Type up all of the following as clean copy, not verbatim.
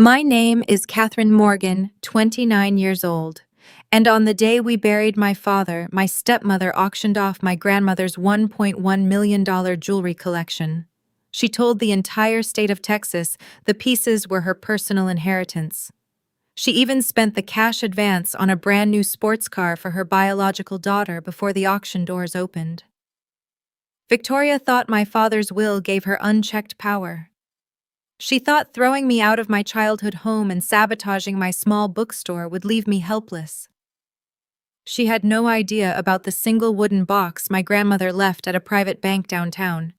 My name is Catherine Morgan, 29 years old, and on the day we buried my father, my stepmother auctioned off my grandmother's $1.1 million jewelry collection. She told the entire state of Texas the pieces were her personal inheritance. She even spent the cash advance on a brand new sports car for her biological daughter before the auction doors opened. Victoria thought my father's will gave her unchecked power. She thought throwing me out of my childhood home and sabotaging my small bookstore would leave me helpless. She had no idea about the single wooden box my grandmother left at a private bank downtown.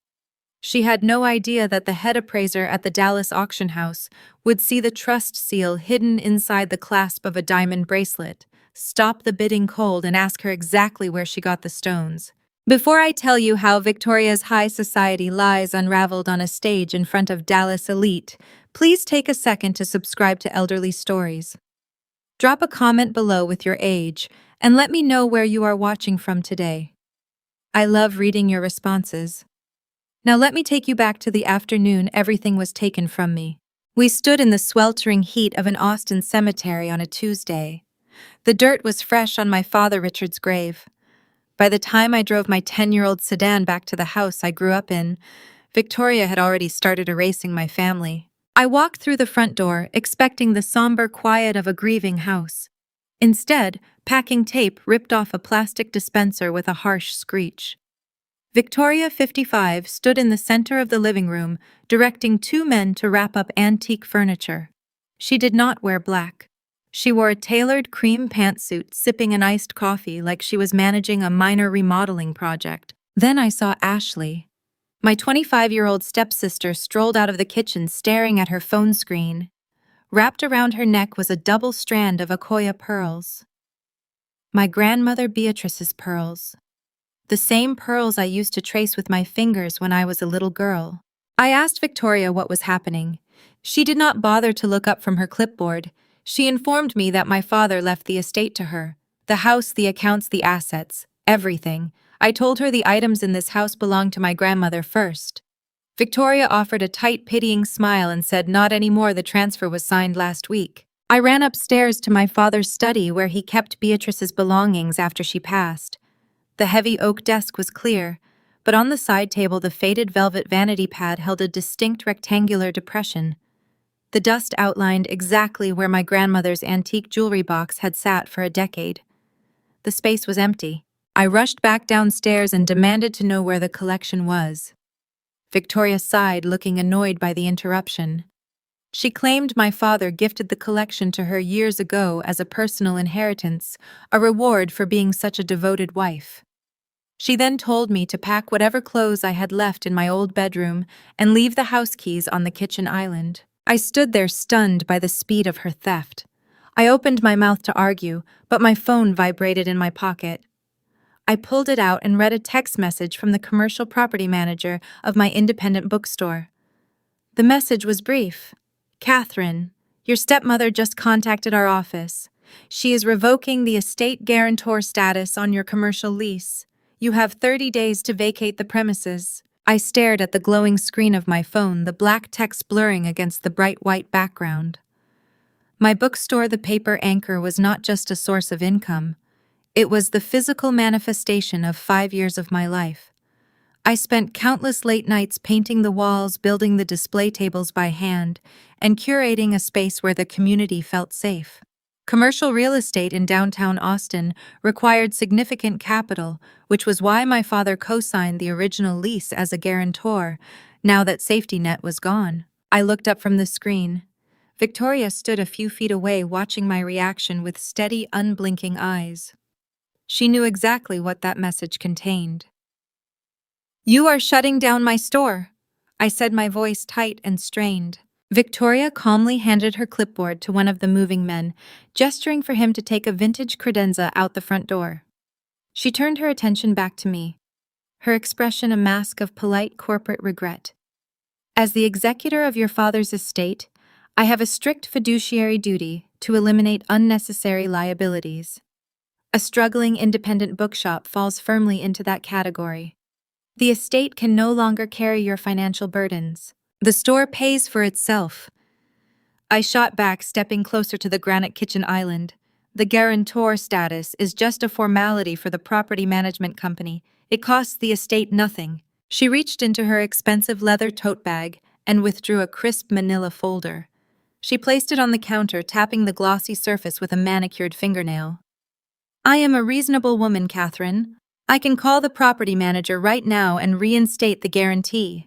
She had no idea that the head appraiser at the Dallas auction house would see the trust seal hidden inside the clasp of a diamond bracelet, stop the bidding cold and ask her exactly where she got the stones. Before I tell you how Victoria's high society lies unraveled on a stage in front of Dallas elite, please take a second to subscribe to Elderly Stories. Drop a comment below with your age, and let me know where you are watching from today. I love reading your responses. Now let me take you back to the afternoon everything was taken from me. We stood in the sweltering heat of an Austin cemetery on a Tuesday. The dirt was fresh on my father Richard's grave. By the time I drove my 10-year-old sedan back to the house I grew up in, Victoria had already started erasing my family. I walked through the front door, expecting the somber quiet of a grieving house. Instead, packing tape ripped off a plastic dispenser with a harsh screech. Victoria, 55, stood in the center of the living room, directing two men to wrap up antique furniture. She did not wear black. She wore a tailored cream pantsuit, sipping an iced coffee like she was managing a minor remodeling project. Then I saw Ashley. My 25-year-old stepsister strolled out of the kitchen staring at her phone screen. Wrapped around her neck was a double strand of Akoya pearls. My grandmother Beatrice's pearls. The same pearls I used to trace with my fingers when I was a little girl. I asked Victoria what was happening. She did not bother to look up from her clipboard. She informed me that my father left the estate to her. The house, the accounts, the assets, everything. I told her the items in this house belonged to my grandmother first. Victoria offered a tight, pitying smile and said not anymore, the transfer was signed last week. I ran upstairs to my father's study where he kept Beatrice's belongings after she passed. The heavy oak desk was clear, but on the side table the faded velvet vanity pad held a distinct rectangular depression. The dust outlined exactly where my grandmother's antique jewelry box had sat for a decade. The space was empty. I rushed back downstairs and demanded to know where the collection was. Victoria sighed, looking annoyed by the interruption. She claimed my father gifted the collection to her years ago as a personal inheritance, a reward for being such a devoted wife. She then told me to pack whatever clothes I had left in my old bedroom and leave the house keys on the kitchen island. I stood there stunned by the speed of her theft. I opened my mouth to argue, but my phone vibrated in my pocket. I pulled it out and read a text message from the commercial property manager of my independent bookstore. The message was brief. Catherine, your stepmother just contacted our office. She is revoking the estate guarantor status on your commercial lease. You have 30 days to vacate the premises. I stared at the glowing screen of my phone, the black text blurring against the bright white background. My bookstore, the paper anchor, was not just a source of income. It was the physical manifestation of 5 years of my life. I spent countless late nights painting the walls, building the display tables by hand, and curating a space where the community felt safe. Commercial real estate in downtown Austin required significant capital, which was why my father co-signed the original lease as a guarantor, now that safety net was gone. I looked up from the screen. Victoria stood a few feet away, watching my reaction with steady, unblinking eyes. She knew exactly what that message contained. "You are shutting down my store," I said, my voice tight and strained. Victoria calmly handed her clipboard to one of the moving men, gesturing for him to take a vintage credenza out the front door. She turned her attention back to me, her expression a mask of polite corporate regret. "As the executor of your father's estate, I have a strict fiduciary duty to eliminate unnecessary liabilities. A struggling independent bookshop falls firmly into that category. The estate can no longer carry your financial burdens. The store pays for itself. I shot back, stepping closer to the granite kitchen island. The guarantor status is just a formality for the property management company. It costs the estate nothing. She reached into her expensive leather tote bag and withdrew a crisp manila folder. She placed it on the counter, tapping the glossy surface with a manicured fingernail. I am a reasonable woman, Catherine. I can call the property manager right now and reinstate the guarantee.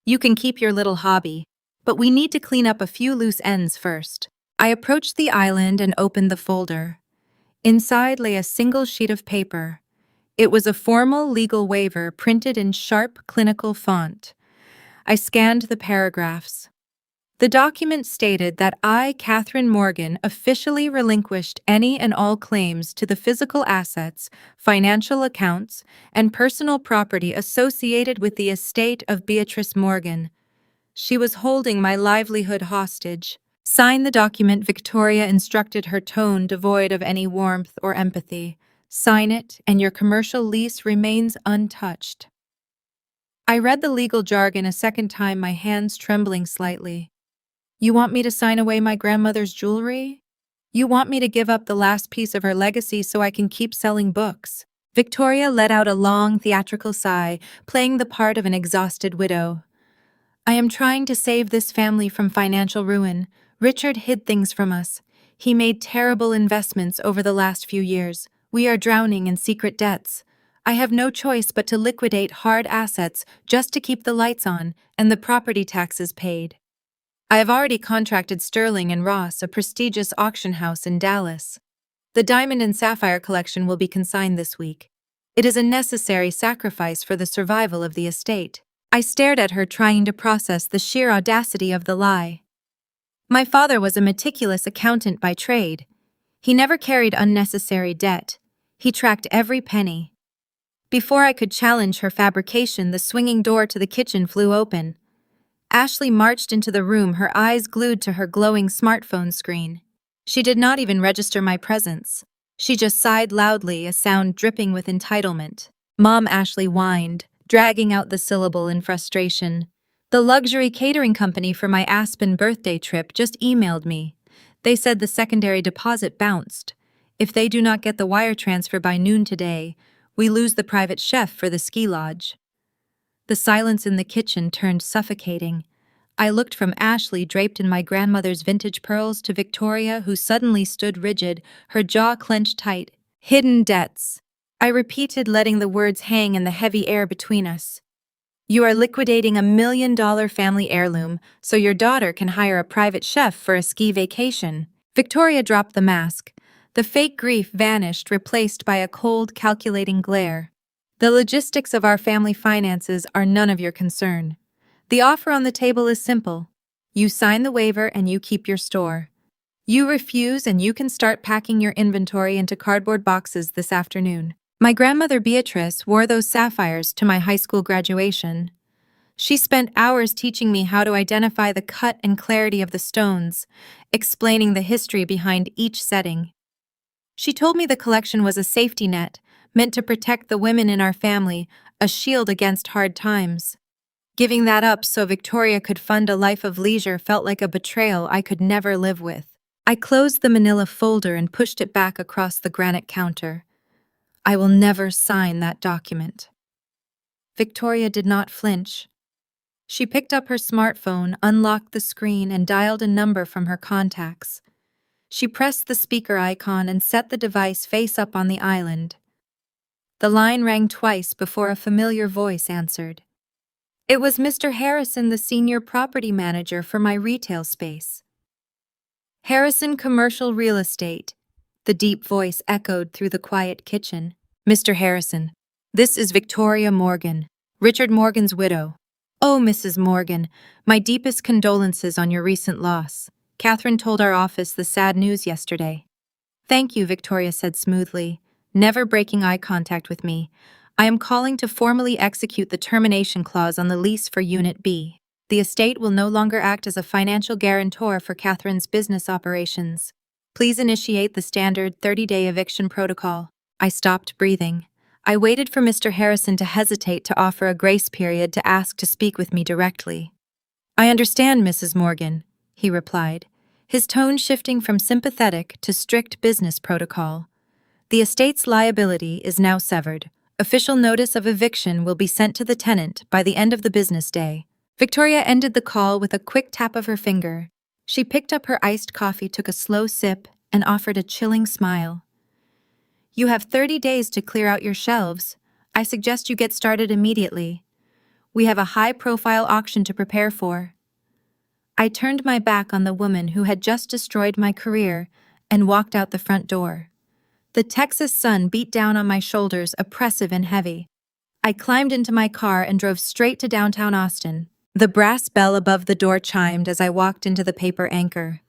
You can keep your little hobby, but we need to clean up a few loose ends first. I approached the island and opened the folder. Inside lay a single sheet of paper. It was a formal legal waiver printed in sharp, clinical font. I scanned the paragraphs. The document stated that I, Catherine Morgan, officially relinquished any and all claims to the physical assets, financial accounts, and personal property associated with the estate of Beatrice Morgan. She was holding my livelihood hostage. Sign the document, Victoria instructed, her tone devoid of any warmth or empathy. Sign it, and your commercial lease remains untouched. I read the legal jargon a second time, my hands trembling slightly. You want me to sign away my grandmother's jewelry? You want me to give up the last piece of her legacy so I can keep selling books? Victoria let out a long, theatrical sigh, playing the part of an exhausted widow. I am trying to save this family from financial ruin. Richard hid things from us. He made terrible investments over the last few years. We are drowning in secret debts. I have no choice but to liquidate hard assets just to keep the lights on and the property taxes paid. I have already contracted Sterling and Ross, a prestigious auction house in Dallas. The diamond and sapphire collection will be consigned this week. It is a necessary sacrifice for the survival of the estate. I stared at her, trying to process the sheer audacity of the lie. My father was a meticulous accountant by trade. He never carried unnecessary debt. He tracked every penny. Before I could challenge her fabrication, the swinging door to the kitchen flew open. Ashley marched into the room, her eyes glued to her glowing smartphone screen. She did not even register my presence. She just sighed loudly, a sound dripping with entitlement. Mom, Ashley whined, dragging out the syllable in frustration. The luxury catering company for my Aspen birthday trip just emailed me. They said the secondary deposit bounced. If they do not get the wire transfer by noon today, we lose the private chef for the ski lodge. The silence in the kitchen turned suffocating. I looked from Ashley, draped in my grandmother's vintage pearls, to Victoria, who suddenly stood rigid, her jaw clenched tight. Hidden debts. I repeated, letting the words hang in the heavy air between us. You are liquidating $1 million family heirloom so your daughter can hire a private chef for a ski vacation. Victoria dropped the mask. The fake grief vanished, replaced by a cold, calculating glare. The logistics of our family finances are none of your concern. The offer on the table is simple. You sign the waiver and you keep your store. You refuse and you can start packing your inventory into cardboard boxes this afternoon. My grandmother Beatrice wore those sapphires to my high school graduation. She spent hours teaching me how to identify the cut and clarity of the stones, explaining the history behind each setting. She told me the collection was a safety net, meant to protect the women in our family, a shield against hard times. Giving that up so Victoria could fund a life of leisure felt like a betrayal I could never live with. I closed the manila folder and pushed it back across the granite counter. I will never sign that document. Victoria did not flinch. She picked up her smartphone, unlocked the screen, and dialed a number from her contacts. She pressed the speaker icon and set the device face up on the island. The line rang twice before a familiar voice answered. It was Mr. Harrison, the senior property manager for my retail space. Harrison Commercial Real Estate. The deep voice echoed through the quiet kitchen. Mr. Harrison, this is Victoria Morgan, Richard Morgan's widow. Oh, Mrs. Morgan, my deepest condolences on your recent loss. Catherine told our office the sad news yesterday. Thank you, Victoria said smoothly, never breaking eye contact with me. I am calling to formally execute the termination clause on the lease for Unit B. The estate will no longer act as a financial guarantor for Catherine's business operations. Please initiate the standard 30-day eviction protocol. I stopped breathing. I waited for Mr. Harrison to hesitate to offer a grace period to ask to speak with me directly. I understand, Mrs. Morgan, he replied. his tone shifting from sympathetic to strict business protocol. The estate's liability is now severed. Official notice of eviction will be sent to the tenant by the end of the business day. Victoria ended the call with a quick tap of her finger. She picked up her iced coffee, took a slow sip, and offered a chilling smile. "You have 30 days to clear out your shelves. I suggest you get started immediately. We have a high-profile auction to prepare for." I turned my back on the woman who had just destroyed my career and walked out the front door. The Texas sun beat down on my shoulders, oppressive and heavy. I climbed into my car and drove straight to downtown Austin. The brass bell above the door chimed as I walked into the paper anchor.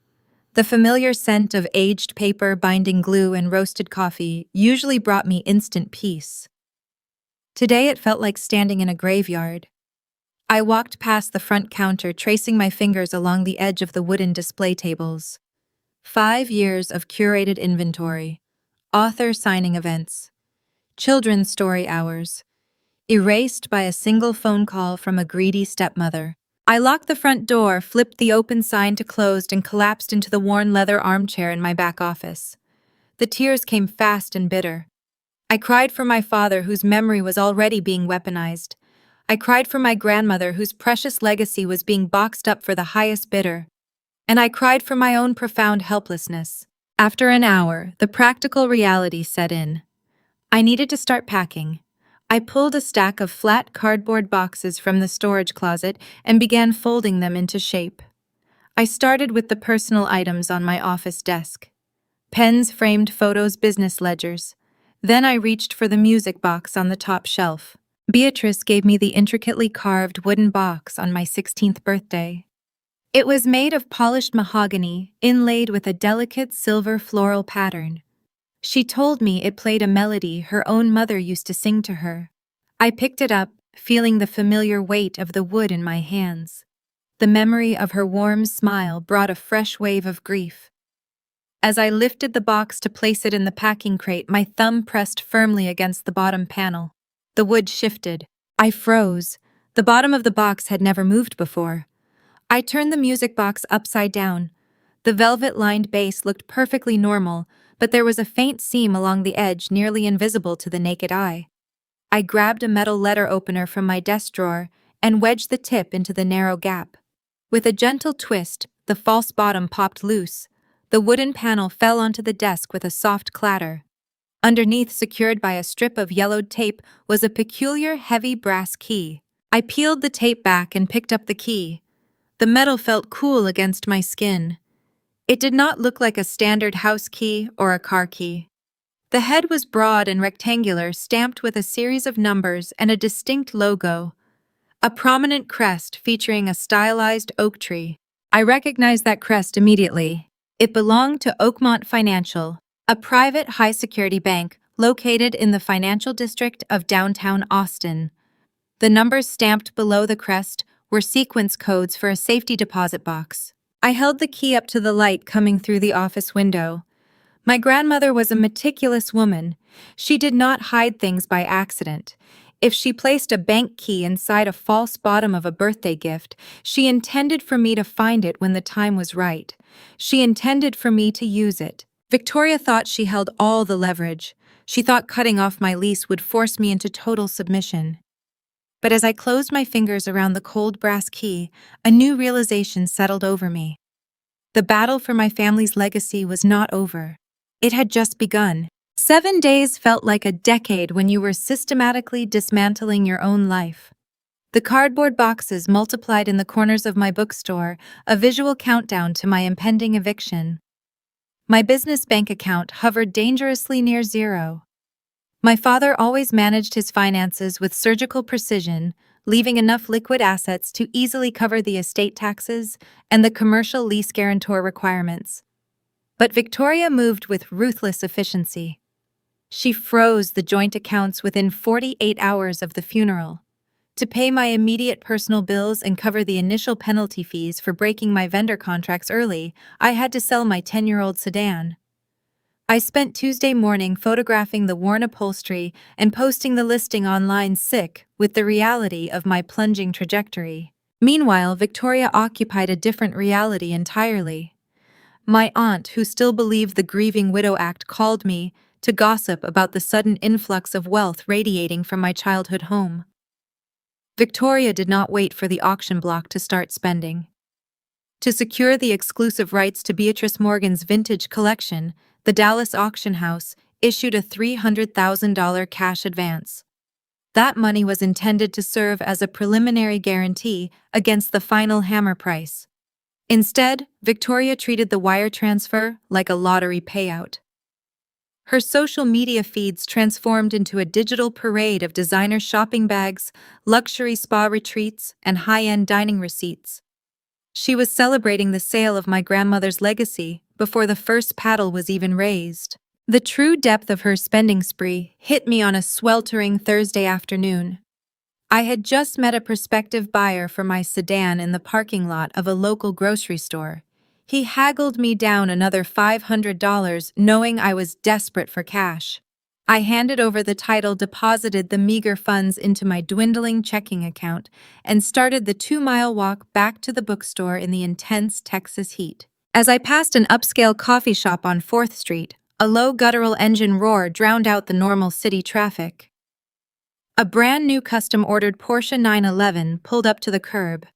The familiar scent of aged paper, binding glue, and roasted coffee usually brought me instant peace. Today it felt like standing in a graveyard. I walked past the front counter, tracing my fingers along the edge of the wooden display tables. 5 years of curated inventory, author signing events, children's story hours, erased by a single phone call from a greedy stepmother. I locked the front door, flipped the open sign to closed, and collapsed into the worn leather armchair in my back office. The tears came fast and bitter. I cried for my father, whose memory was already being weaponized. I cried for my grandmother, whose precious legacy was being boxed up for the highest bidder. And I cried for my own profound helplessness. After an hour, the practical reality set in. I needed to start packing. I pulled a stack of flat cardboard boxes from the storage closet and began folding them into shape. I started with the personal items on my office desk. Pens, framed photos, business ledgers. Then I reached for the music box on the top shelf. Beatrice gave me the intricately carved wooden box on my 16th birthday. It was made of polished mahogany, inlaid with a delicate silver floral pattern. She told me it played a melody her own mother used to sing to her. I picked it up, feeling the familiar weight of the wood in my hands. The memory of her warm smile brought a fresh wave of grief. As I lifted the box to place it in the packing crate, my thumb pressed firmly against the bottom panel. The wood shifted. I froze. The bottom of the box had never moved before. I turned the music box upside down. The velvet-lined base looked perfectly normal, but there was a faint seam along the edge, nearly invisible to the naked eye. I grabbed a metal letter opener from my desk drawer and wedged the tip into the narrow gap. With a gentle twist, the false bottom popped loose. The wooden panel fell onto the desk with a soft clatter. Underneath, secured by a strip of yellowed tape, was a peculiar heavy brass key. I peeled the tape back and picked up the key. The metal felt cool against my skin. It did not look like a standard house key or a car key. The head was broad and rectangular, stamped with a series of numbers and a distinct logo. A prominent crest featuring a stylized oak tree. I recognized that crest immediately. It belonged to Oakmont Financial, a private high-security bank located in the financial district of downtown Austin. The numbers stamped below the crest were sequence codes for a safety deposit box. I held the key up to the light coming through the office window. My grandmother was a meticulous woman. She did not hide things by accident. If she placed a bank key inside a false bottom of a birthday gift, she intended for me to find it when the time was right. She intended for me to use it. Victoria thought she held all the leverage. She thought cutting off my lease would force me into total submission. But as I closed my fingers around the cold brass key, a new realization settled over me. The battle for my family's legacy was not over. It had just begun. 7 days felt like a decade when you were systematically dismantling your own life. The cardboard boxes multiplied in the corners of my bookstore, a visual countdown to my impending eviction. My business bank account hovered dangerously near zero. My father always managed his finances with surgical precision, leaving enough liquid assets to easily cover the estate taxes and the commercial lease guarantor requirements. But Victoria moved with ruthless efficiency. She froze the joint accounts within 48 hours of the funeral. To pay my immediate personal bills and cover the initial penalty fees for breaking my vendor contracts early, I had to sell my 10-year-old sedan. I spent Tuesday morning photographing the worn upholstery and posting the listing online, sick with the reality of my plunging trajectory. Meanwhile, Victoria occupied a different reality entirely. My aunt, who still believed the Grieving Widow Act, called me to gossip about the sudden influx of wealth radiating from my childhood home. Victoria did not wait for the auction block to start spending. To secure the exclusive rights to Beatrice Morgan's vintage collection, the Dallas auction house issued a $300,000 cash advance. That money was intended to serve as a preliminary guarantee against the final hammer price. Instead, Victoria treated the wire transfer like a lottery payout. Her social media feeds transformed into a digital parade of designer shopping bags, luxury spa retreats, and high-end dining receipts. She was celebrating the sale of my grandmother's legacy before the first paddle was even raised. The true depth of her spending spree hit me on a sweltering Thursday afternoon. I had just met a prospective buyer for my sedan in the parking lot of a local grocery store. He haggled me down another $500, knowing I was desperate for cash. I handed over the title, deposited the meager funds into my dwindling checking account, and started the 2-mile walk back to the bookstore in the intense Texas heat. As I passed an upscale coffee shop on 4th Street, a low guttural engine roar drowned out the normal city traffic. A brand new custom-ordered Porsche 911 pulled up to the curb.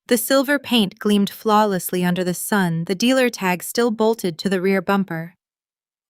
The silver paint gleamed flawlessly under the sun, the dealer tag still bolted to the rear bumper.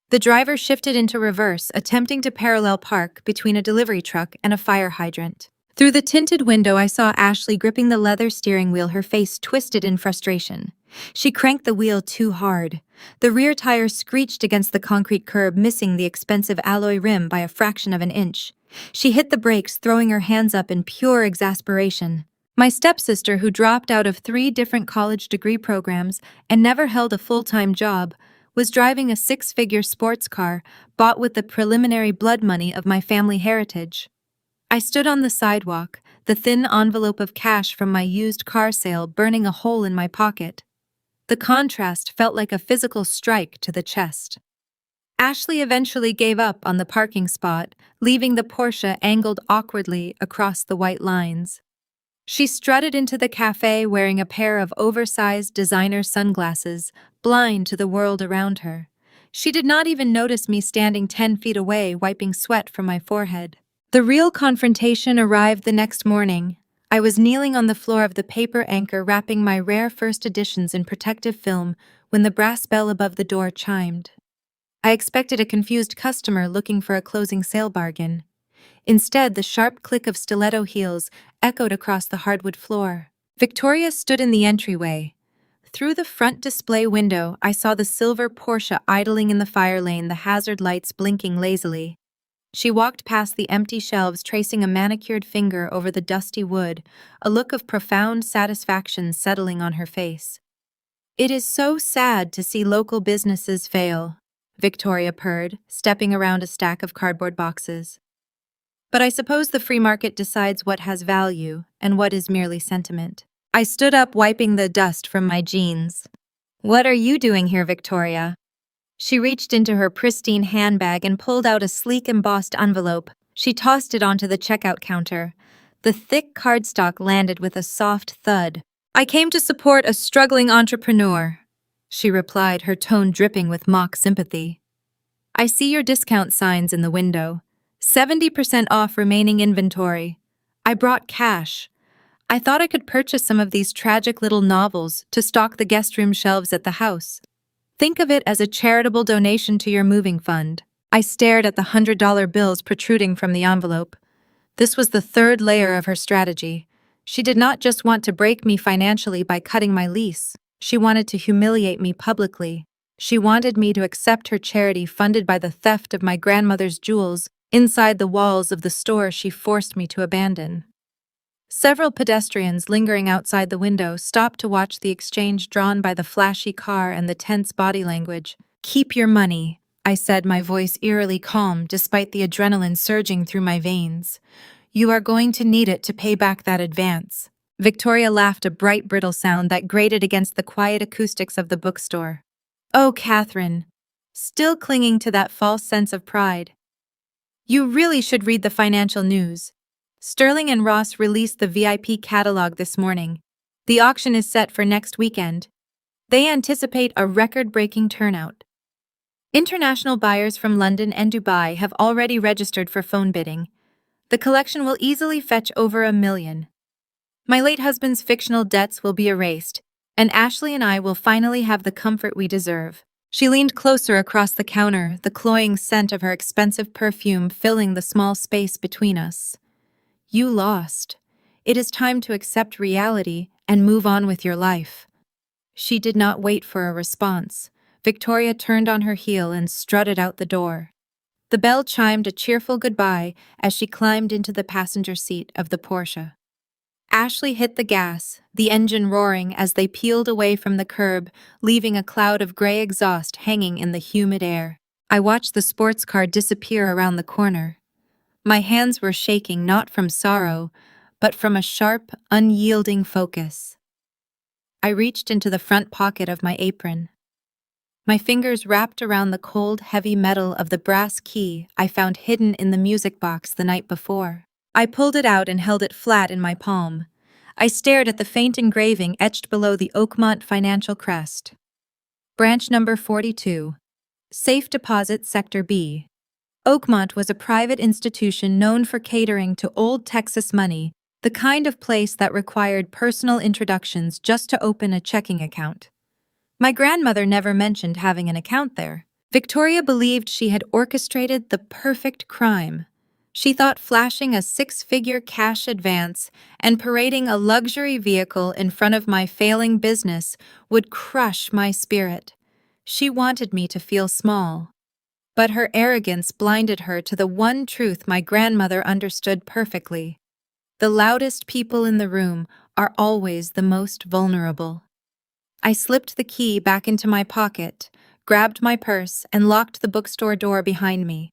The driver shifted into reverse, attempting to parallel park between a delivery truck and a fire hydrant. Through the tinted window, I saw Ashley gripping the leather steering wheel, her face twisted in frustration. She cranked the wheel too hard. The rear tire screeched against the concrete curb, missing the expensive alloy rim by a fraction of an inch. She hit the brakes, throwing her hands up in pure exasperation. My stepsister, who dropped out of 3 different college degree programs and never held a full-time job, was driving a 6-figure sports car bought with the preliminary blood money of my family heritage. I stood on the sidewalk, the thin envelope of cash from my used car sale burning a hole in my pocket. The contrast felt like a physical strike to the chest. Ashley eventually gave up on the parking spot, leaving the Porsche angled awkwardly across the white lines. She strutted into the cafe wearing a pair of oversized designer sunglasses, blind to the world around her. She did not even notice me standing 10 feet away, wiping sweat from my forehead. The real confrontation arrived the next morning. I was kneeling on the floor of the paper anchor, wrapping my rare first editions in protective film, when the brass bell above the door chimed. I expected a confused customer looking for a closing sale bargain. Instead, the sharp click of stiletto heels echoed across the hardwood floor. Victoria stood in the entryway. Through the front display window, I saw the silver Porsche idling in the fire lane, the hazard lights blinking lazily. She walked past the empty shelves, tracing a manicured finger over the dusty wood, a look of profound satisfaction settling on her face. "It is so sad to see local businesses fail," Victoria purred, stepping around a stack of cardboard boxes. "But I suppose the free market decides what has value and what is merely sentiment." I stood up, wiping the dust from my jeans. "What are you doing here, Victoria?" She reached into her pristine handbag and pulled out a sleek embossed envelope. She tossed it onto the checkout counter. The thick cardstock landed with a soft thud. "I came to support a struggling entrepreneur," she replied, her tone dripping with mock sympathy. "I see your discount signs in the window. 70% off remaining inventory. I brought cash. I thought I could purchase some of these tragic little novels to stock the guest room shelves at the house. Think of it as a charitable donation to your moving fund." I stared at the $100 bills protruding from the envelope. This was the third layer of her strategy. She did not just want to break me financially by cutting my lease. She wanted to humiliate me publicly. She wanted me to accept her charity funded by the theft of my grandmother's jewels inside the walls of the store she forced me to abandon. Several pedestrians lingering outside the window stopped to watch the exchange, drawn by the flashy car and the tense body language. "Keep your money," I said, my voice eerily calm despite the adrenaline surging through my veins. "You are going to need it to pay back that advance." Victoria laughed, a bright, brittle sound that grated against the quiet acoustics of the bookstore. "Oh, Catherine," still clinging to that false sense of pride. "You really should read the financial news. Sterling and Ross released the VIP catalog this morning. The auction is set for next weekend. They anticipate a record-breaking turnout. International buyers from London and Dubai have already registered for phone bidding. The collection will easily fetch over $1 million. My late husband's fictional debts will be erased, and Ashley and I will finally have the comfort we deserve. She leaned closer across the counter, the cloying scent of her expensive perfume filling the small space between us. You lost. It is time to accept reality and move on with your life. She did not wait for a response. Victoria turned on her heel and strutted out the door. The bell chimed a cheerful goodbye as she climbed into the passenger seat of the Porsche. Ashley hit the gas, the engine roaring as they peeled away from the curb, leaving a cloud of gray exhaust hanging in the humid air. I watched the sports car disappear around the corner. My hands were shaking not from sorrow, but from a sharp, unyielding focus. I reached into the front pocket of my apron. My fingers wrapped around the cold, heavy metal of the brass key I found hidden in the music box the night before. I pulled it out and held it flat in my palm. I stared at the faint engraving etched below the Oakmont financial crest. Branch number 42. Safe Deposit Sector B. Oakmont was a private institution known for catering to old Texas money, the kind of place that required personal introductions just to open a checking account. My grandmother never mentioned having an account there. Victoria believed she had orchestrated the perfect crime. She thought flashing a six-figure cash advance and parading a luxury vehicle in front of my failing business would crush my spirit. She wanted me to feel small. But her arrogance blinded her to the one truth my grandmother understood perfectly. The loudest people in the room are always the most vulnerable. I slipped the key back into my pocket, grabbed my purse, and locked the bookstore door behind me.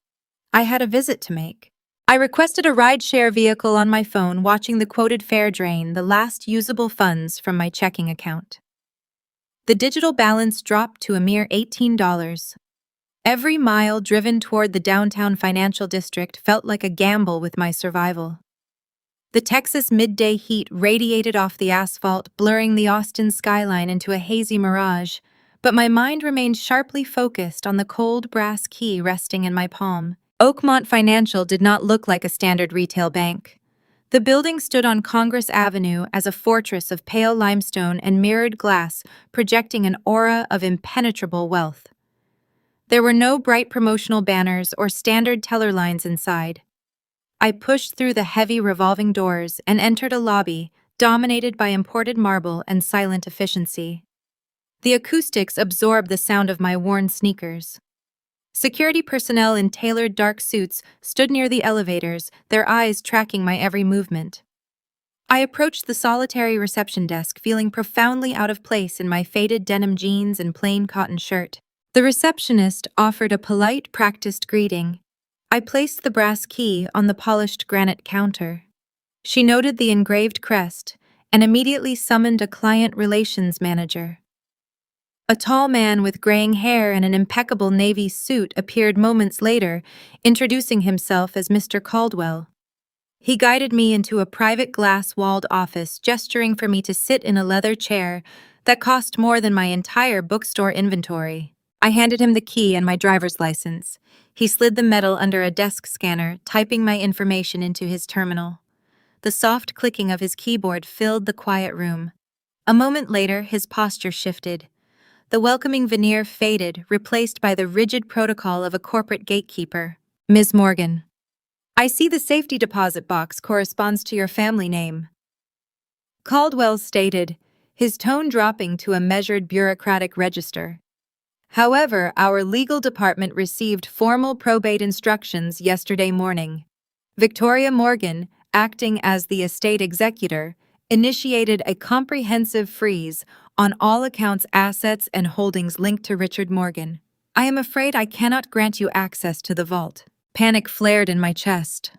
I had a visit to make. I requested a ride-share vehicle on my phone, watching the quoted fare drain the last usable funds from my checking account. The digital balance dropped to a mere $18. Every mile driven toward the downtown financial district felt like a gamble with my survival. The Texas midday heat radiated off the asphalt, blurring the Austin skyline into a hazy mirage, but my mind remained sharply focused on the cold brass key resting in my palm. Oakmont Financial did not look like a standard retail bank. The building stood on Congress Avenue as a fortress of pale limestone and mirrored glass, projecting an aura of impenetrable wealth. There were no bright promotional banners or standard teller lines inside. I pushed through the heavy revolving doors and entered a lobby dominated by imported marble and silent efficiency. The acoustics absorbed the sound of my worn sneakers. Security personnel in tailored dark suits stood near the elevators, their eyes tracking my every movement. I approached the solitary reception desk, feeling profoundly out of place in my faded denim jeans and plain cotton shirt. The receptionist offered a polite, practiced greeting. I placed the brass key on the polished granite counter. She noted the engraved crest and immediately summoned a client relations manager. A tall man with graying hair and an impeccable navy suit appeared moments later, introducing himself as Mr. Caldwell. He guided me into a private glass-walled office, gesturing for me to sit in a leather chair that cost more than my entire bookstore inventory. I handed him the key and my driver's license. He slid the metal under a desk scanner, typing my information into his terminal. The soft clicking of his keyboard filled the quiet room. A moment later, his posture shifted. The welcoming veneer faded, replaced by the rigid protocol of a corporate gatekeeper. Ms. Morgan, I see the safety deposit box corresponds to your family name. Caldwell stated, his tone dropping to a measured bureaucratic register. However, our legal department received formal probate instructions yesterday morning. Victoria Morgan, acting as the estate executor, initiated a comprehensive freeze on all accounts, assets, and holdings linked to Richard Morgan. I am afraid I cannot grant you access to the vault. Panic flared in my chest.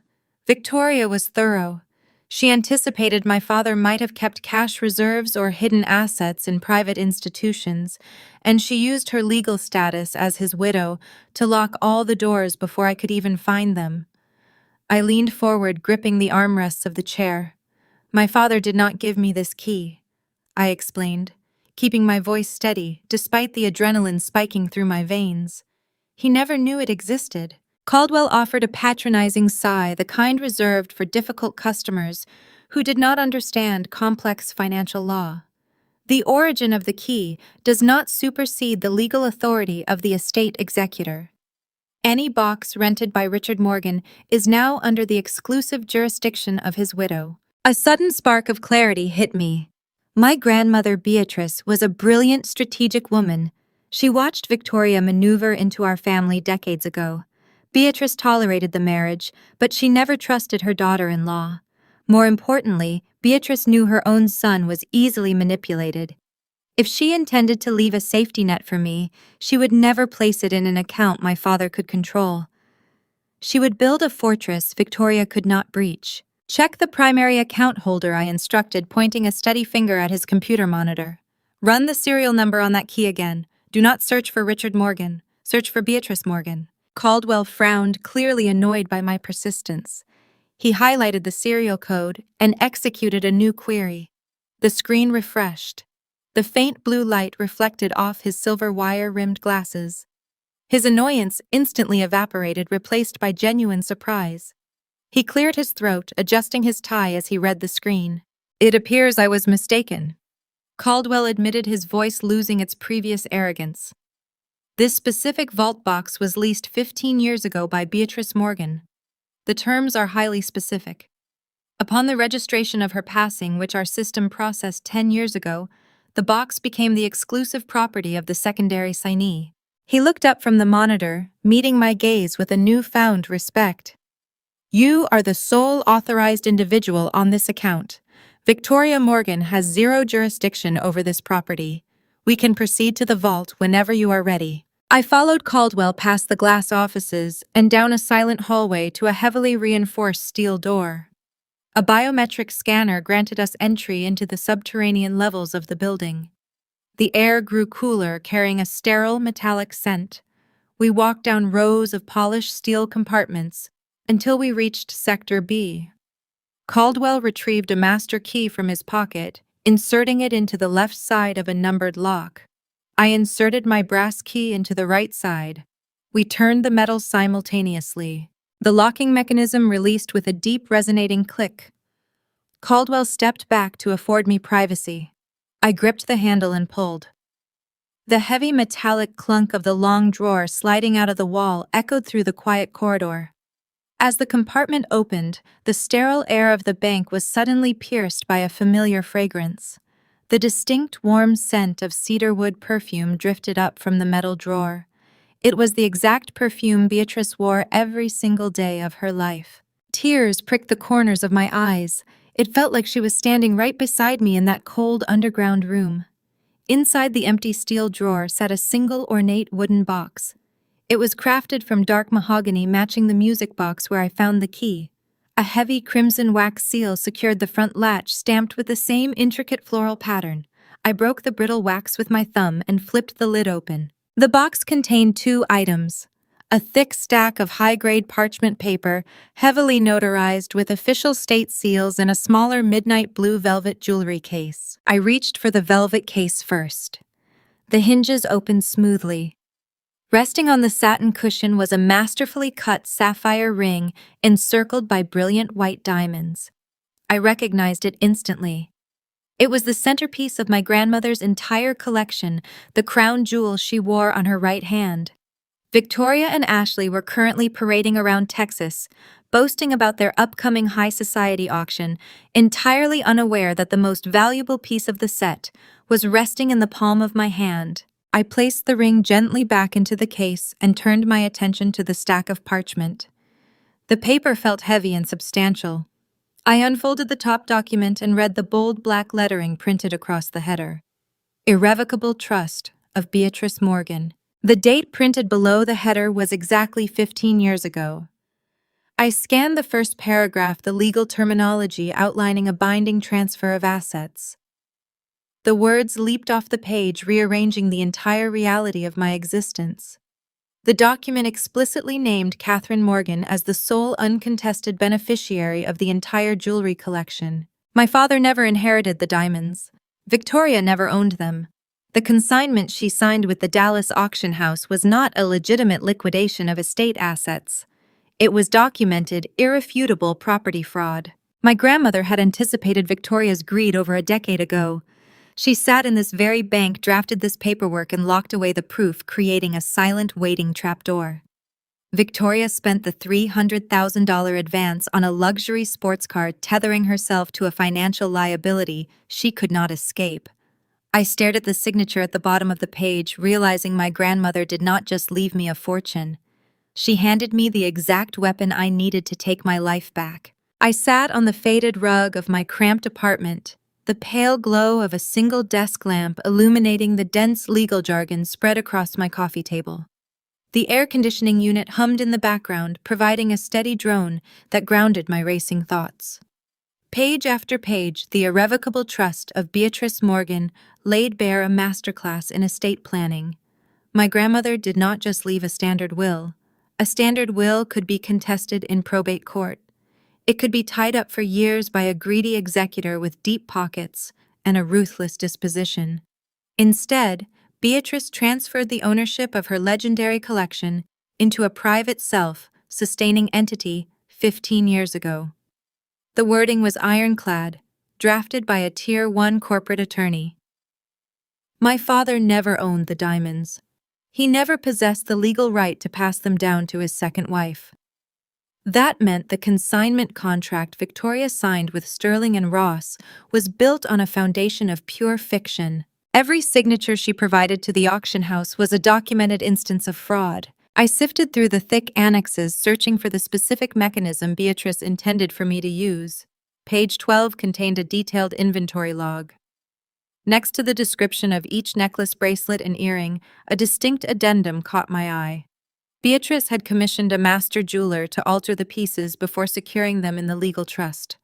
Victoria was thorough. She anticipated my father might have kept cash reserves or hidden assets in private institutions, and she used her legal status as his widow to lock all the doors before I could even find them. I leaned forward, gripping the armrests of the chair. My father did not give me this key, I explained. keeping my voice steady despite the adrenaline spiking through my veins. He never knew it existed. Caldwell offered a patronizing sigh, the kind reserved for difficult customers who did not understand complex financial law. The origin of the key does not supersede the legal authority of the estate executor. Any box rented by Richard Morgan is now under the exclusive jurisdiction of his widow. A sudden spark of clarity hit me. My grandmother Beatrice was a brilliant strategic woman. She watched Victoria maneuver into our family decades ago. Beatrice tolerated the marriage, but she never trusted her daughter-in-law. More importantly, Beatrice knew her own son was easily manipulated. If she intended to leave a safety net for me, she would never place it in an account my father could control. She would build a fortress Victoria could not breach. Check the primary account holder, I instructed, pointing a steady finger at his computer monitor. Run the serial number on that key again. Do not search for Richard Morgan. Search for Beatrice Morgan. Caldwell frowned, clearly annoyed by my persistence. He highlighted the serial code and executed a new query. The screen refreshed. The faint blue light reflected off his silver wire-rimmed glasses. His annoyance instantly evaporated, replaced by genuine surprise. He cleared his throat, adjusting his tie as he read the screen. It appears I was mistaken. Caldwell admitted, his voice losing its previous arrogance. This specific vault box was leased 15 years ago by Beatrice Morgan. The terms are highly specific. Upon the registration of her passing, which our system processed 10 years ago, the box became the exclusive property of the secondary signee. He looked up from the monitor, meeting my gaze with a newfound respect. You are the sole authorized individual on this account. Victoria Morgan has zero jurisdiction over this property. We can proceed to the vault whenever you are ready. I followed Caldwell past the glass offices and down a silent hallway to a heavily reinforced steel door. A biometric scanner granted us entry into the subterranean levels of the building. The air grew cooler, carrying a sterile metallic scent. We walked down rows of polished steel compartments until we reached Sector B. Caldwell retrieved a master key from his pocket, inserting it into the left side of a numbered lock. I inserted my brass key into the right side. We turned the metal simultaneously. The locking mechanism released with a deep resonating click. Caldwell stepped back to afford me privacy. I gripped the handle and pulled. The heavy metallic clunk of the long drawer sliding out of the wall echoed through the quiet corridor. As the compartment opened, the sterile air of the bank was suddenly pierced by a familiar fragrance. The distinct warm scent of cedarwood perfume drifted up from the metal drawer. It was the exact perfume Beatrice wore every single day of her life. Tears pricked the corners of my eyes. It felt like she was standing right beside me in that cold underground room. Inside the empty steel drawer sat a single ornate wooden box. It was crafted from dark mahogany, matching the music box where I found the key. A heavy crimson wax seal secured the front latch, stamped with the same intricate floral pattern. I broke the brittle wax with my thumb and flipped the lid open. The box contained two items: a thick stack of high-grade parchment paper, heavily notarized with official state seals, and a smaller midnight blue velvet jewelry case. I reached for the velvet case first. The hinges opened smoothly. Resting on the satin cushion was a masterfully cut sapphire ring encircled by brilliant white diamonds. I recognized it instantly. It was the centerpiece of my grandmother's entire collection, the crown jewel she wore on her right hand. Victoria and Ashley were currently parading around Texas, boasting about their upcoming high society auction, entirely unaware that the most valuable piece of the set was resting in the palm of my hand. I placed the ring gently back into the case and turned my attention to the stack of parchment. The paper felt heavy and substantial. I unfolded the top document and read the bold black lettering printed across the header. Irrevocable Trust of Beatrice Morgan. The date printed below the header was exactly 15 years ago. I scanned the first paragraph, the legal terminology outlining a binding transfer of assets. The words leaped off the page, rearranging the entire reality of my existence. The document explicitly named Catherine Morgan as the sole uncontested beneficiary of the entire jewelry collection. My father never inherited the diamonds. Victoria never owned them. The consignment she signed with the Dallas auction house was not a legitimate liquidation of estate assets. It was documented, irrefutable property fraud. My grandmother had anticipated Victoria's greed over a decade ago. She sat in this very bank, drafted this paperwork, and locked away the proof, creating a silent, waiting trapdoor. Victoria spent the $300,000 advance on a luxury sports car, tethering herself to a financial liability she could not escape. I stared at the signature at the bottom of the page, realizing my grandmother did not just leave me a fortune. She handed me the exact weapon I needed to take my life back. I sat on the faded rug of my cramped apartment, the pale glow of a single desk lamp illuminating the dense legal jargon spread across my coffee table. The air conditioning unit hummed in the background, providing a steady drone that grounded my racing thoughts. Page after page, the irrevocable trust of Beatrice Morgan laid bare a masterclass in estate planning. My grandmother did not just leave a standard will. A standard will could be contested in probate court. It could be tied up for years by a greedy executor with deep pockets and a ruthless disposition. Instead, Beatrice transferred the ownership of her legendary collection into a private self-sustaining entity 15 years ago. The wording was ironclad, drafted by a Tier 1 corporate attorney. My father never owned the diamonds. He never possessed the legal right to pass them down to his second wife. That meant the consignment contract Victoria signed with Sterling and Ross was built on a foundation of pure fiction. Every signature she provided to the auction house was a documented instance of fraud. I sifted through the thick annexes, searching for the specific mechanism Beatrice intended for me to use. Page 12 contained a detailed inventory log. Next to the description of each necklace, bracelet, and earring, a distinct addendum caught my eye. Beatrice had commissioned a master jeweler to alter the pieces before securing them in the legal trust.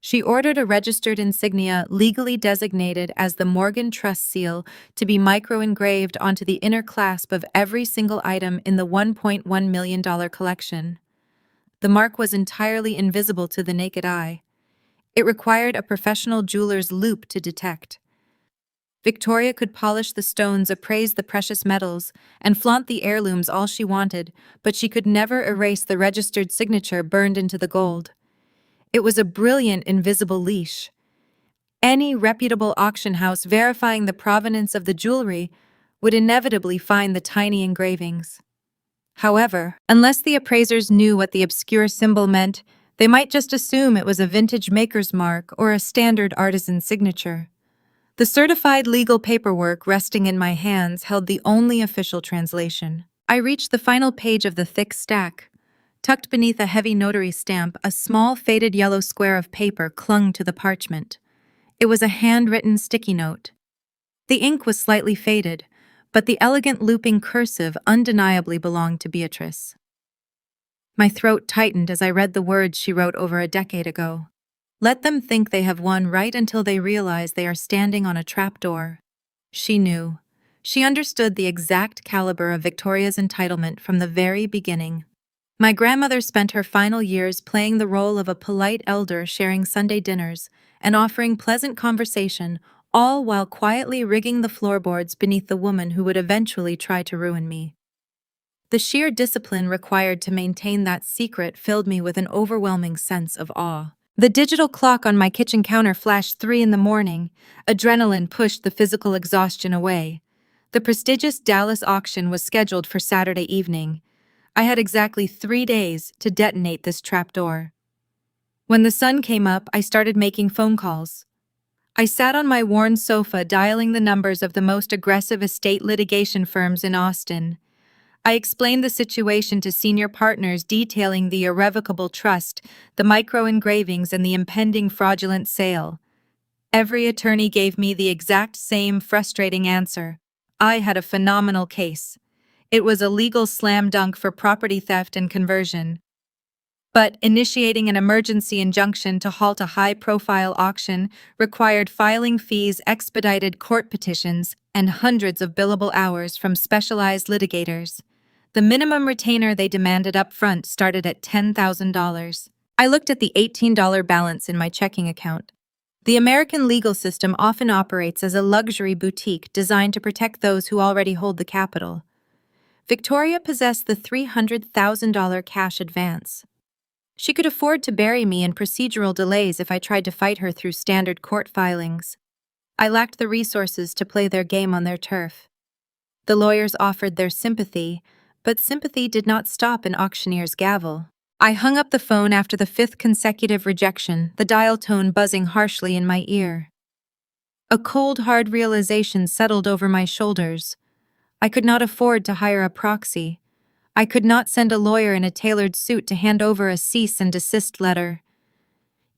She ordered a registered insignia legally designated as the Morgan Trust seal to be micro-engraved onto the inner clasp of every single item in the $1.1 million collection. The mark was entirely invisible to the naked eye. It required a professional jeweler's loupe to detect. Victoria could polish the stones, appraise the precious metals, and flaunt the heirlooms all she wanted, but she could never erase the registered signature burned into the gold. It was a brilliant invisible leash. Any reputable auction house verifying the provenance of the jewelry would inevitably find the tiny engravings. However, unless the appraisers knew what the obscure symbol meant, they might just assume it was a vintage maker's mark or a standard artisan signature. The certified legal paperwork resting in my hands held the only official translation. I reached the final page of the thick stack. Tucked beneath a heavy notary stamp, a small faded yellow square of paper clung to the parchment. It was a handwritten sticky note. The ink was slightly faded, but the elegant looping cursive undeniably belonged to Beatrice. My throat tightened as I read the words she wrote over a decade ago. Let them think they have won right until they realize they are standing on a trapdoor. She knew. She understood the exact caliber of Victoria's entitlement from the very beginning. My grandmother spent her final years playing the role of a polite elder, sharing Sunday dinners and offering pleasant conversation, all while quietly rigging the floorboards beneath the woman who would eventually try to ruin me. The sheer discipline required to maintain that secret filled me with an overwhelming sense of awe. The digital clock on my kitchen counter flashed 3 a.m. Adrenaline pushed the physical exhaustion away. The prestigious Dallas auction was scheduled for Saturday evening. I had exactly 3 days to detonate this trapdoor. When the sun came up, I started making phone calls. I sat on my worn sofa dialing the numbers of the most aggressive estate litigation firms in Austin. I explained the situation to senior partners, detailing the irrevocable trust, the micro-engravings, and the impending fraudulent sale. Every attorney gave me the exact same frustrating answer. I had a phenomenal case. It was a legal slam dunk for property theft and conversion. But initiating an emergency injunction to halt a high-profile auction required filing fees, expedited court petitions, and hundreds of billable hours from specialized litigators. The minimum retainer they demanded up front started at $10,000. I looked at the $18 balance in my checking account. The American legal system often operates as a luxury boutique designed to protect those who already hold the capital. Victoria possessed the $300,000 cash advance. She could afford to bury me in procedural delays if I tried to fight her through standard court filings. I lacked the resources to play their game on their turf. The lawyers offered their sympathy, but sympathy did not stop an auctioneer's gavel. I hung up the phone after the fifth consecutive rejection, the dial tone buzzing harshly in my ear. A cold, hard realization settled over my shoulders. I could not afford to hire a proxy. I could not send a lawyer in a tailored suit to hand over a cease and desist letter.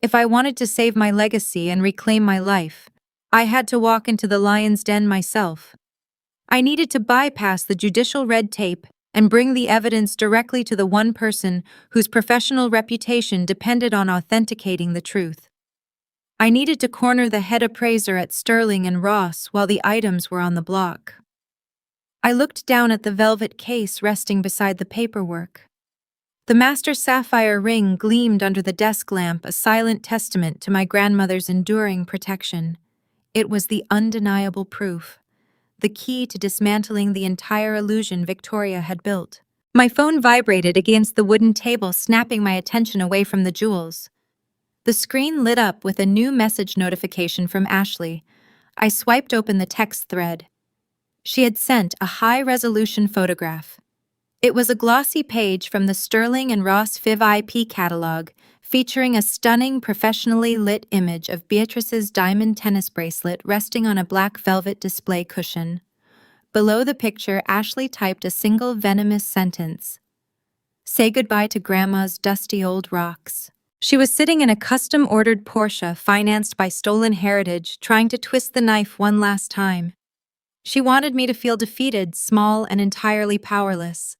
If I wanted to save my legacy and reclaim my life, I had to walk into the lion's den myself. I needed to bypass the judicial red tape and bring the evidence directly to the one person whose professional reputation depended on authenticating the truth. I needed to corner the head appraiser at Sterling and Ross while the items were on the block. I looked down at the velvet case resting beside the paperwork. The master sapphire ring gleamed under the desk lamp, a silent testament to my grandmother's enduring protection. It was the undeniable proof, the key to dismantling the entire illusion Victoria had built. My phone vibrated against the wooden table, snapping my attention away from the jewels. The screen lit up with a new message notification from Ashley. I swiped open the text thread. She had sent a high-resolution photograph. It was a glossy page from the Sterling and Ross VIP catalog, featuring a stunning, professionally lit image of Beatrice's diamond tennis bracelet resting on a black velvet display cushion. Below the picture, Ashley typed a single venomous sentence. "Say goodbye to Grandma's dusty old rocks." She was sitting in a custom-ordered Porsche financed by stolen heritage, trying to twist the knife one last time. She wanted me to feel defeated, small, and entirely powerless.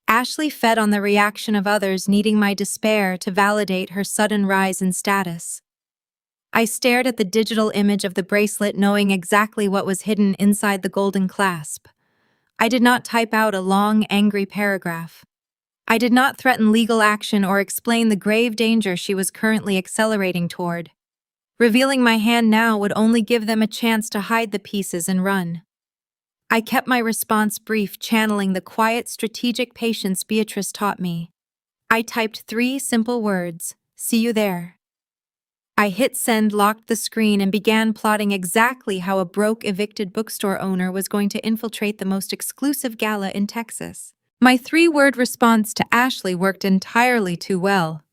Ashley fed on the reaction of others needing my despair to validate her sudden rise in status. I stared at the digital image of the bracelet, knowing exactly what was hidden inside the golden clasp. I did not type out a long, angry paragraph. I did not threaten legal action or explain the grave danger she was currently accelerating toward. Revealing my hand now would only give them a chance to hide the pieces and run. I kept my response brief, channeling the quiet, strategic patience Beatrice taught me. I typed 3 simple words: "See you there." I hit send, locked the screen, and began plotting exactly how a broke, evicted bookstore owner was going to infiltrate the most exclusive gala in Texas. My 3-word response to Ashley worked entirely too well.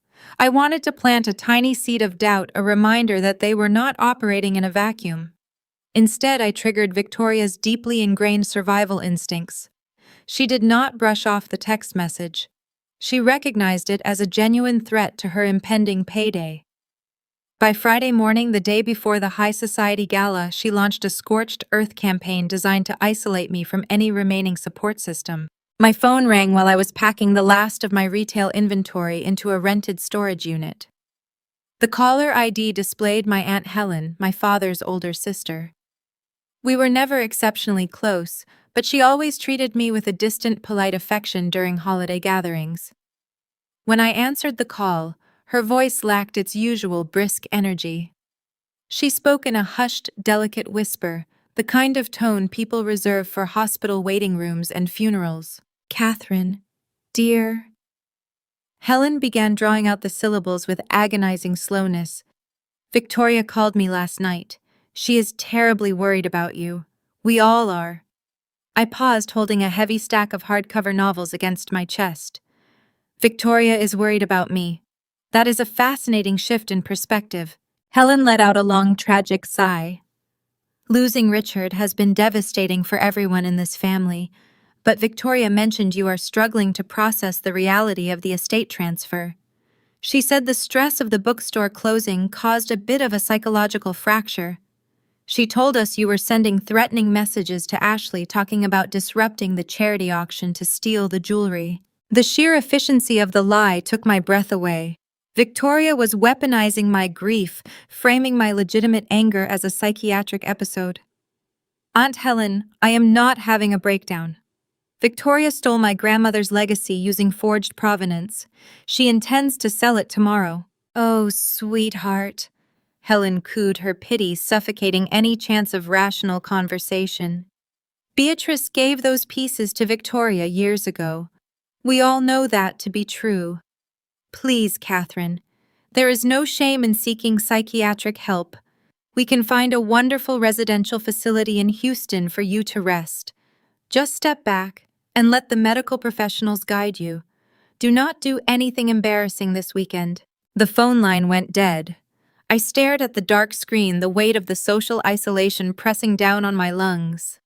I wanted to plant a tiny seed of doubt, a reminder that they were not operating in a vacuum. Instead, I triggered Victoria's deeply ingrained survival instincts. She did not brush off the text message. She recognized it as a genuine threat to her impending payday. By Friday morning, the day before the high society gala, she launched a scorched earth campaign designed to isolate me from any remaining support system. My phone rang while I was packing the last of my retail inventory into a rented storage unit. The caller ID displayed my Aunt Helen, my father's older sister. We were never exceptionally close, but she always treated me with a distant, polite affection during holiday gatherings. When I answered the call, her voice lacked its usual brisk energy. She spoke in a hushed, delicate whisper, the kind of tone people reserve for hospital waiting rooms and funerals. "Catherine, dear." Helen began drawing out the syllables with agonizing slowness. "Victoria called me last night. She is terribly worried about you. We all are." I paused, holding a heavy stack of hardcover novels against my chest. "Victoria is worried about me. That is a fascinating shift in perspective." Helen let out a long, tragic sigh. "Losing Richard has been devastating for everyone in this family, but Victoria mentioned you are struggling to process the reality of the estate transfer. She said the stress of the bookstore closing caused a bit of a psychological fracture. She told us you were sending threatening messages to Ashley talking about disrupting the charity auction to steal the jewelry." The sheer efficiency of the lie took my breath away. Victoria was weaponizing my grief, framing my legitimate anger as a psychiatric episode. "Aunt Helen, I am not having a breakdown. Victoria stole my grandmother's legacy using forged provenance. She intends to sell it tomorrow." "Oh, sweetheart." Helen cooed, her pity suffocating any chance of rational conversation. Beatrice gave those pieces to Victoria years ago. We all know that to be true. Please, Catherine, there is no shame in seeking psychiatric help. We can find a wonderful residential facility in Houston for you to rest. Just step back and let the medical professionals guide you. Do not do anything embarrassing this weekend. The phone line went dead. I stared at the dark screen, the weight of the social isolation pressing down on my lungs.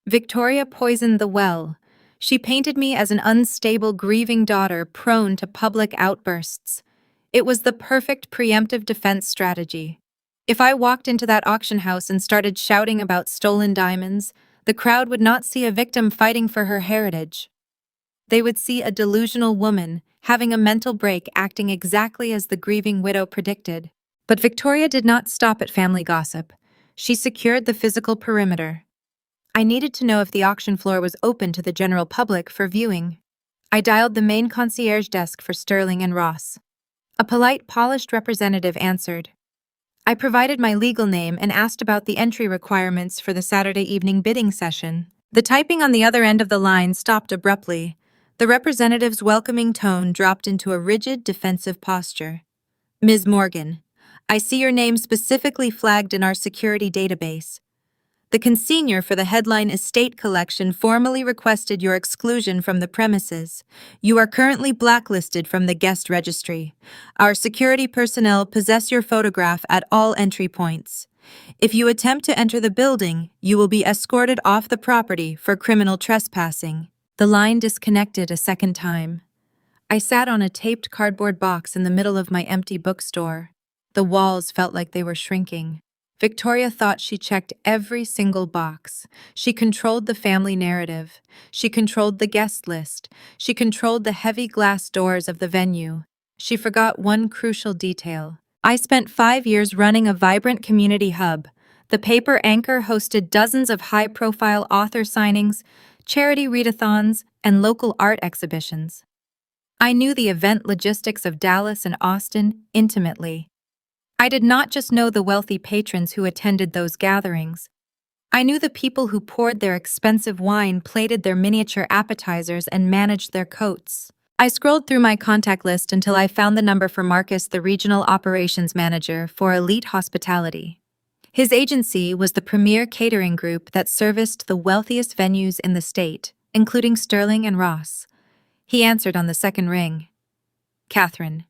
Victoria poisoned the well. She painted me as an unstable, grieving daughter prone to public outbursts. It was the perfect preemptive defense strategy. If I walked into that auction house and started shouting about stolen diamonds, the crowd would not see a victim fighting for her heritage. They would see a delusional woman having a mental break, acting exactly as the grieving widow predicted. But Victoria did not stop at family gossip. She secured the physical perimeter. I needed to know if the auction floor was open to the general public for viewing. I dialed the main concierge desk for Sterling and Ross. A polite, polished representative answered. I provided my legal name and asked about the entry requirements for the Saturday evening bidding session. The typing on the other end of the line stopped abruptly. The representative's welcoming tone dropped into a rigid, defensive posture. Ms. Morgan, I see your name specifically flagged in our security database. The consignor for the headline estate collection formally requested your exclusion from the premises. You are currently blacklisted from the guest registry. Our security personnel possess your photograph at all entry points. If you attempt to enter the building, you will be escorted off the property for criminal trespassing. The line disconnected a second time. I sat on a taped cardboard box in the middle of my empty bookstore. The walls felt like they were shrinking. Victoria thought she checked every single box. She controlled the family narrative. She controlled the guest list. She controlled the heavy glass doors of the venue. She forgot one crucial detail. I spent 5 years running a vibrant community hub. The paper Anchor hosted dozens of high-profile author signings, charity readathons, and local art exhibitions. I knew the event logistics of Dallas and Austin intimately. I did not just know the wealthy patrons who attended those gatherings. I knew the people who poured their expensive wine, plated their miniature appetizers, and managed their coats. I scrolled through my contact list until I found the number for Marcus, the regional operations manager for Elite Hospitality. His agency was the premier catering group that serviced the wealthiest venues in the state, including Sterling and Ross. He answered on the second ring. Catherine,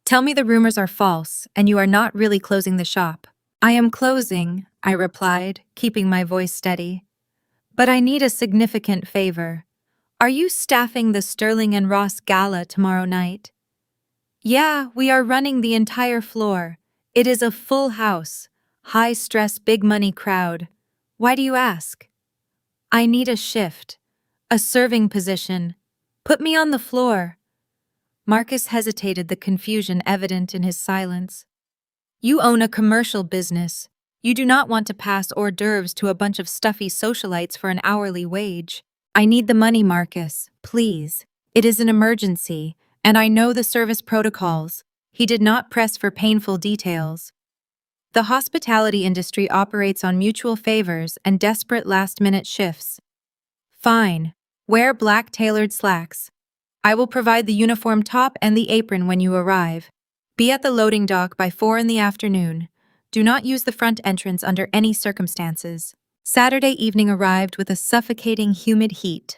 tell me the rumors are false and you are not really closing the shop. I am closing, I replied, keeping my voice steady. But I need a significant favor. Are you staffing the Sterling and Ross Gala tomorrow night? Yeah, we are running the entire floor. It is a full house, high-stress, big-money crowd. Why do you ask? I need a shift, a serving position. Put me on the floor. Marcus hesitated, the confusion evident in his silence. You own a commercial business. You do not want to pass hors d'oeuvres to a bunch of stuffy socialites for an hourly wage. I need the money, Marcus, please. It is an emergency, and I know the service protocols. He did not press for painful details. The hospitality industry operates on mutual favors and desperate last-minute shifts. Fine. Wear black tailored slacks. I will provide the uniform top and the apron when you arrive. Be at the loading dock by 4 p.m. Do not use the front entrance under any circumstances. Saturday evening arrived with a suffocating, humid heat.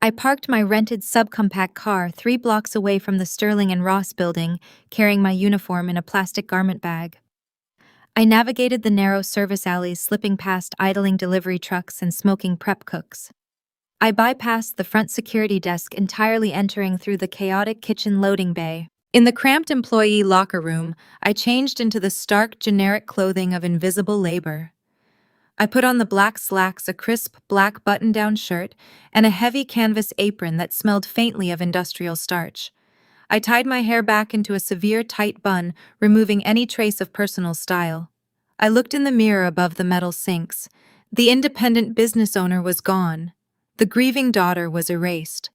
I parked my rented subcompact car 3 blocks away from the Sterling and Ross building, carrying my uniform in a plastic garment bag. I navigated the narrow service alleys, slipping past idling delivery trucks and smoking prep cooks. I bypassed the front security desk entirely, entering through the chaotic kitchen loading bay. In the cramped employee locker room, I changed into the stark, generic clothing of invisible labor. I put on the black slacks, a crisp black button-down shirt, and a heavy canvas apron that smelled faintly of industrial starch. I tied my hair back into a severe, tight bun, removing any trace of personal style. I looked in the mirror above the metal sinks. The independent business owner was gone. The grieving daughter was erased.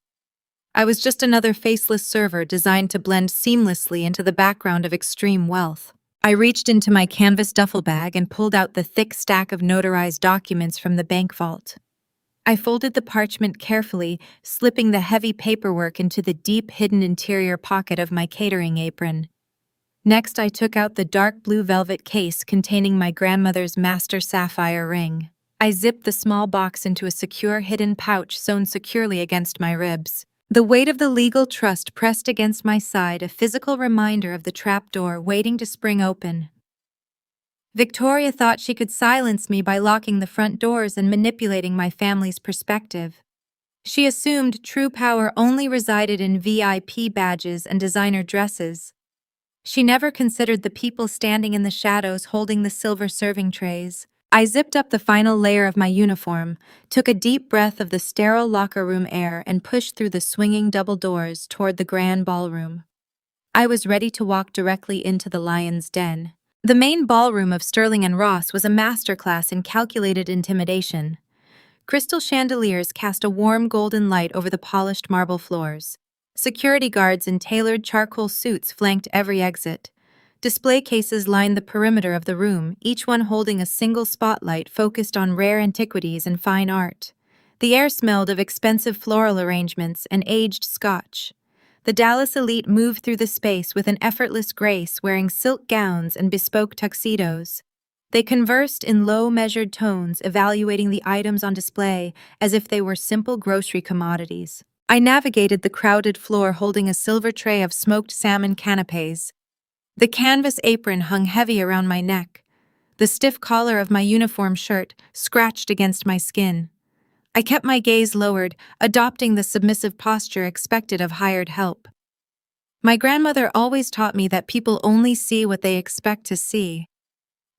I was just another faceless server designed to blend seamlessly into the background of extreme wealth. I reached into my canvas duffel bag and pulled out the thick stack of notarized documents from the bank vault. I folded the parchment carefully, slipping the heavy paperwork into the deep hidden interior pocket of my catering apron. Next, I took out the dark blue velvet case containing my grandmother's master sapphire ring. I zipped the small box into a secure hidden pouch sewn securely against my ribs. The weight of the legal trust pressed against my side, a physical reminder of the trapdoor waiting to spring open. Victoria thought she could silence me by locking the front doors and manipulating my family's perspective. She assumed true power only resided in VIP badges and designer dresses. She never considered the people standing in the shadows holding the silver serving trays. I zipped up the final layer of my uniform, took a deep breath of the sterile locker room air, and pushed through the swinging double doors toward the grand ballroom. I was ready to walk directly into the lion's den. The main ballroom of Sterling and Ross was a masterclass in calculated intimidation. Crystal chandeliers cast a warm golden light over the polished marble floors. Security guards in tailored charcoal suits flanked every exit. Display cases lined the perimeter of the room, each one holding a single spotlight focused on rare antiquities and fine art. The air smelled of expensive floral arrangements and aged scotch. The Dallas elite moved through the space with an effortless grace, wearing silk gowns and bespoke tuxedos. They conversed in low, measured tones, evaluating the items on display as if they were simple grocery commodities. I navigated the crowded floor holding a silver tray of smoked salmon canapés. The canvas apron hung heavy around my neck. The stiff collar of my uniform shirt scratched against my skin. I kept my gaze lowered, adopting the submissive posture expected of hired help. My grandmother always taught me that people only see what they expect to see.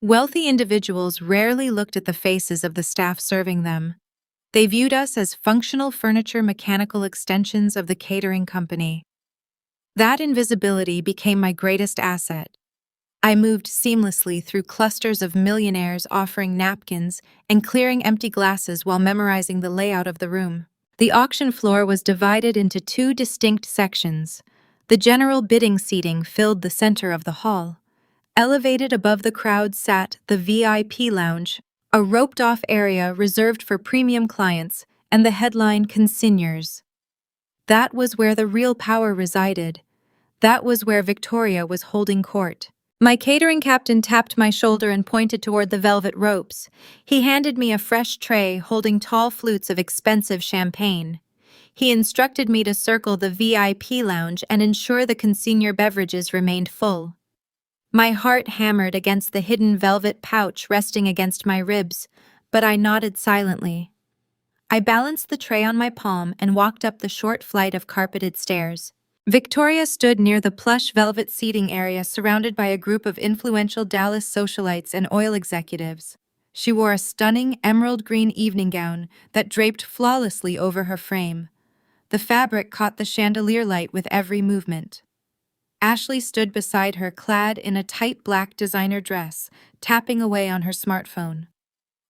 Wealthy individuals rarely looked at the faces of the staff serving them. They viewed us as functional furniture, mechanical extensions of the catering company. That invisibility became my greatest asset. I moved seamlessly through clusters of millionaires offering napkins and clearing empty glasses while memorizing the layout of the room. The auction floor was divided into two distinct sections. The general bidding seating filled the center of the hall. Elevated above the crowd sat the VIP lounge, a roped-off area reserved for premium clients, and the headline consignors. That was where the real power resided. That was where Victoria was holding court. My catering captain tapped my shoulder and pointed toward the velvet ropes. He handed me a fresh tray holding tall flutes of expensive champagne. He instructed me to circle the VIP lounge and ensure the consignor beverages remained full. My heart hammered against the hidden velvet pouch resting against my ribs, but I nodded silently. I balanced the tray on my palm and walked up the short flight of carpeted stairs. Victoria stood near the plush velvet seating area surrounded by a group of influential Dallas socialites and oil executives. She wore a stunning emerald green evening gown that draped flawlessly over her frame. The fabric caught the chandelier light with every movement. Ashley stood beside her, clad in a tight black designer dress, tapping away on her smartphone.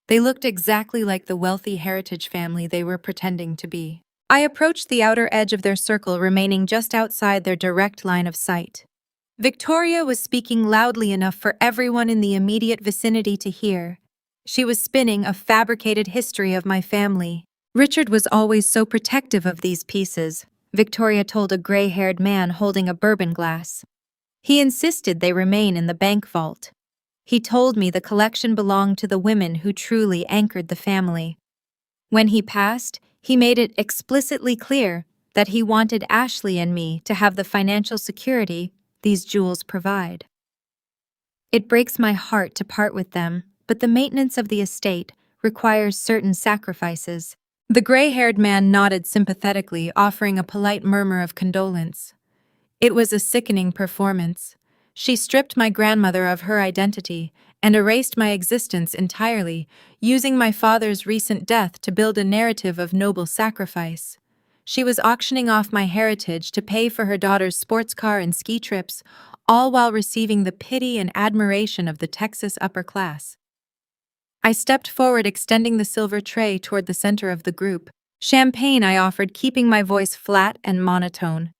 They looked exactly like the wealthy heritage family they were pretending to be. I approached the outer edge of their circle, remaining just outside their direct line of sight. Victoria was speaking loudly enough for everyone in the immediate vicinity to hear. She was spinning a fabricated history of my family. Richard was always so protective of these pieces, Victoria told a gray-haired man holding a bourbon glass. He insisted they remain in the bank vault. He told me the collection belonged to the women who truly anchored the family. When he passed, he made it explicitly clear that he wanted Ashley and me to have the financial security these jewels provide. It breaks my heart to part with them, but the maintenance of the estate requires certain sacrifices. The gray-haired man nodded sympathetically, offering a polite murmur of condolence. It was a sickening performance. She stripped my grandmother of her identity and erased my existence entirely, using my father's recent death to build a narrative of noble sacrifice. She was auctioning off my heritage to pay for her daughter's sports car and ski trips, all while receiving the pity and admiration of the Texas upper class. I stepped forward, extending the silver tray toward the center of the group. Champagne, I offered, keeping my voice flat and monotone.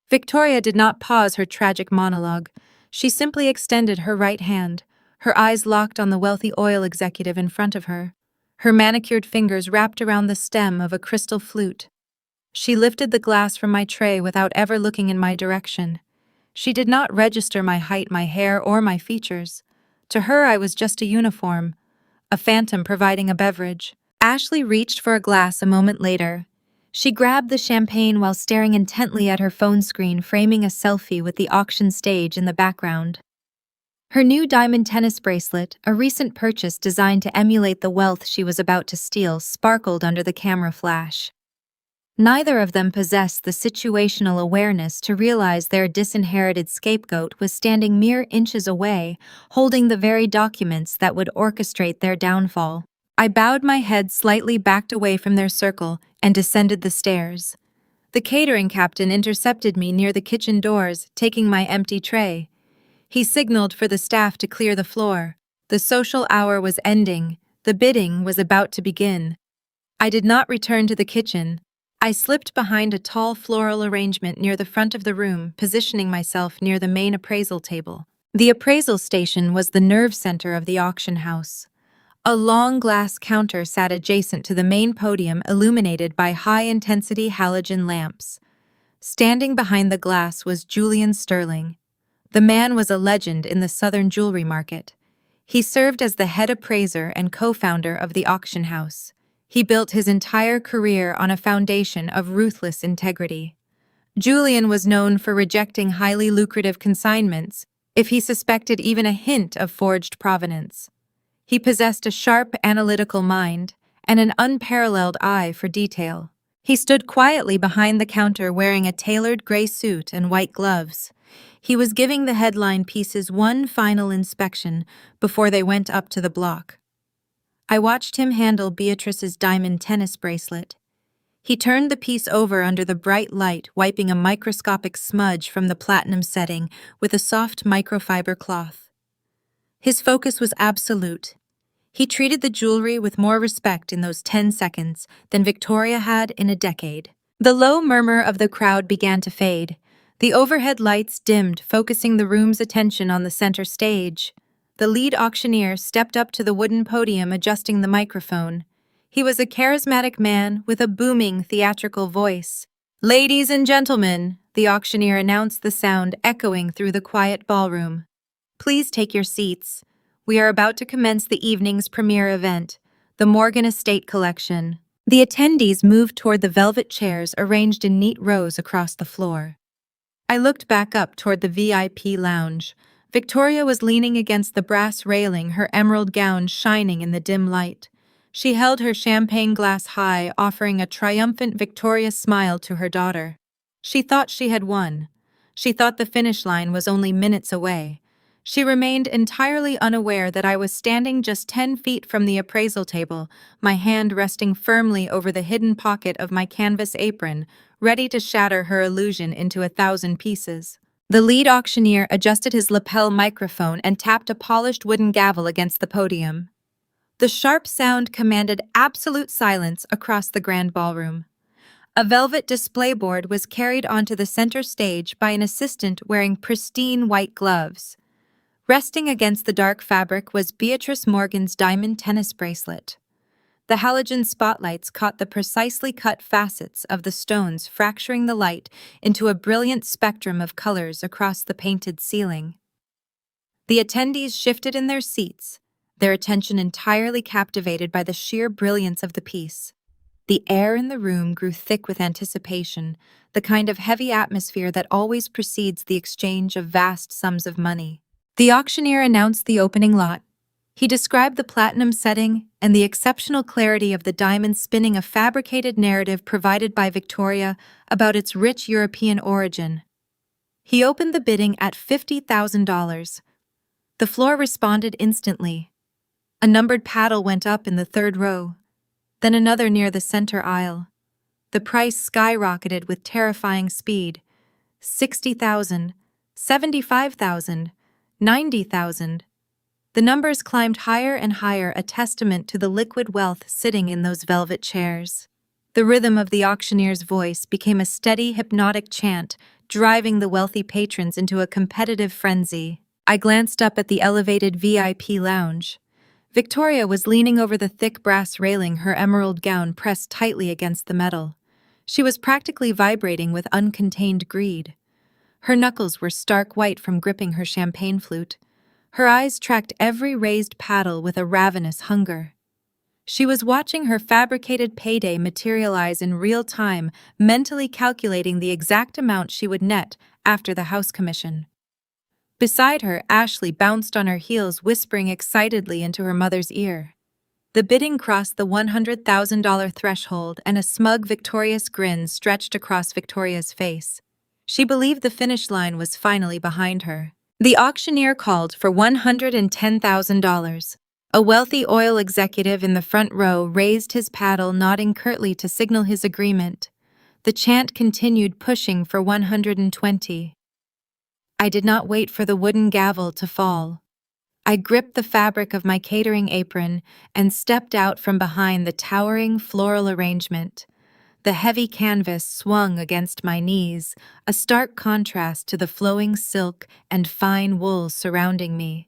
Victoria did not pause her tragic monologue. She simply extended her right hand, her eyes locked on the wealthy oil executive in front of her, her manicured fingers wrapped around the stem of a crystal flute. She lifted the glass from my tray without ever looking in my direction. She did not register my height, my hair, or my features. To her, I was just a uniform, a phantom providing a beverage. Ashley reached for a glass a moment later. She grabbed the champagne while staring intently at her phone screen, framing a selfie with the auction stage in the background. Her new diamond tennis bracelet, a recent purchase designed to emulate the wealth she was about to steal, sparkled under the camera flash. Neither of them possessed the situational awareness to realize their disinherited scapegoat was standing mere inches away, holding the very documents that would orchestrate their downfall. I bowed my head slightly, backed away from their circle, and descended the stairs. The catering captain intercepted me near the kitchen doors, taking my empty tray. He signaled for the staff to clear the floor. The social hour was ending. The bidding was about to begin. I did not return to the kitchen. I slipped behind a tall floral arrangement near the front of the room, positioning myself near the main appraisal table. The appraisal station was the nerve center of the auction house. A long glass counter sat adjacent to the main podium, illuminated by high-intensity halogen lamps. Standing behind the glass was Julian Sterling. The man was a legend in the southern jewelry market. He served as the head appraiser and co-founder of the auction house. He built his entire career on a foundation of ruthless integrity. Julian was known for rejecting highly lucrative consignments if he suspected even a hint of forged provenance. He possessed a sharp, analytical mind and an unparalleled eye for detail. He stood quietly behind the counter wearing a tailored gray suit and white gloves. He was giving the headline pieces one final inspection before they went up to the block. I watched him handle Beatrice's diamond tennis bracelet. He turned the piece over under the bright light, wiping a microscopic smudge from the platinum setting with a soft microfiber cloth. His focus was absolute. He treated the jewelry with more respect in those 10 seconds than Victoria had in a decade. The low murmur of the crowd began to fade. The overhead lights dimmed, focusing the room's attention on the center stage. The lead auctioneer stepped up to the wooden podium, adjusting the microphone. He was a charismatic man with a booming, theatrical voice. "Ladies and gentlemen," the auctioneer announced, the sound echoing through the quiet ballroom. "Please take your seats. We are about to commence the evening's premiere event, the Morgan Estate Collection." The attendees moved toward the velvet chairs arranged in neat rows across the floor. I looked back up toward the VIP lounge. Victoria was leaning against the brass railing, her emerald gown shining in the dim light. She held her champagne glass high, offering a triumphant, victorious smile to her daughter. She thought she had won. She thought the finish line was only minutes away. She remained entirely unaware that I was standing just 10 feet from the appraisal table, my hand resting firmly over the hidden pocket of my canvas apron, ready to shatter her illusion into 1,000 pieces. The lead auctioneer adjusted his lapel microphone and tapped a polished wooden gavel against the podium. The sharp sound commanded absolute silence across the grand ballroom. A velvet display board was carried onto the center stage by an assistant wearing pristine white gloves. Resting against the dark fabric was Beatrice Morgan's diamond tennis bracelet. The halogen spotlights caught the precisely cut facets of the stones, fracturing the light into a brilliant spectrum of colors across the painted ceiling. The attendees shifted in their seats, their attention entirely captivated by the sheer brilliance of the piece. The air in the room grew thick with anticipation, the kind of heavy atmosphere that always precedes the exchange of vast sums of money. The auctioneer announced the opening lot. He described the platinum setting and the exceptional clarity of the diamond, spinning a fabricated narrative provided by Victoria about its rich European origin. He opened the bidding at $50,000. The floor responded instantly. A numbered paddle went up in the third row, then another near the center aisle. The price skyrocketed with terrifying speed. 60,000, 75,000, 90,000. The numbers climbed higher and higher, a testament to the liquid wealth sitting in those velvet chairs. The rhythm of the auctioneer's voice became a steady, hypnotic chant, driving the wealthy patrons into a competitive frenzy. I glanced up at the elevated VIP lounge. Victoria was leaning over the thick brass railing, her emerald gown pressed tightly against the metal. She was practically vibrating with uncontained greed. Her knuckles were stark white from gripping her champagne flute. Her eyes tracked every raised paddle with a ravenous hunger. She was watching her fabricated payday materialize in real time, mentally calculating the exact amount she would net after the house commission. Beside her, Ashley bounced on her heels, whispering excitedly into her mother's ear. The bidding crossed the $100,000 threshold, and a smug, victorious grin stretched across Victoria's face. She believed the finish line was finally behind her. The auctioneer called for $110,000. A wealthy oil executive in the front row raised his paddle, nodding curtly to signal his agreement. The chant continued, pushing for 120. I did not wait for the wooden gavel to fall. I gripped the fabric of my catering apron and stepped out from behind the towering floral arrangement. The heavy canvas swung against my knees, a stark contrast to the flowing silk and fine wool surrounding me.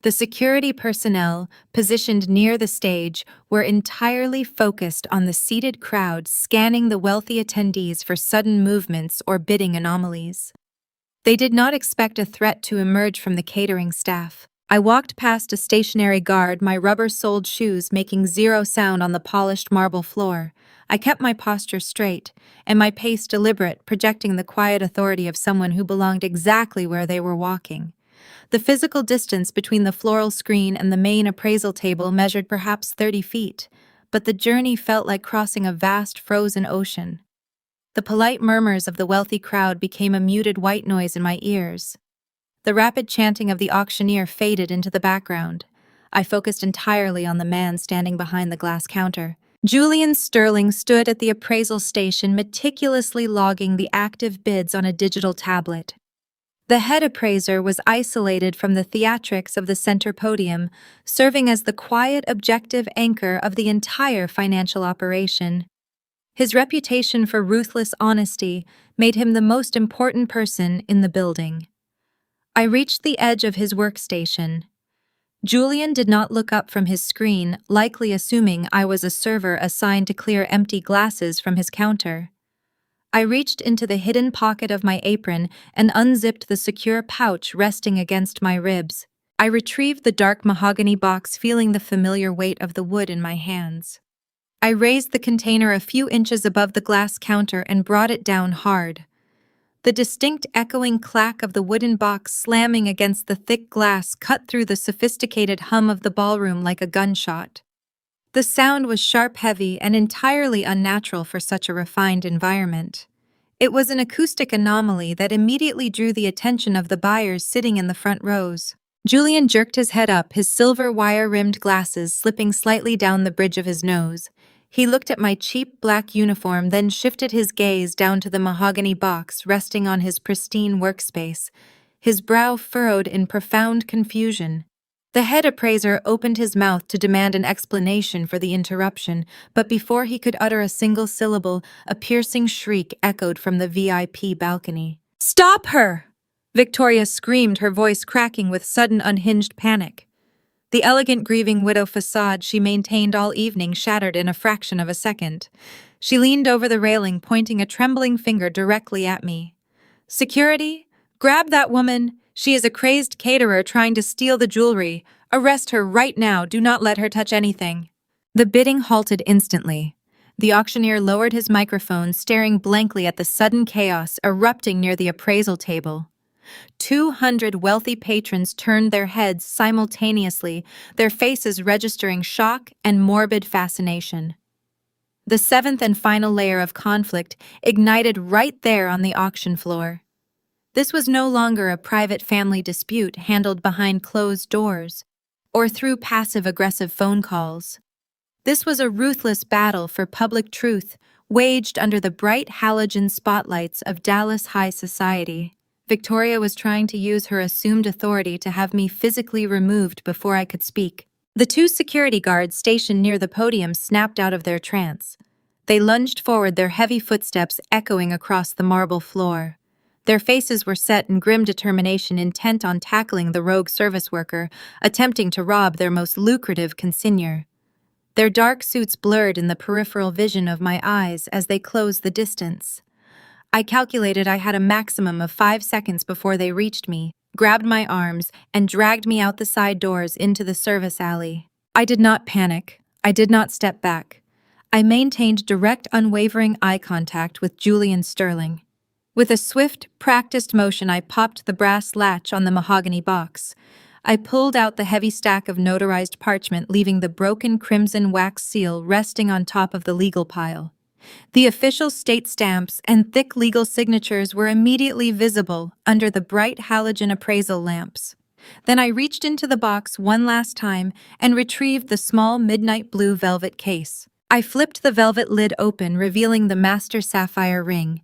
The security personnel, positioned near the stage, were entirely focused on the seated crowd, scanning the wealthy attendees for sudden movements or bidding anomalies. They did not expect a threat to emerge from the catering staff. I walked past a stationary guard, my rubber-soled shoes making zero sound on the polished marble floor. I kept my posture straight, and my pace deliberate, projecting the quiet authority of someone who belonged exactly where they were walking. The physical distance between the floral screen and the main appraisal table measured perhaps 30 feet, but the journey felt like crossing a vast frozen ocean. The polite murmurs of the wealthy crowd became a muted white noise in my ears. The rapid chanting of the auctioneer faded into the background. I focused entirely on the man standing behind the glass counter. Julian Sterling stood at the appraisal station, meticulously logging the active bids on a digital tablet. The head appraiser was isolated from the theatrics of the center podium, serving as the quiet, objective anchor of the entire financial operation. His reputation for ruthless honesty made him the most important person in the building. I reached the edge of his workstation. Julian did not look up from his screen, likely assuming I was a server assigned to clear empty glasses from his counter. I reached into the hidden pocket of my apron and unzipped the secure pouch resting against my ribs. I retrieved the dark mahogany box, feeling the familiar weight of the wood in my hands. I raised the container a few inches above the glass counter and brought it down hard. The distinct echoing clack of the wooden box slamming against the thick glass cut through the sophisticated hum of the ballroom like a gunshot. The sound was sharp, heavy, and entirely unnatural for such a refined environment. It was an acoustic anomaly that immediately drew the attention of the buyers sitting in the front rows. Julian jerked his head up, his silver wire-rimmed glasses slipping slightly down the bridge of his nose. He looked at my cheap black uniform, then shifted his gaze down to the mahogany box resting on his pristine workspace, his brow furrowed in profound confusion. The head appraiser opened his mouth to demand an explanation for the interruption, but before he could utter a single syllable, a piercing shriek echoed from the VIP balcony. "Stop her!" Victoria screamed, her voice cracking with sudden unhinged panic. The elegant grieving widow facade she maintained all evening shattered in a fraction of a second. She leaned over the railing, pointing a trembling finger directly at me. "Security? Grab that woman! She is a crazed caterer trying to steal the jewelry. Arrest her right now. Do not let her touch anything." The bidding halted instantly. The auctioneer lowered his microphone, staring blankly at the sudden chaos erupting near the appraisal table. 200 wealthy patrons turned their heads simultaneously, their faces registering shock and morbid fascination. The seventh and final layer of conflict ignited right there on the auction floor. This was no longer a private family dispute handled behind closed doors or through passive-aggressive phone calls. This was a ruthless battle for public truth, waged under the bright halogen spotlights of Dallas high society. Victoria was trying to use her assumed authority to have me physically removed before I could speak. The two security guards stationed near the podium snapped out of their trance. They lunged forward, their heavy footsteps echoing across the marble floor. Their faces were set in grim determination, intent on tackling the rogue service worker, attempting to rob their most lucrative consignor. Their dark suits blurred in the peripheral vision of my eyes as they closed the distance. I calculated I had a maximum of 5 seconds before they reached me, grabbed my arms, and dragged me out the side doors into the service alley. I did not panic. I did not step back. I maintained direct, unwavering eye contact with Julian Sterling. With a swift, practiced motion, I popped the brass latch on the mahogany box. I pulled out the heavy stack of notarized parchment, leaving the broken crimson wax seal resting on top of the legal pile. The official state stamps and thick legal signatures were immediately visible under the bright halogen appraisal lamps. Then I reached into the box one last time and retrieved the small midnight blue velvet case. I flipped the velvet lid open, revealing the master sapphire ring.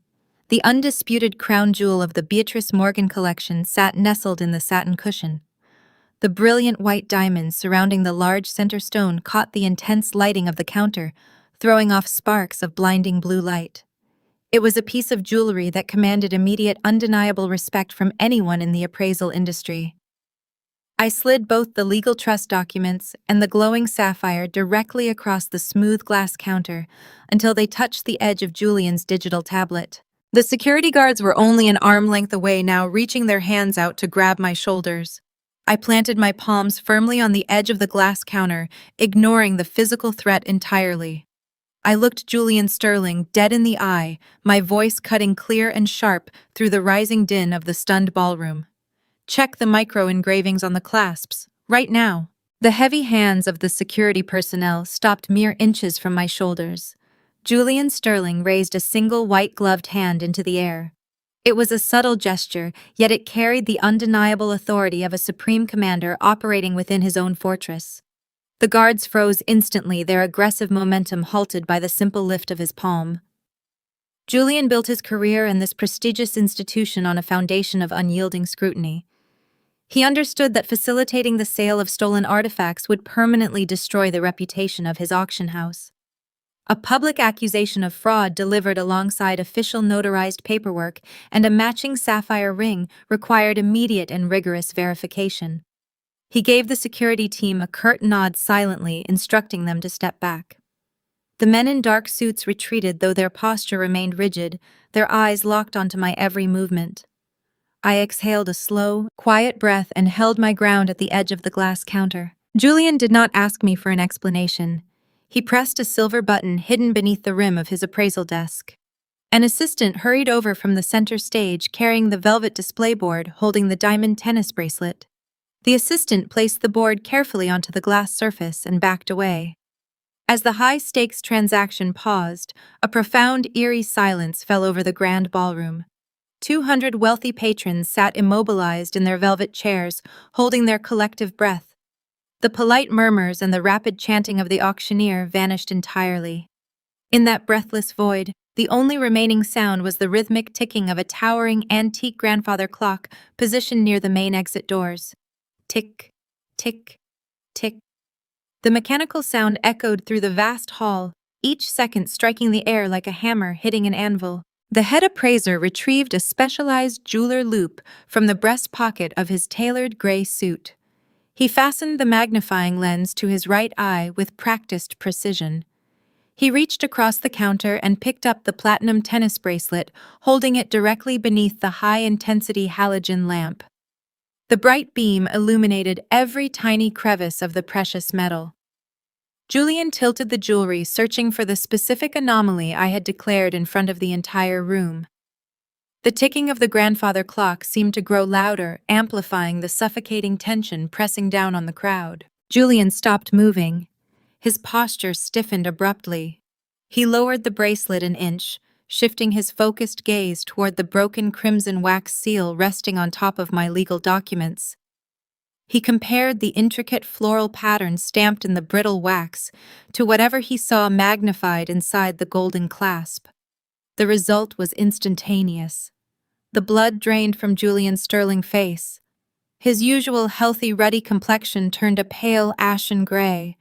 The undisputed crown jewel of the Beatrice Morgan collection sat nestled in the satin cushion. The brilliant white diamonds surrounding the large center stone caught the intense lighting of the counter, throwing off sparks of blinding blue light. It was a piece of jewelry that commanded immediate, undeniable respect from anyone in the appraisal industry. I slid both the legal trust documents and the glowing sapphire directly across the smooth glass counter until they touched the edge of Julian's digital tablet. The security guards were only an arm length away now, reaching their hands out to grab my shoulders. I planted my palms firmly on the edge of the glass counter, ignoring the physical threat entirely. I looked Julian Sterling dead in the eye, my voice cutting clear and sharp through the rising din of the stunned ballroom. Check the micro engravings on the clasps, right now. The heavy hands of the security personnel stopped mere inches from my shoulders. Julian Sterling raised a single white-gloved hand into the air. It was a subtle gesture, yet it carried the undeniable authority of a supreme commander operating within his own fortress. The guards froze instantly, their aggressive momentum halted by the simple lift of his palm. Julian built his career and this prestigious institution on a foundation of unyielding scrutiny. He understood that facilitating the sale of stolen artifacts would permanently destroy the reputation of his auction house. A public accusation of fraud delivered alongside official notarized paperwork and a matching sapphire ring required immediate and rigorous verification. He gave the security team a curt nod silently, instructing them to step back. The men in dark suits retreated, though their posture remained rigid, their eyes locked onto my every movement. I exhaled a slow, quiet breath and held my ground at the edge of the glass counter. Julian did not ask me for an explanation. He pressed a silver button hidden beneath the rim of his appraisal desk. An assistant hurried over from the center stage, carrying the velvet display board holding the diamond tennis bracelet. The assistant placed the board carefully onto the glass surface and backed away. As the high-stakes transaction paused, a profound, eerie silence fell over the grand ballroom. 200 wealthy patrons sat immobilized in their velvet chairs, holding their collective breath. The polite murmurs and the rapid chanting of the auctioneer vanished entirely. In that breathless void, the only remaining sound was the rhythmic ticking of a towering antique grandfather clock positioned near the main exit doors. Tick, tick, tick. The mechanical sound echoed through the vast hall, each second striking the air like a hammer hitting an anvil. The head appraiser retrieved a specialized jeweler loop from the breast pocket of his tailored gray suit. He fastened the magnifying lens to his right eye with practiced precision. He reached across the counter and picked up the platinum tennis bracelet, holding it directly beneath the high-intensity halogen lamp. The bright beam illuminated every tiny crevice of the precious metal. Julian tilted the jewelry, searching for the specific anomaly I had declared in front of the entire room. The ticking of the grandfather clock seemed to grow louder, amplifying the suffocating tension pressing down on the crowd. Julian stopped moving. His posture stiffened abruptly. He lowered the bracelet an inch, shifting his focused gaze toward the broken crimson wax seal resting on top of my legal documents. He compared the intricate floral pattern stamped in the brittle wax to whatever he saw magnified inside the golden clasp. The result was instantaneous. The blood drained from Julian Sterling's face. His usual healthy, ruddy complexion turned a pale, ashen gray.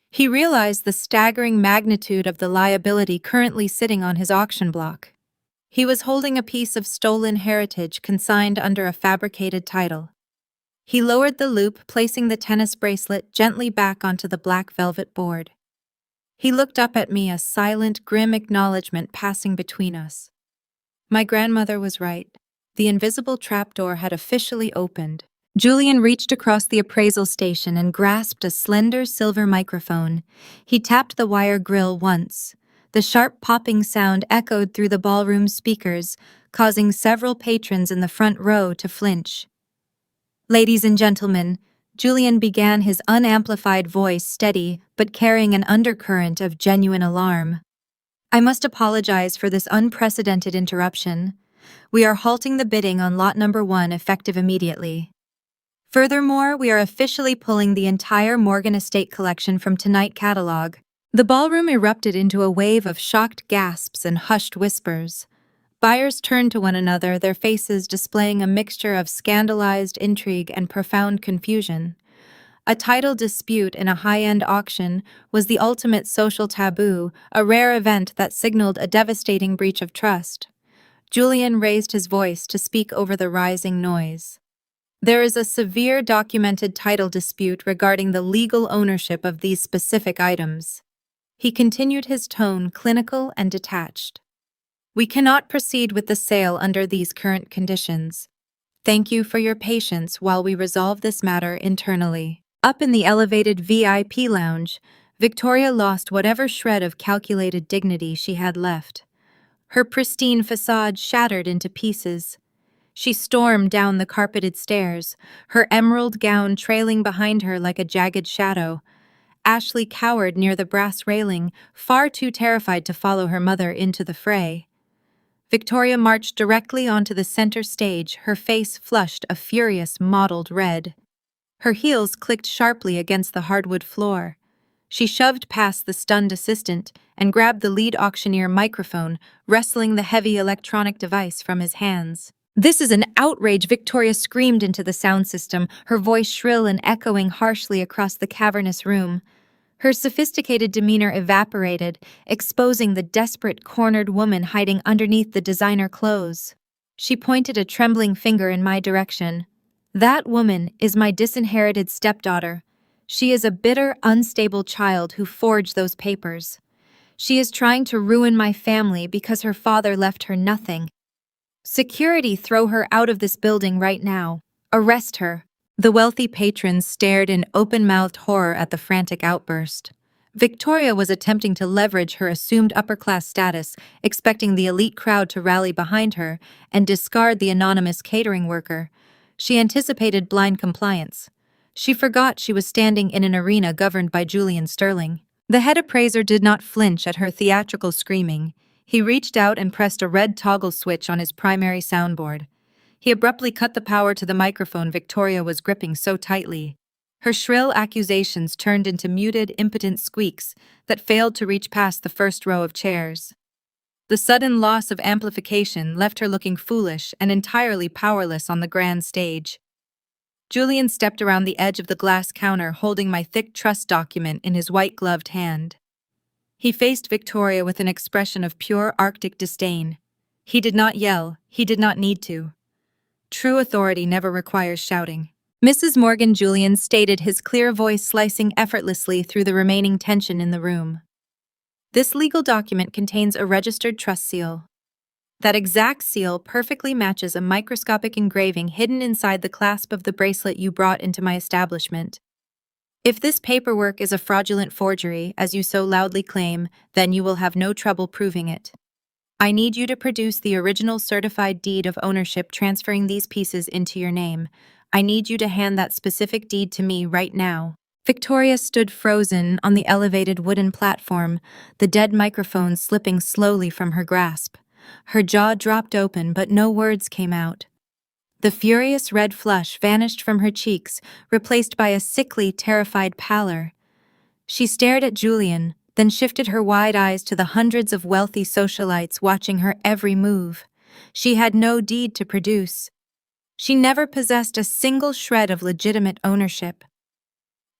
He realized the staggering magnitude of the liability currently sitting on his auction block. He was holding a piece of stolen heritage consigned under a fabricated title. He lowered the loop, placing the tennis bracelet gently back onto the black velvet board. He looked up at me, a silent, grim acknowledgement passing between us. My grandmother was right. The invisible trapdoor had officially opened. Julian reached across the appraisal station and grasped a slender silver microphone. He tapped the wire grill once. The sharp popping sound echoed through the ballroom speakers, causing several patrons in the front row to flinch. "Ladies and gentlemen," Julian began, his unamplified voice steady but carrying an undercurrent of genuine alarm. "I must apologize for this unprecedented interruption. We are halting the bidding on lot number 1 effective immediately. Furthermore, we are officially pulling the entire Morgan Estate collection from tonight's catalog." The ballroom erupted into a wave of shocked gasps and hushed whispers. Buyers turned to one another, their faces displaying a mixture of scandalized intrigue and profound confusion. A title dispute in a high-end auction was the ultimate social taboo, a rare event that signaled a devastating breach of trust. Julian raised his voice to speak over the rising noise. "There is a severe documented title dispute regarding the legal ownership of these specific items." He continued, his tone clinical and detached. "We cannot proceed with the sale under these current conditions. Thank you for your patience while we resolve this matter internally." Up in the elevated VIP lounge, Victoria lost whatever shred of calculated dignity she had left. Her pristine facade shattered into pieces. She stormed down the carpeted stairs, her emerald gown trailing behind her like a jagged shadow. Ashley cowered near the brass railing, far too terrified to follow her mother into the fray. Victoria marched directly onto the center stage, her face flushed a furious mottled red. Her heels clicked sharply against the hardwood floor. She shoved past the stunned assistant and grabbed the lead auctioneer microphone, wresting the heavy electronic device from his hands. "This is an outrage!" Victoria screamed into the sound system, her voice shrill and echoing harshly across the cavernous room. Her sophisticated demeanor evaporated, exposing the desperate, cornered woman hiding underneath the designer clothes. She pointed a trembling finger in my direction. "That woman is my disinherited stepdaughter. She is a bitter, unstable child who forged those papers. She is trying to ruin my family because her father left her nothing. Security, throw her out of this building right now. Arrest her." The wealthy patrons stared in open-mouthed horror at the frantic outburst. Victoria was attempting to leverage her assumed upper-class status, expecting the elite crowd to rally behind her and discard the anonymous catering worker. She anticipated blind compliance. She forgot she was standing in an arena governed by Julian Sterling. The head appraiser did not flinch at her theatrical screaming. He reached out and pressed a red toggle switch on his primary soundboard. He abruptly cut the power to the microphone Victoria was gripping so tightly. Her shrill accusations turned into muted, impotent squeaks that failed to reach past the first row of chairs. The sudden loss of amplification left her looking foolish and entirely powerless on the grand stage. Julian stepped around the edge of the glass counter, holding my thick trust document in his white-gloved hand. He faced Victoria with an expression of pure Arctic disdain. He did not yell, he did not need to. True authority never requires shouting. "Mrs. Morgan," Julian stated, his clear voice slicing effortlessly through the remaining tension in the room. "This legal document contains a registered trust seal. That exact seal perfectly matches a microscopic engraving hidden inside the clasp of the bracelet you brought into my establishment. If this paperwork is a fraudulent forgery, as you so loudly claim, then you will have no trouble proving it. I need you to produce the original certified deed of ownership transferring these pieces into your name. I need you to hand that specific deed to me right now." Victoria stood frozen on the elevated wooden platform, the dead microphone slipping slowly from her grasp. Her jaw dropped open, but no words came out. The furious red flush vanished from her cheeks, replaced by a sickly, terrified pallor. She stared at Julian, then shifted her wide eyes to the hundreds of wealthy socialites watching her every move. She had no deed to produce. She never possessed a single shred of legitimate ownership.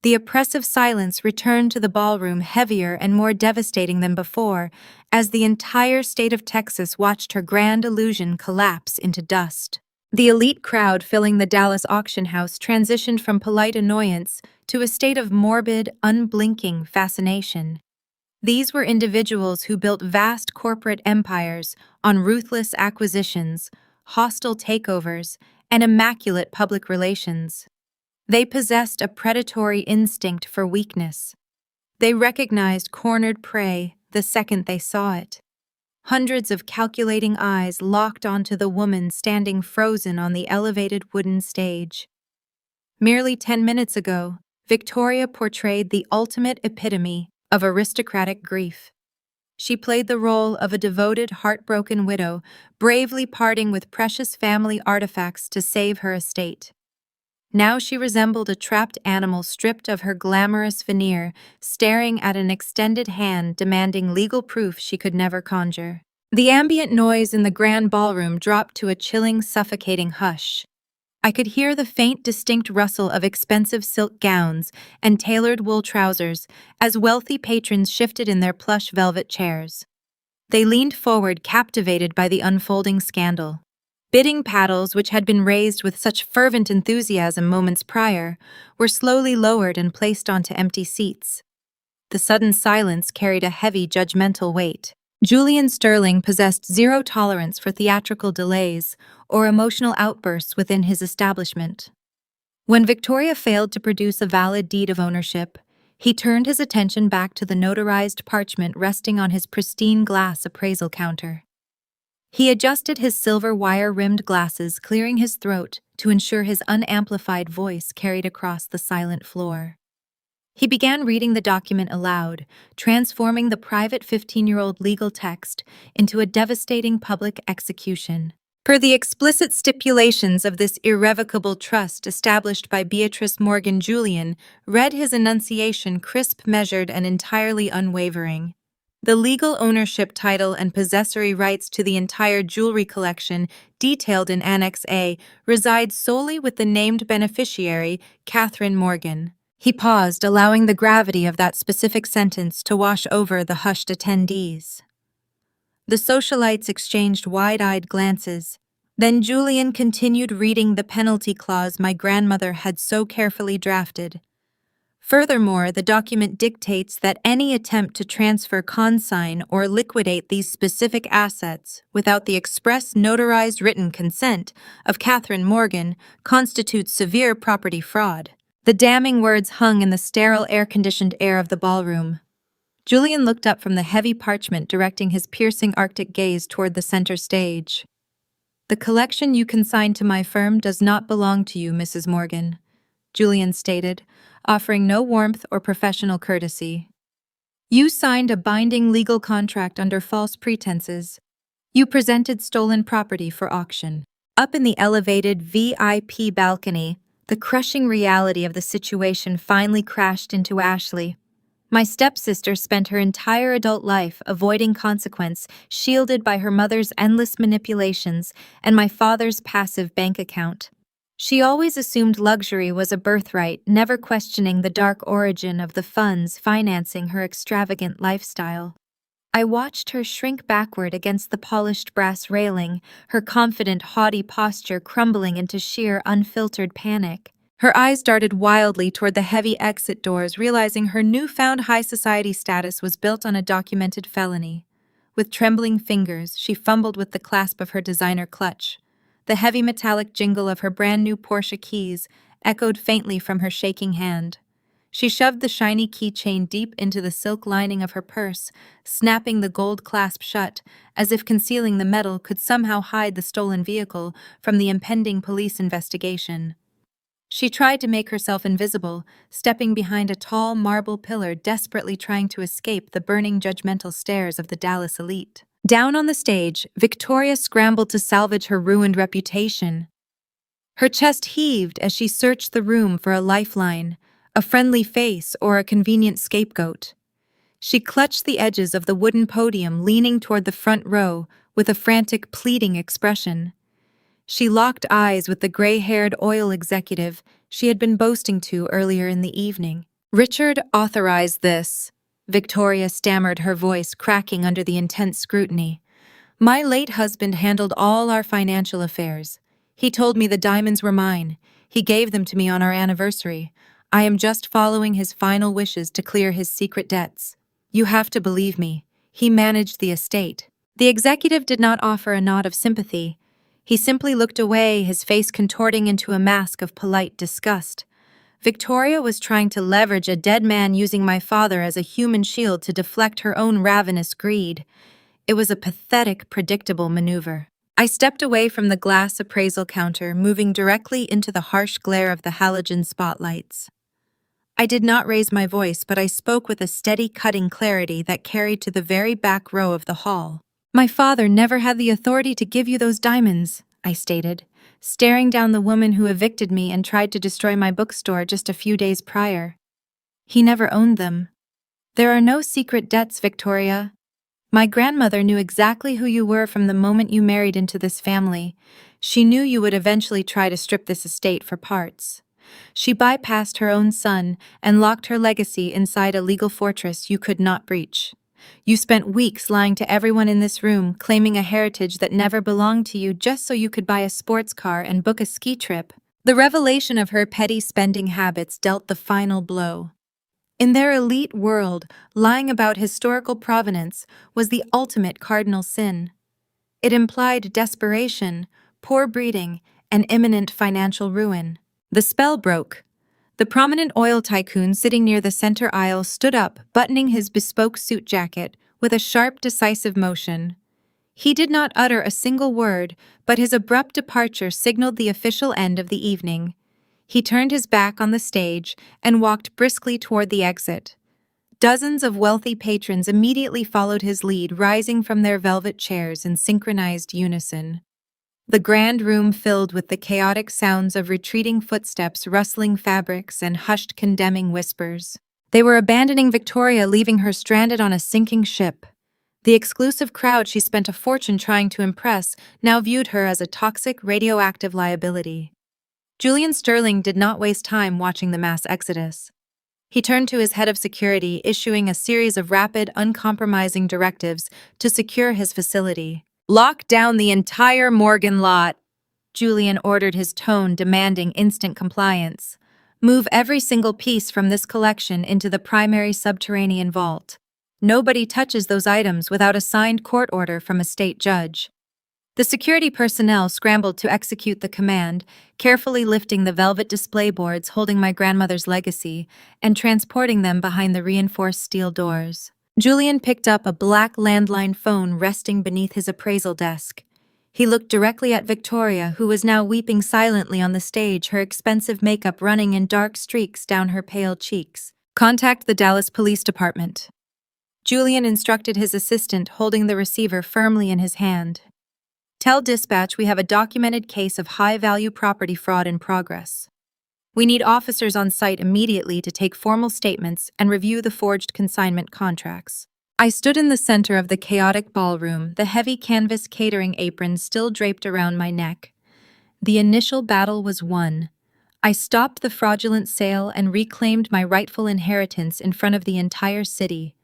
The oppressive silence returned to the ballroom heavier and more devastating than before, as the entire state of Texas watched her grand illusion collapse into dust. The elite crowd filling the Dallas auction house transitioned from polite annoyance to a state of morbid, unblinking fascination. These were individuals who built vast corporate empires on ruthless acquisitions, hostile takeovers, and immaculate public relations. They possessed a predatory instinct for weakness. They recognized cornered prey the second they saw it. Hundreds of calculating eyes locked onto the woman standing frozen on the elevated wooden stage. Merely 10 minutes ago, Victoria portrayed the ultimate epitome of aristocratic grief. She played the role of a devoted, heartbroken widow, bravely parting with precious family artifacts to save her estate. Now she resembled a trapped animal stripped of her glamorous veneer, staring at an extended hand demanding legal proof she could never conjure. The ambient noise in the grand ballroom dropped to a chilling, suffocating hush. I could hear the faint, distinct rustle of expensive silk gowns and tailored wool trousers as wealthy patrons shifted in their plush velvet chairs. They leaned forward, captivated by the unfolding scandal. Bidding paddles, which had been raised with such fervent enthusiasm moments prior, were slowly lowered and placed onto empty seats. The sudden silence carried a heavy, judgmental weight. Julian Sterling possessed zero tolerance for theatrical delays or emotional outbursts within his establishment. When Victoria failed to produce a valid deed of ownership, he turned his attention back to the notarized parchment resting on his pristine glass appraisal counter. He adjusted his silver wire-rimmed glasses, clearing his throat to ensure his unamplified voice carried across the silent floor. He began reading the document aloud, transforming the private 15-year-old legal text into a devastating public execution. Per the explicit stipulations of this irrevocable trust established by Beatrice Morgan, Julian read his enunciation crisp, measured, and entirely unwavering. The legal ownership title and possessory rights to the entire jewelry collection, detailed in Annex A, reside solely with the named beneficiary, Catherine Morgan. He paused, allowing the gravity of that specific sentence to wash over the hushed attendees. The socialites exchanged wide-eyed glances. Then Julian continued reading the penalty clause my grandmother had so carefully drafted. Furthermore, the document dictates that any attempt to transfer, consign, or liquidate these specific assets without the express notarized written consent of Catherine Morgan constitutes severe property fraud. The damning words hung in the sterile, air-conditioned air of the ballroom. Julian looked up from the heavy parchment, directing his piercing Arctic gaze toward the center stage. "The collection you consigned to my firm does not belong to you, Mrs. Morgan," Julian stated, offering no warmth or professional courtesy. "You signed a binding legal contract under false pretenses. You presented stolen property for auction." Up in the elevated VIP balcony, the crushing reality of the situation finally crashed into Ashley. My stepsister spent her entire adult life avoiding consequence, shielded by her mother's endless manipulations and my father's passive bank account. She always assumed luxury was a birthright, never questioning the dark origin of the funds financing her extravagant lifestyle. I watched her shrink backward against the polished brass railing, her confident, haughty posture crumbling into sheer, unfiltered panic. Her eyes darted wildly toward the heavy exit doors, realizing her newfound high society status was built on a documented felony. With trembling fingers, she fumbled with the clasp of her designer clutch. The heavy metallic jingle of her brand-new Porsche keys echoed faintly from her shaking hand. She shoved the shiny keychain deep into the silk lining of her purse, snapping the gold clasp shut, as if concealing the metal could somehow hide the stolen vehicle from the impending police investigation. She tried to make herself invisible, stepping behind a tall marble pillar, desperately trying to escape the burning judgmental stares of the Dallas elite. Down on the stage, Victoria scrambled to salvage her ruined reputation. Her chest heaved as she searched the room for a lifeline, a friendly face, or a convenient scapegoat. She clutched the edges of the wooden podium, leaning toward the front row with a frantic, pleading expression. She locked eyes with the gray-haired oil executive she had been boasting to earlier in the evening. Richard authorized this. Victoria stammered, her voice cracking under the intense scrutiny. My late husband handled all our financial affairs. He told me the diamonds were mine. He gave them to me on our anniversary. I am just following his final wishes to clear his secret debts. You have to believe me. He managed the estate. The executive did not offer a nod of sympathy. He simply looked away, his face contorting into a mask of polite disgust. Victoria was trying to leverage a dead man using my father as a human shield to deflect her own ravenous greed. It was a pathetic, predictable maneuver. I stepped away from the glass appraisal counter, moving directly into the harsh glare of the halogen spotlights. I did not raise my voice, but I spoke with a steady, cutting clarity that carried to the very back row of the hall. My father never had the authority to give you those diamonds, I stated, staring down the woman who evicted me and tried to destroy my bookstore just a few days prior. He never owned them. There are no secret debts, Victoria. My grandmother knew exactly who you were from the moment you married into this family. She knew you would eventually try to strip this estate for parts. She bypassed her own son and locked her legacy inside a legal fortress you could not breach. You spent weeks lying to everyone in this room, claiming a heritage that never belonged to you just so you could buy a sports car and book a ski trip. The revelation of her petty spending habits dealt the final blow. In their elite world, lying about historical provenance was the ultimate cardinal sin. It implied desperation, poor breeding, and imminent financial ruin. The spell broke. The prominent oil tycoon sitting near the center aisle stood up, buttoning his bespoke suit jacket with a sharp, decisive motion. He did not utter a single word, but his abrupt departure signaled the official end of the evening. He turned his back on the stage and walked briskly toward the exit. Dozens of wealthy patrons immediately followed his lead, rising from their velvet chairs in synchronized unison. The grand room filled with the chaotic sounds of retreating footsteps, rustling fabrics, and hushed condemning whispers. They were abandoning Victoria, leaving her stranded on a sinking ship. The exclusive crowd she spent a fortune trying to impress now viewed her as a toxic, radioactive liability. Julian Sterling did not waste time watching the mass exodus. He turned to his head of security, issuing a series of rapid, uncompromising directives to secure his facility. Lock down the entire Morgan lot, Julian ordered, his tone demanding instant compliance. Move every single piece from this collection into the primary subterranean vault. Nobody touches those items without a signed court order from a state judge. The security personnel scrambled to execute the command, carefully lifting the velvet display boards holding my grandmother's legacy and transporting them behind the reinforced steel doors. Julian picked up a black landline phone resting beneath his appraisal desk. He looked directly at Victoria, who was now weeping silently on the stage, her expensive makeup running in dark streaks down her pale cheeks. Contact the Dallas Police Department. Julian instructed his assistant, holding the receiver firmly in his hand. Tell dispatch we have a documented case of high-value property fraud in progress. We need officers on site immediately to take formal statements and review the forged consignment contracts. I stood in the center of the chaotic ballroom, the heavy canvas catering apron still draped around my neck. The initial battle was won. I stopped the fraudulent sale and reclaimed my rightful inheritance in front of the entire city.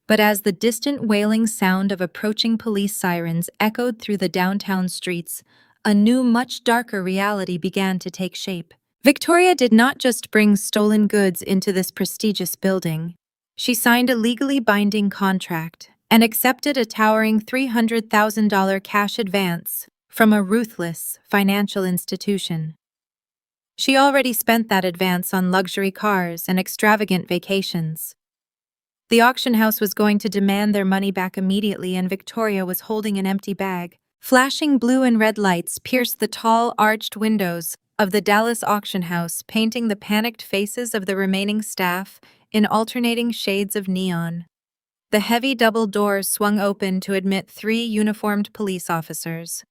But as the distant wailing sound of approaching police sirens echoed through the downtown streets, a new, much darker reality began to take shape. Victoria did not just bring stolen goods into this prestigious building. She signed a legally binding contract and accepted a towering $300,000 cash advance from a ruthless financial institution. She already spent that advance on luxury cars and extravagant vacations. The auction house was going to demand their money back immediately, and Victoria was holding an empty bag. Flashing blue and red lights pierced the tall, arched windows of the Dallas auction house, painting the panicked faces of the remaining staff in alternating shades of neon. The heavy double doors swung open to admit 3 uniformed police officers.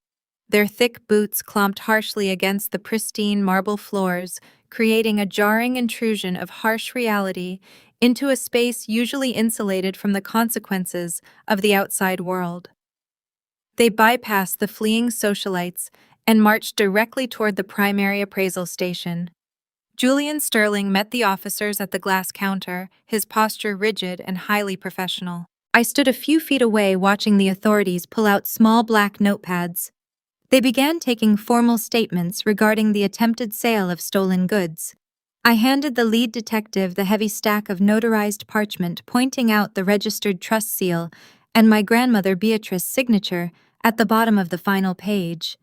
Their thick boots clomped harshly against the pristine marble floors, creating a jarring intrusion of harsh reality into a space usually insulated from the consequences of the outside world. They bypassed the fleeing socialites and marched directly toward the primary appraisal station. Julian Sterling met the officers at the glass counter, his posture rigid and highly professional. I stood a few feet away watching the authorities pull out small black notepads. They began taking formal statements regarding the attempted sale of stolen goods. I handed the lead detective the heavy stack of notarized parchment pointing out the registered trust seal and my grandmother Beatrice's signature at the bottom of the final page.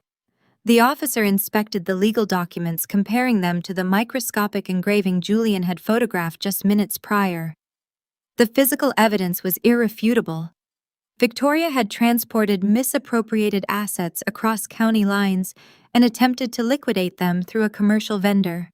The officer inspected the legal documents, comparing them to the microscopic engraving Julian had photographed just minutes prior. The physical evidence was irrefutable. Victoria had transported misappropriated assets across county lines and attempted to liquidate them through a commercial vendor.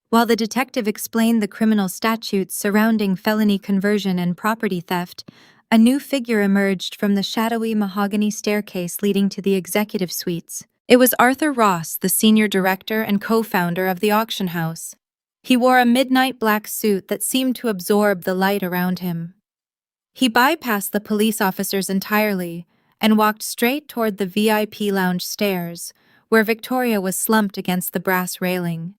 While the detective explained the criminal statutes surrounding felony conversion and property theft, a new figure emerged from the shadowy mahogany staircase leading to the executive suites. It was Arthur Ross, the senior director and co-founder of the auction house. He wore a midnight black suit that seemed to absorb the light around him. He bypassed the police officers entirely and walked straight toward the VIP lounge stairs, where Victoria was slumped against the brass railing.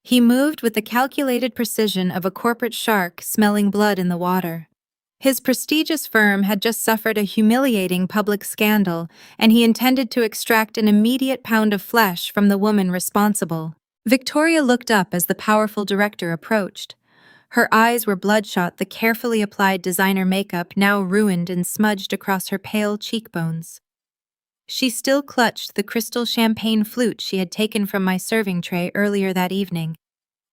He moved with the calculated precision of a corporate shark smelling blood in the water. His prestigious firm had just suffered a humiliating public scandal, and he intended to extract an immediate pound of flesh from the woman responsible. Victoria looked up as the powerful director approached. Her eyes were bloodshot, the carefully applied designer makeup now ruined and smudged across her pale cheekbones. She still clutched the crystal champagne flute she had taken from my serving tray earlier that evening.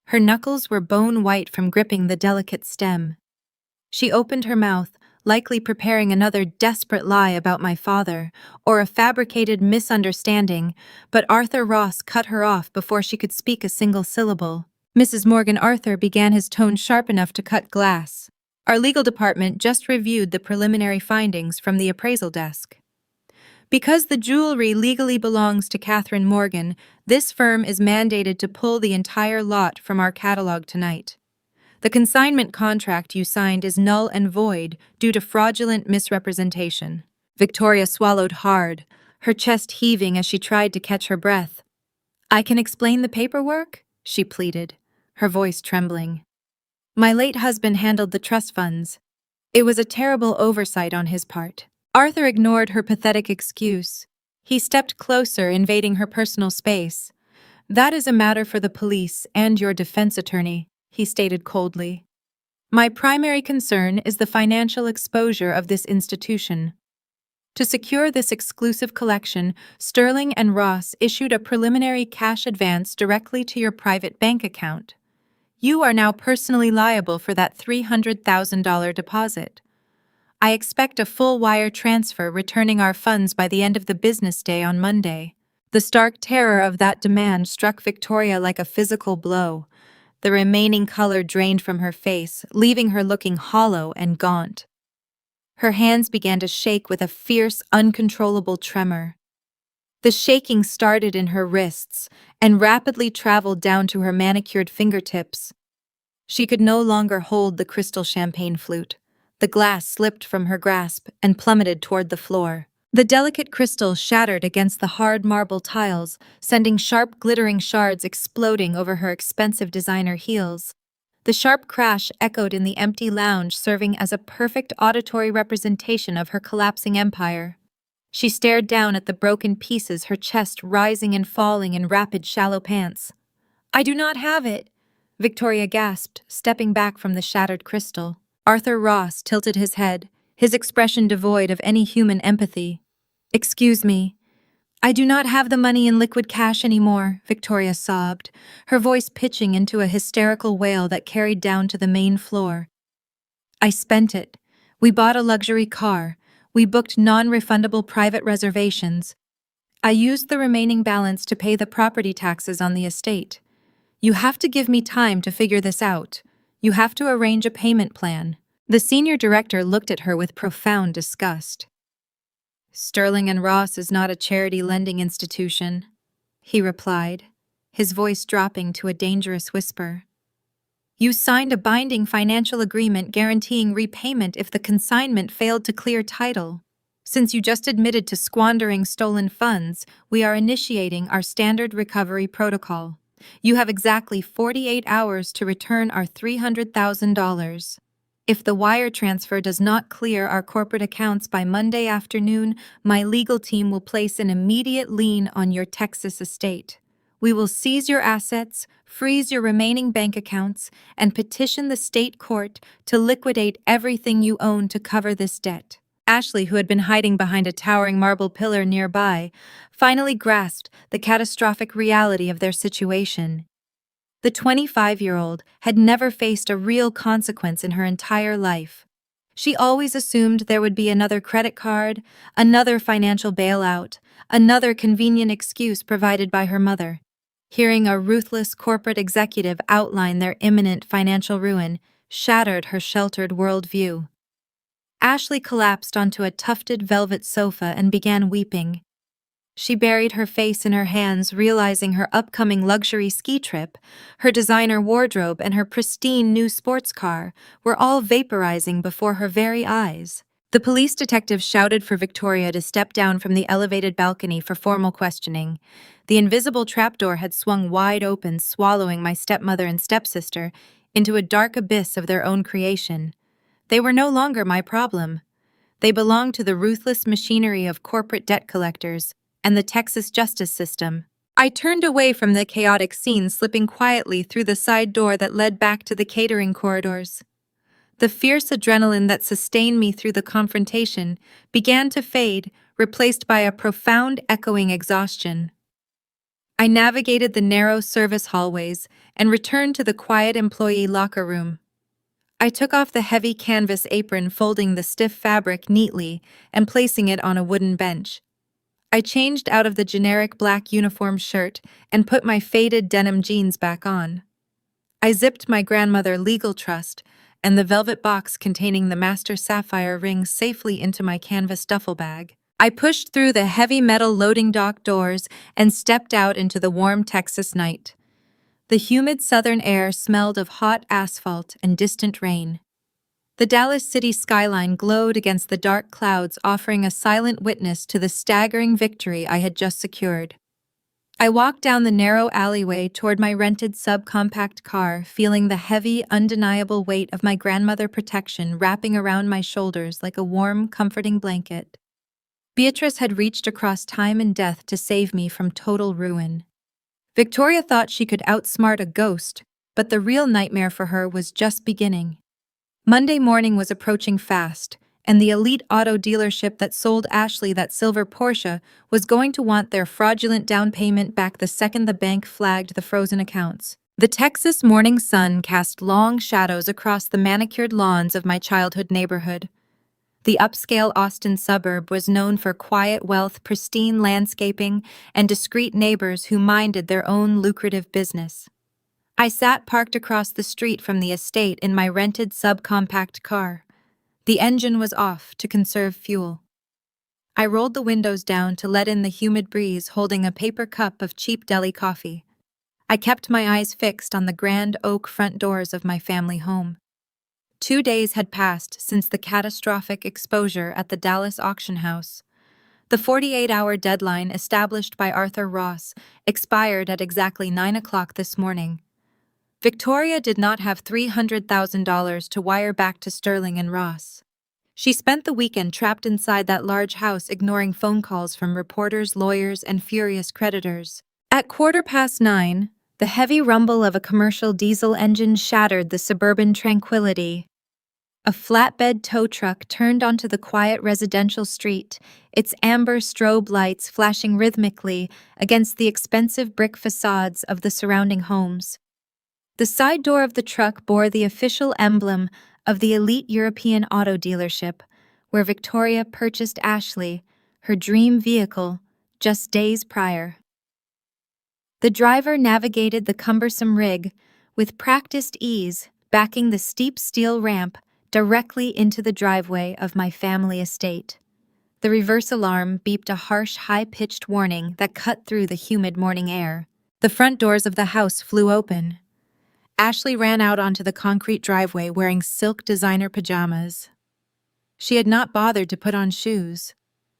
Her knuckles were bone white from gripping the delicate stem. She opened her mouth, likely preparing another desperate lie about my father, or a fabricated misunderstanding, but Arthur Ross cut her off before she could speak a single syllable. Mrs. Morgan, Arthur began, his tone sharp enough to cut glass. Our legal department just reviewed the preliminary findings from the appraisal desk. Because the jewelry legally belongs to Catherine Morgan, this firm is mandated to pull the entire lot from our catalog tonight. The consignment contract you signed is null and void due to fraudulent misrepresentation. Victoria swallowed hard, her chest heaving as she tried to catch her breath. I can explain the paperwork? She pleaded, her voice trembling. My late husband handled the trust funds. It was a terrible oversight on his part. Arthur ignored her pathetic excuse. He stepped closer, invading her personal space. That is a matter for the police and your defense attorney, he stated coldly. My primary concern is the financial exposure of this institution. To secure this exclusive collection, Sterling and Ross issued a preliminary cash advance directly to your private bank account. You are now personally liable for that $300,000 deposit. I expect a full wire transfer returning our funds by the end of the business day on Monday. The stark terror of that demand struck Victoria like a physical blow. The remaining color drained from her face, leaving her looking hollow and gaunt. Her hands began to shake with a fierce, uncontrollable tremor. The shaking started in her wrists and rapidly traveled down to her manicured fingertips. She could no longer hold the crystal champagne flute. The glass slipped from her grasp and plummeted toward the floor. The delicate crystal shattered against the hard marble tiles, sending sharp, glittering shards exploding over her expensive designer heels. The sharp crash echoed in the empty lounge, serving as a perfect auditory representation of her collapsing empire. She stared down at the broken pieces, her chest rising and falling in rapid, shallow pants. I do not have it, Victoria gasped, stepping back from the shattered crystal. Arthur Ross tilted his head, his expression devoid of any human empathy. Excuse me. I do not have the money in liquid cash anymore, Victoria sobbed, her voice pitching into a hysterical wail that carried down to the main floor. I spent it. We bought a luxury car. We booked non-refundable private reservations. I used the remaining balance to pay the property taxes on the estate. You have to give me time to figure this out. You have to arrange a payment plan. The senior director looked at her with profound disgust. Sterling and Ross is not a charity lending institution, he replied, his voice dropping to a dangerous whisper. You signed a binding financial agreement guaranteeing repayment if the consignment failed to clear title. Since you just admitted to squandering stolen funds, we are initiating our standard recovery protocol. You have exactly 48 hours to return our $300,000. If the wire transfer does not clear our corporate accounts by Monday afternoon, my legal team will place an immediate lien on your Texas estate. We will seize your assets, freeze your remaining bank accounts, and petition the state court to liquidate everything you own to cover this debt. Ashley, who had been hiding behind a towering marble pillar nearby, finally grasped the catastrophic reality of their situation. The 25-year-old had never faced a real consequence in her entire life. She always assumed there would be another credit card, another financial bailout, another convenient excuse provided by her mother. Hearing a ruthless corporate executive outline their imminent financial ruin shattered her sheltered worldview. Ashley collapsed onto a tufted velvet sofa and began weeping. She buried her face in her hands, realizing her upcoming luxury ski trip, her designer wardrobe, and her pristine new sports car were all vaporizing before her very eyes. The police detective shouted for Victoria to step down from the elevated balcony for formal questioning. The invisible trapdoor had swung wide open, swallowing my stepmother and stepsister into a dark abyss of their own creation. They were no longer my problem. They belonged to the ruthless machinery of corporate debt collectors and the Texas justice system. I turned away from the chaotic scene, slipping quietly through the side door that led back to the catering corridors. The fierce adrenaline that sustained me through the confrontation began to fade, replaced by a profound, echoing exhaustion. I navigated the narrow service hallways and returned to the quiet employee locker room. I took off the heavy canvas apron, folding the stiff fabric neatly and placing it on a wooden bench. I changed out of the generic black uniform shirt and put my faded denim jeans back on. I zipped my grandmother legal trust and the velvet box containing the master sapphire ring safely into my canvas duffel bag. I pushed through the heavy metal loading dock doors and stepped out into the warm Texas night. The humid southern air smelled of hot asphalt and distant rain. The Dallas city skyline glowed against the dark clouds, offering a silent witness to the staggering victory I had just secured. I walked down the narrow alleyway toward my rented subcompact car, feeling the heavy, undeniable weight of my grandmother protection wrapping around my shoulders like a warm, comforting blanket. Beatrice had reached across time and death to save me from total ruin. Victoria thought she could outsmart a ghost, but the real nightmare for her was just beginning. Monday morning was approaching fast, and the elite auto dealership that sold Ashley that silver Porsche was going to want their fraudulent down payment back the second the bank flagged the frozen accounts. The Texas morning sun cast long shadows across the manicured lawns of my childhood neighborhood. The upscale Austin suburb was known for quiet wealth, pristine landscaping, and discreet neighbors who minded their own lucrative business. I sat parked across the street from the estate in my rented subcompact car. The engine was off to conserve fuel. I rolled the windows down to let in the humid breeze, holding a paper cup of cheap deli coffee. I kept my eyes fixed on the grand oak front doors of my family home. 2 days had passed since the catastrophic exposure at the Dallas auction house. The 48-hour deadline established by Arthur Ross expired at exactly 9 o'clock this morning. Victoria did not have $300,000 to wire back to Sterling and Ross. She spent the weekend trapped inside that large house, ignoring phone calls from reporters, lawyers, and furious creditors. At 9:15, the heavy rumble of a commercial diesel engine shattered the suburban tranquility. A flatbed tow truck turned onto the quiet residential street, its amber strobe lights flashing rhythmically against the expensive brick facades of the surrounding homes. The side door of the truck bore the official emblem of the elite European auto dealership, where Victoria purchased Ashley, her dream vehicle, just days prior. The driver navigated the cumbersome rig with practiced ease, backing the steep steel ramp directly into the driveway of my family estate. The reverse alarm beeped a harsh, high-pitched warning that cut through the humid morning air. The front doors of the house flew open. Ashley ran out onto the concrete driveway wearing silk designer pajamas. She had not bothered to put on shoes.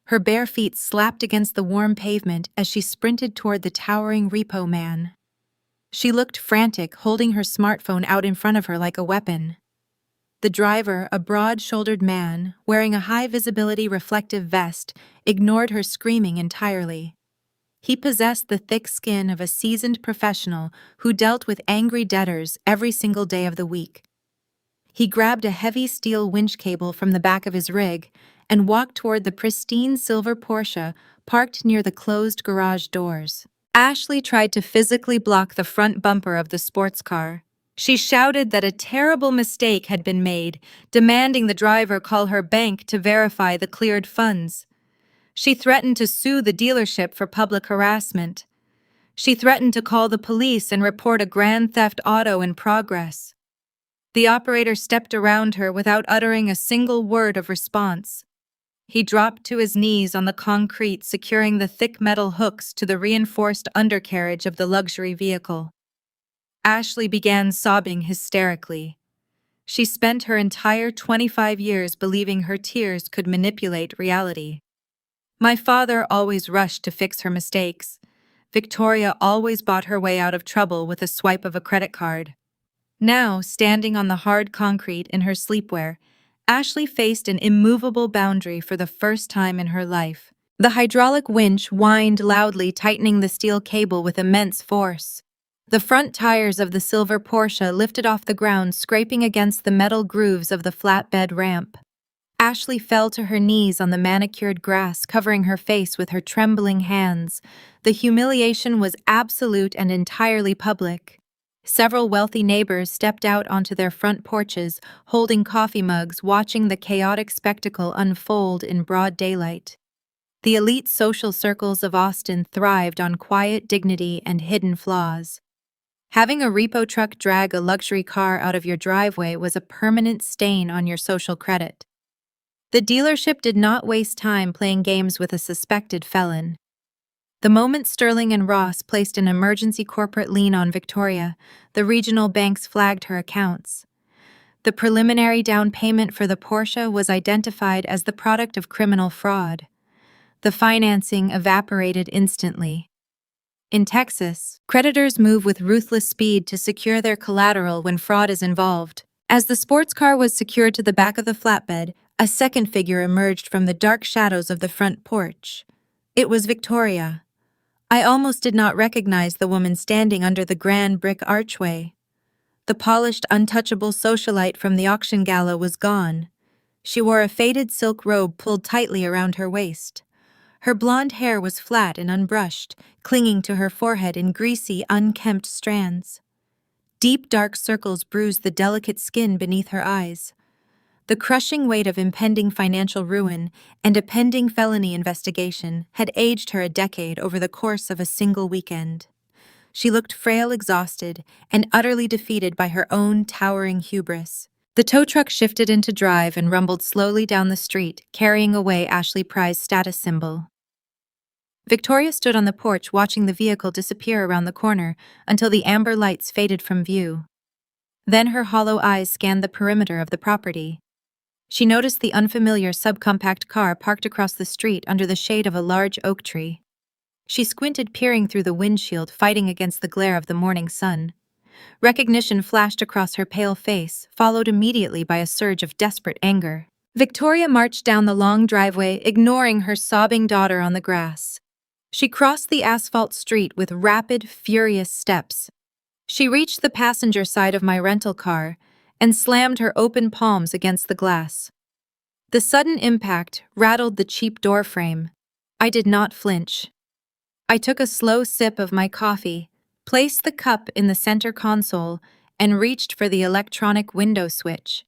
Her bare feet slapped against the warm pavement as she sprinted toward the towering repo man. She looked frantic, holding her smartphone out in front of her like a weapon. The driver, a broad-shouldered man, wearing a high-visibility reflective vest, ignored her screaming entirely. He possessed the thick skin of a seasoned professional who dealt with angry debtors every single day of the week. He grabbed a heavy steel winch cable from the back of his rig and walked toward the pristine silver Porsche parked near the closed garage doors. Ashley tried to physically block the front bumper of the sports car. She shouted that a terrible mistake had been made, demanding the driver call her bank to verify the cleared funds. She threatened to sue the dealership for public harassment. She threatened to call the police and report a grand theft auto in progress. The operator stepped around her without uttering a single word of response. He dropped to his knees on the concrete, securing the thick metal hooks to the reinforced undercarriage of the luxury vehicle. Ashley began sobbing hysterically. She spent her entire 25 years believing her tears could manipulate reality. My father always rushed to fix her mistakes. Victoria always bought her way out of trouble with a swipe of a credit card. Now, standing on the hard concrete in her sleepwear, Ashley faced an immovable boundary for the first time in her life. The hydraulic winch whined loudly, tightening the steel cable with immense force. The front tires of the silver Porsche lifted off the ground, scraping against the metal grooves of the flatbed ramp. Ashley fell to her knees on the manicured grass, covering her face with her trembling hands. The humiliation was absolute and entirely public. Several wealthy neighbors stepped out onto their front porches, holding coffee mugs, watching the chaotic spectacle unfold in broad daylight. The elite social circles of Austin thrived on quiet dignity and hidden flaws. Having a repo truck drag a luxury car out of your driveway was a permanent stain on your social credit. The dealership did not waste time playing games with a suspected felon. The moment Sterling and Ross placed an emergency corporate lien on Victoria, the regional banks flagged her accounts. The preliminary down payment for the Porsche was identified as the product of criminal fraud. The financing evaporated instantly. In Texas, creditors move with ruthless speed to secure their collateral when fraud is involved. As the sports car was secured to the back of the flatbed, a second figure emerged from the dark shadows of the front porch. It was Victoria. I almost did not recognize the woman standing under the grand brick archway. The polished, untouchable socialite from the auction gala was gone. She wore a faded silk robe pulled tightly around her waist. Her blonde hair was flat and unbrushed, clinging to her forehead in greasy, unkempt strands. Deep, dark circles bruised the delicate skin beneath her eyes. The crushing weight of impending financial ruin and a pending felony investigation had aged her a decade over the course of a single weekend. She looked frail, exhausted, and utterly defeated by her own towering hubris. The tow truck shifted into drive and rumbled slowly down the street, carrying away Ashley Pry's status symbol. Victoria stood on the porch watching the vehicle disappear around the corner until the amber lights faded from view. Then her hollow eyes scanned the perimeter of the property. She noticed the unfamiliar subcompact car parked across the street under the shade of a large oak tree. She squinted, peering through the windshield, fighting against the glare of the morning sun. Recognition flashed across her pale face, followed immediately by a surge of desperate anger. Victoria marched down the long driveway, ignoring her sobbing daughter on the grass. She crossed the asphalt street with rapid, furious steps. She reached the passenger side of my rental car and slammed her open palms against the glass. The sudden impact rattled the cheap door frame. I did not flinch. I took a slow sip of my coffee, placed the cup in the center console, and reached for the electronic window switch.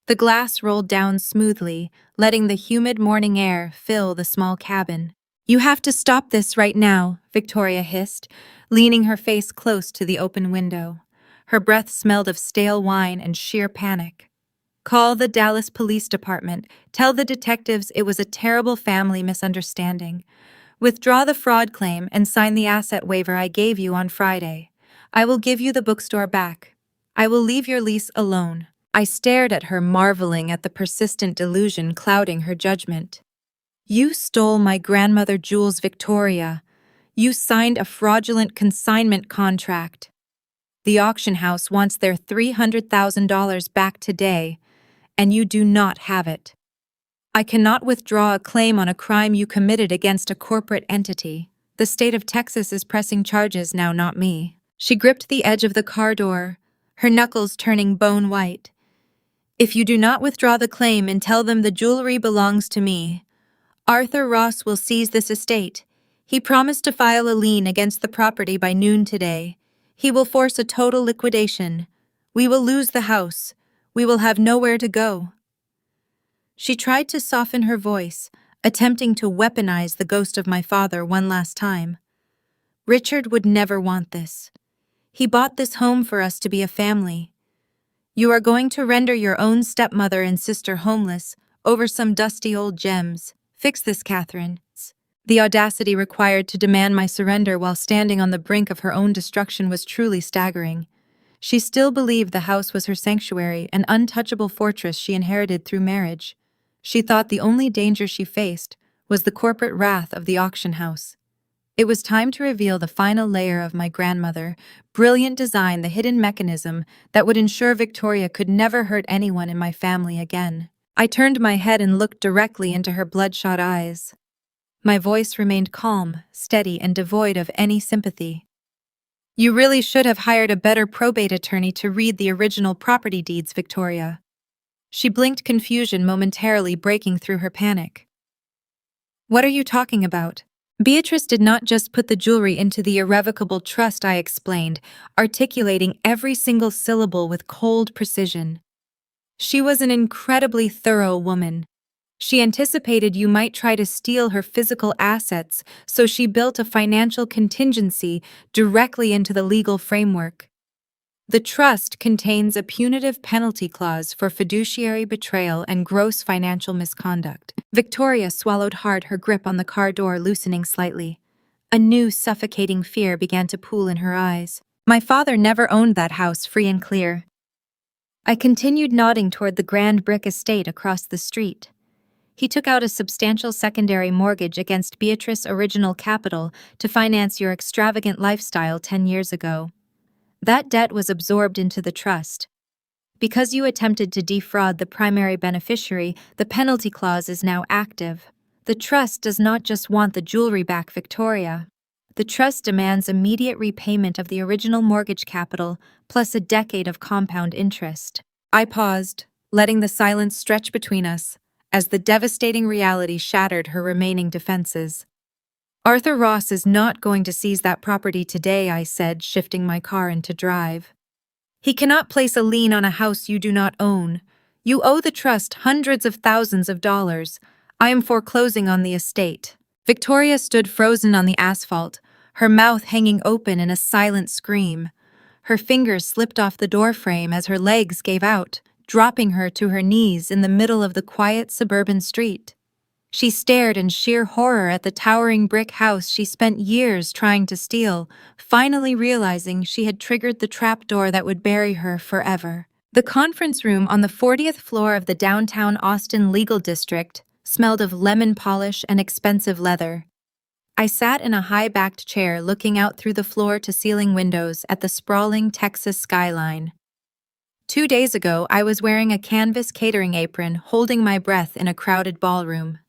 The glass rolled down smoothly, letting the humid morning air fill the small cabin. "You have to stop this right now," Victoria hissed, leaning her face close to the open window. Her breath smelled of stale wine and sheer panic. "Call the Dallas Police Department. Tell the detectives it was a terrible family misunderstanding. Withdraw the fraud claim and sign the asset waiver I gave you on Friday. I will give you the bookstore back. I will leave your lease alone." I stared at her, marveling at the persistent delusion clouding her judgment. "You stole my grandmother Jules, Victoria. You signed a fraudulent consignment contract. The auction house wants their $300,000 back today, and you do not have it. I cannot withdraw a claim on a crime you committed against a corporate entity. The state of Texas is pressing charges now, not me. She gripped the edge of the car door, her knuckles turning bone white. If you do not withdraw the claim and tell them the jewelry belongs to me, Arthur Ross will seize this estate. He promised to file a lien against the property by noon today. He will force a total liquidation. We will lose the house. We will have nowhere to go. She tried to soften her voice, attempting to weaponize the ghost of my father one last time. Richard would never want this. He bought this home for us to be a family. You are going to render your own stepmother and sister homeless over some dusty old gems. Fix this, Catherine. The audacity required to demand my surrender while standing on the brink of her own destruction was truly staggering. She still believed the house was her sanctuary, an untouchable fortress she inherited through marriage. She thought the only danger she faced was the corporate wrath of the auction house. It was time to reveal the final layer of my grandmother, brilliant design, the hidden mechanism that would ensure Victoria could never hurt anyone in my family again. I turned my head and looked directly into her bloodshot eyes. My voice remained calm, steady, and devoid of any sympathy. You really should have hired a better probate attorney to read the original property deeds, Victoria. She blinked, confusion momentarily breaking through her panic. What are you talking about? Beatrice did not just put the jewelry into the irrevocable trust, I explained, articulating every single syllable with cold precision. She was an incredibly thorough woman. She anticipated you might try to steal her physical assets, so she built a financial contingency directly into the legal framework. The trust contains a punitive penalty clause for fiduciary betrayal and gross financial misconduct. Victoria swallowed hard, her grip on the car door loosening slightly. A new suffocating fear began to pool in her eyes. My father never owned that house, free and clear. I continued nodding toward the grand brick estate across the street. He took out a substantial secondary mortgage against Beatrice's original capital to finance your extravagant lifestyle 10 years ago. That debt was absorbed into the trust. Because you attempted to defraud the primary beneficiary, the penalty clause is now active. The trust does not just want the jewelry back, Victoria. The trust demands immediate repayment of the original mortgage capital, plus a decade of compound interest. I paused, letting the silence stretch between us, as the devastating reality shattered her remaining defenses. Arthur Ross is not going to seize that property today, I said, shifting my car into drive. He cannot place a lien on a house you do not own. You owe the trust hundreds of thousands of dollars. I am foreclosing on the estate. Victoria stood frozen on the asphalt, her mouth hanging open in a silent scream. Her fingers slipped off the doorframe as her legs gave out, dropping her to her knees in the middle of the quiet suburban street. She stared in sheer horror at the towering brick house she spent years trying to steal, finally realizing she had triggered the trapdoor that would bury her forever. The conference room on the 40th floor of the downtown Austin legal district smelled of lemon polish and expensive leather. I sat in a high-backed chair looking out through the floor-to-ceiling windows at the sprawling Texas skyline. 2 days ago, I was wearing a canvas catering apron, holding my breath in a crowded ballroom.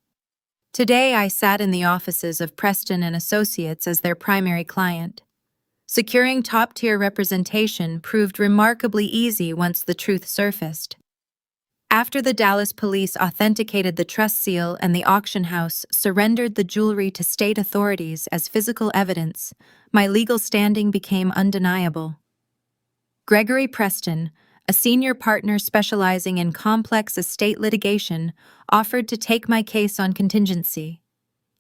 Today, I sat in the offices of Preston and Associates as their primary client. Securing top-tier representation proved remarkably easy once the truth surfaced. After the Dallas police authenticated the trust seal and the auction house surrendered the jewelry to state authorities as physical evidence, my legal standing became undeniable. Gregory Preston, a senior partner specializing in complex estate litigation, offered to take my case on contingency.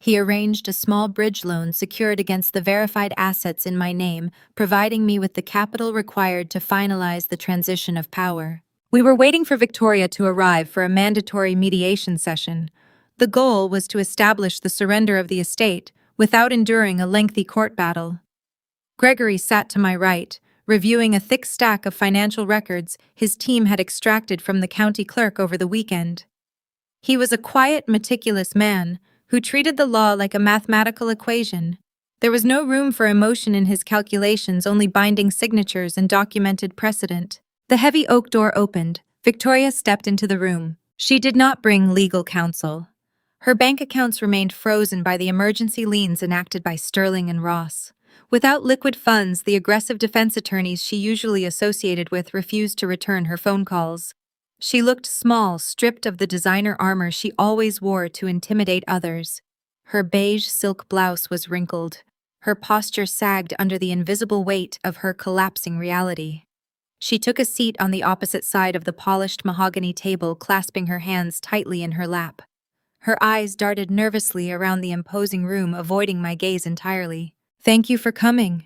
He arranged a small bridge loan secured against the verified assets in my name, providing me with the capital required to finalize the transition of power. We were waiting for Victoria to arrive for a mandatory mediation session. The goal was to establish the surrender of the estate without enduring a lengthy court battle. Gregory sat to my right, reviewing a thick stack of financial records his team had extracted from the county clerk over the weekend. He was a quiet, meticulous man who treated the law like a mathematical equation. There was no room for emotion in his calculations, only binding signatures and documented precedent. The heavy oak door opened. Victoria stepped into the room. She did not bring legal counsel. Her bank accounts remained frozen by the emergency liens enacted by Sterling and Ross. Without liquid funds, the aggressive defense attorneys she usually associated with refused to return her phone calls. She looked small, stripped of the designer armor she always wore to intimidate others. Her beige silk blouse was wrinkled. Her posture sagged under the invisible weight of her collapsing reality. She took a seat on the opposite side of the polished mahogany table, clasping her hands tightly in her lap. Her eyes darted nervously around the imposing room, avoiding my gaze entirely. "Thank you for coming."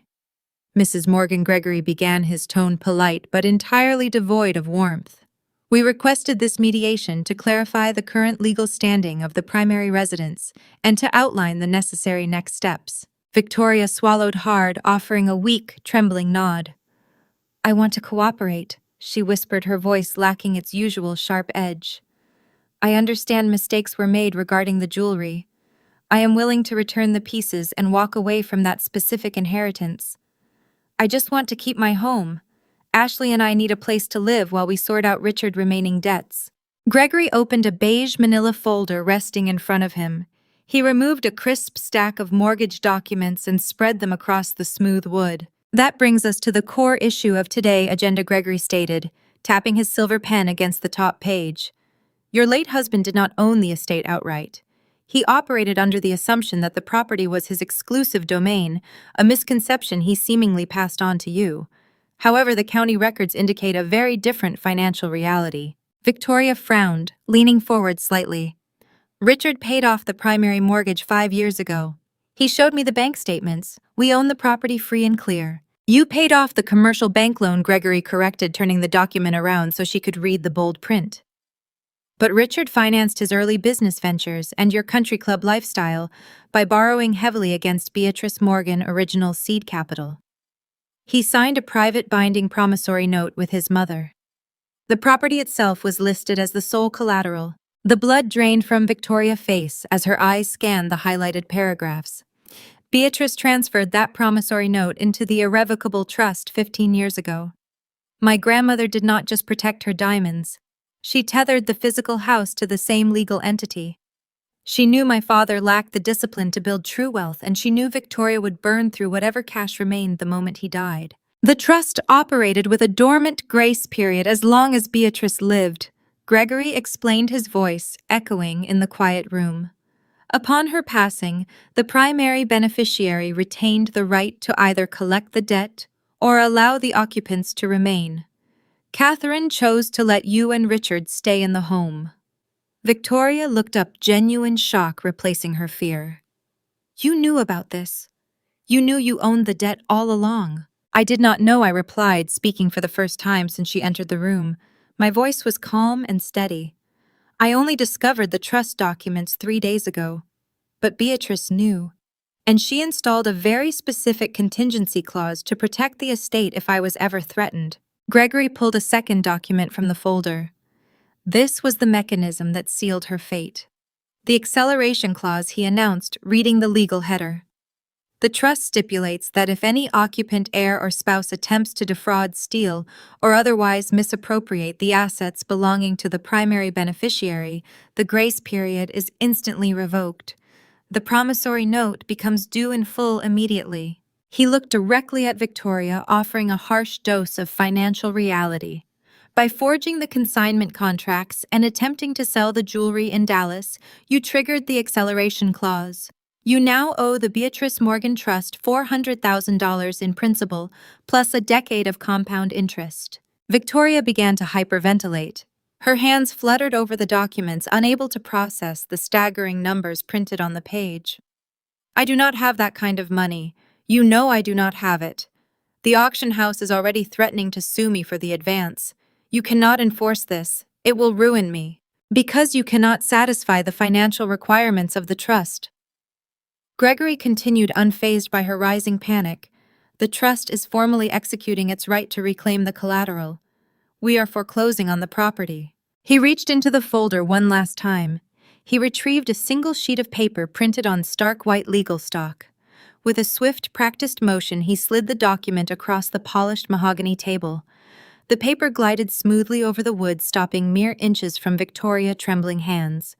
Mrs. Morgan Gregory began, his tone polite but entirely devoid of warmth. "We requested this mediation to clarify the current legal standing of the primary residence and to outline the necessary next steps." Victoria swallowed hard, offering a weak, trembling nod. "I want to cooperate," she whispered, her voice lacking its usual sharp edge. "I understand mistakes were made regarding the jewelry. I am willing to return the pieces and walk away from that specific inheritance. I just want to keep my home. Ashley and I need a place to live while we sort out Richard's remaining debts." Gregory opened a beige manila folder resting in front of him. He removed a crisp stack of mortgage documents and spread them across the smooth wood. "That brings us to the core issue of today," Agenda Gregory stated, tapping his silver pen against the top page. "Your late husband did not own the estate outright. He operated under the assumption that the property was his exclusive domain, a misconception he seemingly passed on to you. However, the county records indicate a very different financial reality." Victoria frowned, leaning forward slightly. "Richard paid off the primary mortgage 5 years ago. He showed me the bank statements. We own the property free and clear." "You paid off the commercial bank loan," Gregory corrected, turning the document around so she could read the bold print. "But Richard financed his early business ventures and your country club lifestyle by borrowing heavily against Beatrice Morgan original seed capital. He signed a private binding promissory note with his mother. The property itself was listed as the sole collateral." The blood drained from Victoria's face as her eyes scanned the highlighted paragraphs. "Beatrice transferred that promissory note into the irrevocable trust 15 years ago. My grandmother did not just protect her diamonds. She tethered the physical house to the same legal entity. She knew my father lacked the discipline to build true wealth, and she knew Victoria would burn through whatever cash remained the moment he died. The trust operated with a dormant grace period as long as Beatrice lived." Gregory explained, his voice echoing in the quiet room. "Upon her passing, the primary beneficiary retained the right to either collect the debt or allow the occupants to remain. Catherine chose to let you and Richard stay in the home." Victoria looked up, genuine shock replacing her fear. "You knew about this. You knew you owned the debt all along." "I did not know," I replied, speaking for the first time since she entered the room. My voice was calm and steady. "I only discovered the trust documents 3 days ago. But Beatrice knew. And she installed a very specific contingency clause to protect the estate if I was ever threatened." Gregory pulled a second document from the folder. This was the mechanism that sealed her fate. The acceleration clause, he announced, reading the legal header. "The trust stipulates that if any occupant, heir, or spouse attempts to defraud, steal, or otherwise misappropriate the assets belonging to the primary beneficiary, the grace period is instantly revoked. The promissory note becomes due in full immediately." He looked directly at Victoria, offering a harsh dose of financial reality. "By forging the consignment contracts and attempting to sell the jewelry in Dallas, you triggered the acceleration clause. You now owe the Beatrice Morgan Trust $400,000 in principal, plus a decade of compound interest." Victoria began to hyperventilate. Her hands fluttered over the documents, unable to process the staggering numbers printed on the page. "I do not have that kind of money. You know I do not have it. The auction house is already threatening to sue me for the advance. You cannot enforce this. It will ruin me. Because you cannot satisfy the financial requirements of the trust." Gregory continued, unfazed by her rising panic. "The trust is formally executing its right to reclaim the collateral. We are foreclosing on the property." He reached into the folder one last time. He retrieved a single sheet of paper printed on stark white legal stock. With a swift, practiced motion, he slid the document across the polished mahogany table. The paper glided smoothly over the wood, stopping mere inches from Victoria's trembling hands.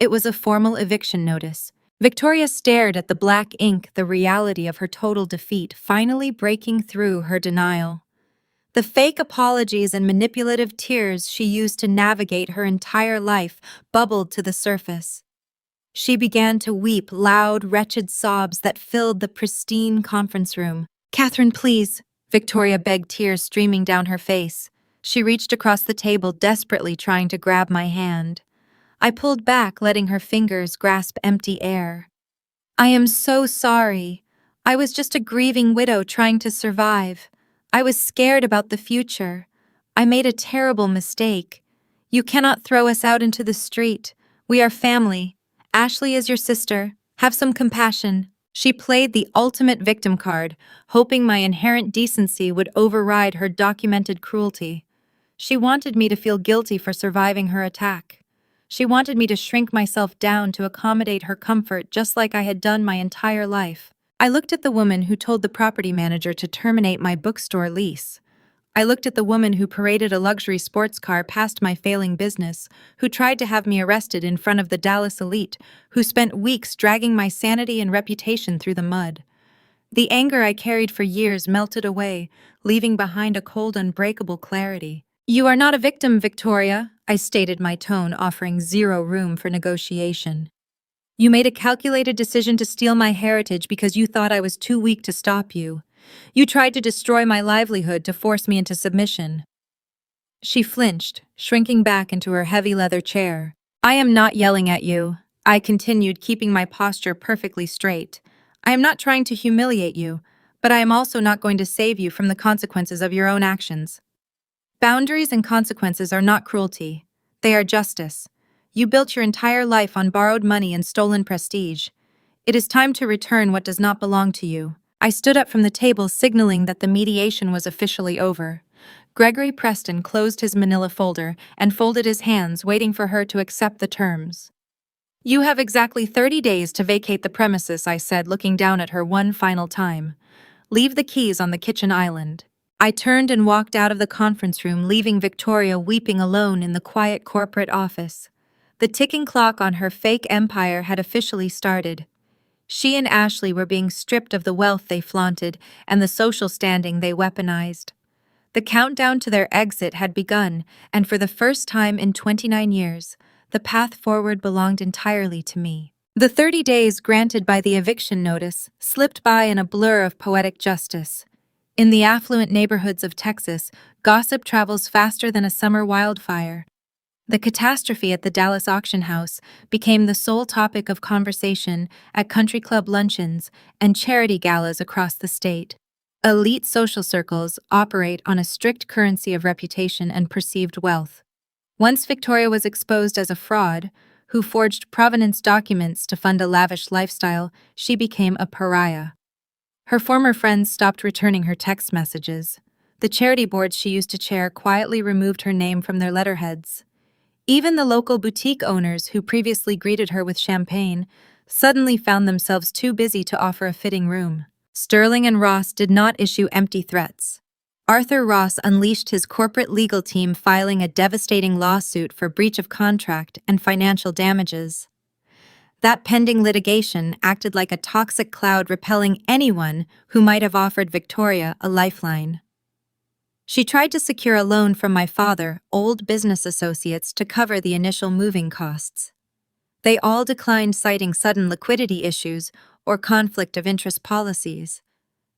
It was a formal eviction notice. Victoria stared at the black ink, the reality of her total defeat finally breaking through her denial. The fake apologies and manipulative tears she used to navigate her entire life bubbled to the surface. She began to weep, loud, wretched sobs that filled the pristine conference room. "Catherine, please," Victoria begged, tears streaming down her face. She reached across the table, desperately trying to grab my hand. I pulled back, letting her fingers grasp empty air. "I am so sorry. I was just a grieving widow trying to survive. I was scared about the future. I made a terrible mistake. You cannot throw us out into the street. We are family. Ashley is your sister. Have some compassion." She played the ultimate victim card, hoping my inherent decency would override her documented cruelty. She wanted me to feel guilty for surviving her attack. She wanted me to shrink myself down to accommodate her comfort, just like I had done my entire life. I looked at the woman who told the property manager to terminate my bookstore lease. I looked at the woman who paraded a luxury sports car past my failing business, who tried to have me arrested in front of the Dallas elite, who spent weeks dragging my sanity and reputation through the mud. The anger I carried for years melted away, leaving behind a cold, unbreakable clarity. "You are not a victim, Victoria," I stated, my tone offering zero room for negotiation. "You made a calculated decision to steal my heritage because you thought I was too weak to stop you. You tried to destroy my livelihood to force me into submission." She flinched, shrinking back into her heavy leather chair. "I am not yelling at you," I continued, keeping my posture perfectly straight. "I am not trying to humiliate you, but I am also not going to save you from the consequences of your own actions. Boundaries and consequences are not cruelty. They are justice. You built your entire life on borrowed money and stolen prestige. It is time to return what does not belong to you." I stood up from the table, signaling that the mediation was officially over. Gregory Preston closed his manila folder and folded his hands, waiting for her to accept the terms. "You have exactly 30 days to vacate the premises," I said, looking down at her one final time. "Leave the keys on the kitchen island." I turned and walked out of the conference room, leaving Victoria weeping alone in the quiet corporate office. The ticking clock on her fake empire had officially started. She and Ashley were being stripped of the wealth they flaunted and the social standing they weaponized. The countdown to their exit had begun, and for the first time in 29 years, the path forward belonged entirely to me. The 30 days granted by the eviction notice slipped by in a blur of poetic justice. In the affluent neighborhoods of Texas, gossip travels faster than a summer wildfire. The catastrophe at the Dallas auction house became the sole topic of conversation at country club luncheons and charity galas across the state. Elite social circles operate on a strict currency of reputation and perceived wealth. Once Victoria was exposed as a fraud, who forged provenance documents to fund a lavish lifestyle, she became a pariah. Her former friends stopped returning her text messages. The charity boards she used to chair quietly removed her name from their letterheads. Even the local boutique owners who previously greeted her with champagne suddenly found themselves too busy to offer a fitting room. Sterling and Ross did not issue empty threats. Arthur Ross unleashed his corporate legal team, filing a devastating lawsuit for breach of contract and financial damages. That pending litigation acted like a toxic cloud, repelling anyone who might have offered Victoria a lifeline. She tried to secure a loan from my father, old business associates, to cover the initial moving costs. They all declined, citing sudden liquidity issues or conflict of interest policies.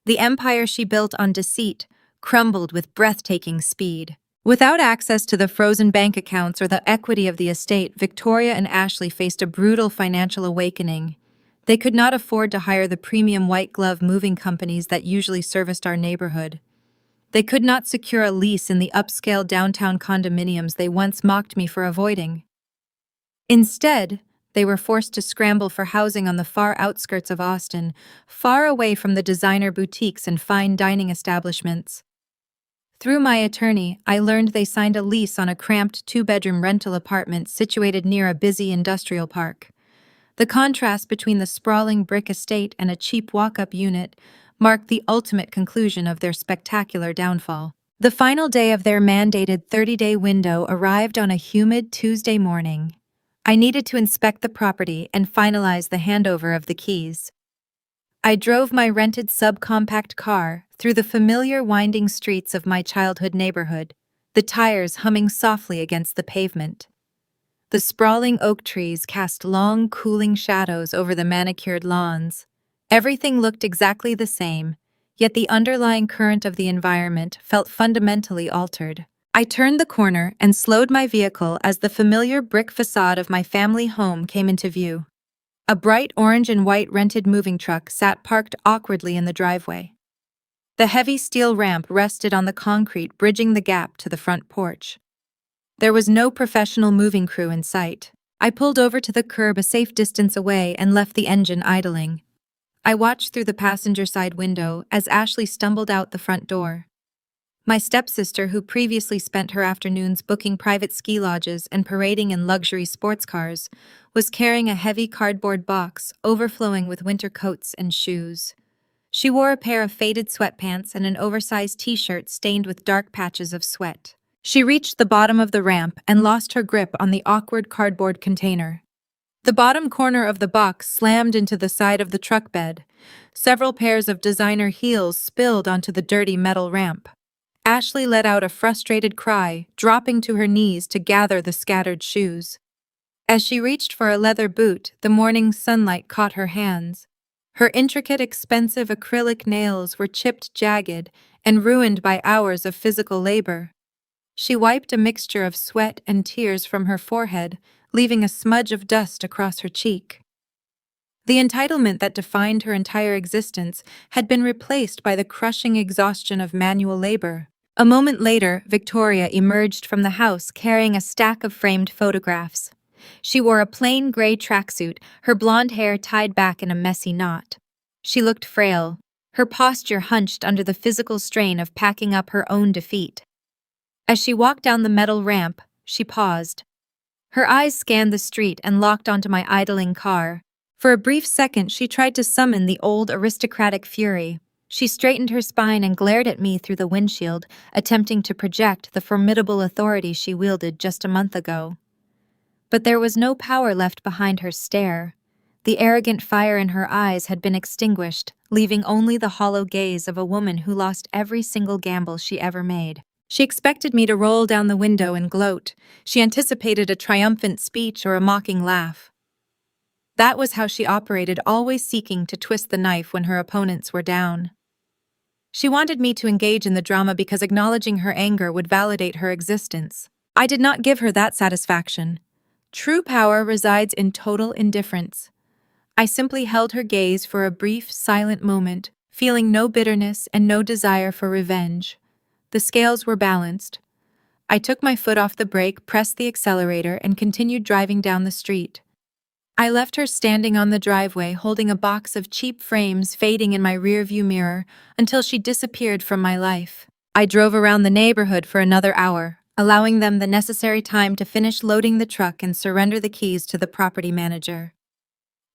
The empire she built on deceit crumbled with breathtaking speed. Without access to the frozen bank accounts or the equity of the estate, Victoria and Ashley faced a brutal financial awakening. They could not afford to hire the premium white-glove moving companies that usually serviced our neighborhood. They could not secure a lease in the upscale downtown condominiums they once mocked me for avoiding. Instead, they were forced to scramble for housing on the far outskirts of Austin, far away from the designer boutiques and fine dining establishments. Through my attorney, I learned they signed a lease on a cramped 2-bedroom rental apartment situated near a busy industrial park. The contrast between the sprawling brick estate and a cheap walk-up unit marked the ultimate conclusion of their spectacular downfall. The final day of their mandated 30-day window arrived on a humid Tuesday morning. I needed to inspect the property and finalize the handover of the keys. I drove my rented subcompact car through the familiar winding streets of my childhood neighborhood, the tires humming softly against the pavement. The sprawling oak trees cast long, cooling shadows over the manicured lawns. Everything looked exactly the same, yet the underlying current of the environment felt fundamentally altered. I turned the corner and slowed my vehicle as the familiar brick facade of my family home came into view. A bright orange and white rented moving truck sat parked awkwardly in the driveway. The heavy steel ramp rested on the concrete, bridging the gap to the front porch. There was no professional moving crew in sight. I pulled over to the curb a safe distance away and left the engine idling. I watched through the passenger side window as Ashley stumbled out the front door. My stepsister, who previously spent her afternoons booking private ski lodges and parading in luxury sports cars, was carrying a heavy cardboard box overflowing with winter coats and shoes. She wore a pair of faded sweatpants and an oversized t-shirt stained with dark patches of sweat. She reached the bottom of the ramp and lost her grip on the awkward cardboard container. The bottom corner of the box slammed into the side of the truck bed. Several pairs of designer heels spilled onto the dirty metal ramp. Ashley let out a frustrated cry, dropping to her knees to gather the scattered shoes. As she reached for a leather boot, the morning sunlight caught her hands. Her intricate, expensive acrylic nails were chipped jagged and ruined by hours of physical labor. She wiped a mixture of sweat and tears from her forehead, leaving a smudge of dust across her cheek. The entitlement that defined her entire existence had been replaced by the crushing exhaustion of manual labor. A moment later, Victoria emerged from the house carrying a stack of framed photographs. She wore a plain gray tracksuit, her blonde hair tied back in a messy knot. She looked frail, her posture hunched under the physical strain of packing up her own defeat. As she walked down the metal ramp, she paused. Her eyes scanned the street and locked onto my idling car. For a brief second, she tried to summon the old aristocratic fury. She straightened her spine and glared at me through the windshield, attempting to project the formidable authority she wielded just a month ago. But there was no power left behind her stare. The arrogant fire in her eyes had been extinguished, leaving only the hollow gaze of a woman who lost every single gamble she ever made. She expected me to roll down the window and gloat. She anticipated a triumphant speech or a mocking laugh. That was how she operated, always seeking to twist the knife when her opponents were down. She wanted me to engage in the drama because acknowledging her anger would validate her existence. I did not give her that satisfaction. True power resides in total indifference. I simply held her gaze for a brief, silent moment, feeling no bitterness and no desire for revenge. The scales were balanced. I took my foot off the brake, pressed the accelerator, and continued driving down the street. I left her standing on the driveway, holding a box of cheap frames fading in my rearview mirror until she disappeared from my life. I drove around the neighborhood for another hour, allowing them the necessary time to finish loading the truck and surrender the keys to the property manager.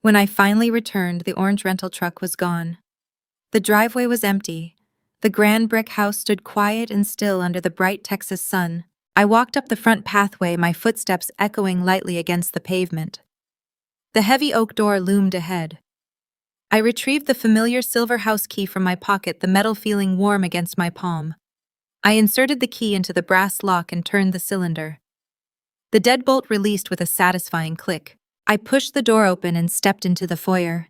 When I finally returned, the orange rental truck was gone. The driveway was empty. The grand brick house stood quiet and still under the bright Texas sun. I walked up the front pathway, my footsteps echoing lightly against the pavement. The heavy oak door loomed ahead. I retrieved the familiar silver house key from my pocket, the metal feeling warm against my palm. I inserted the key into the brass lock and turned the cylinder. The deadbolt released with a satisfying click. I pushed the door open and stepped into the foyer.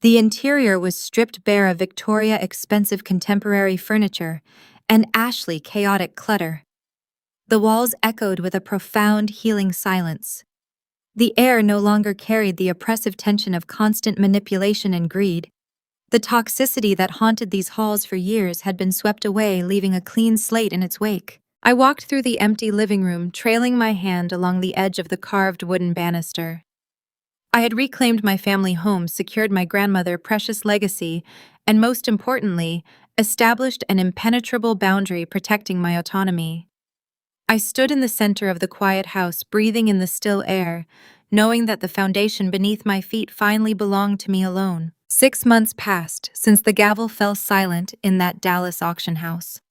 The interior was stripped bare of Victoria expensive contemporary furniture and Ashley chaotic clutter. The walls echoed with a profound, healing silence. The air no longer carried the oppressive tension of constant manipulation and greed. The toxicity that haunted these halls for years had been swept away, leaving a clean slate in its wake. I walked through the empty living room, trailing my hand along the edge of the carved wooden banister. I had reclaimed my family home, secured my grandmother's precious legacy, and most importantly, established an impenetrable boundary protecting my autonomy. I stood in the center of the quiet house, breathing in the still air, knowing that the foundation beneath my feet finally belonged to me alone. 6 months passed since the gavel fell silent in that Dallas auction house.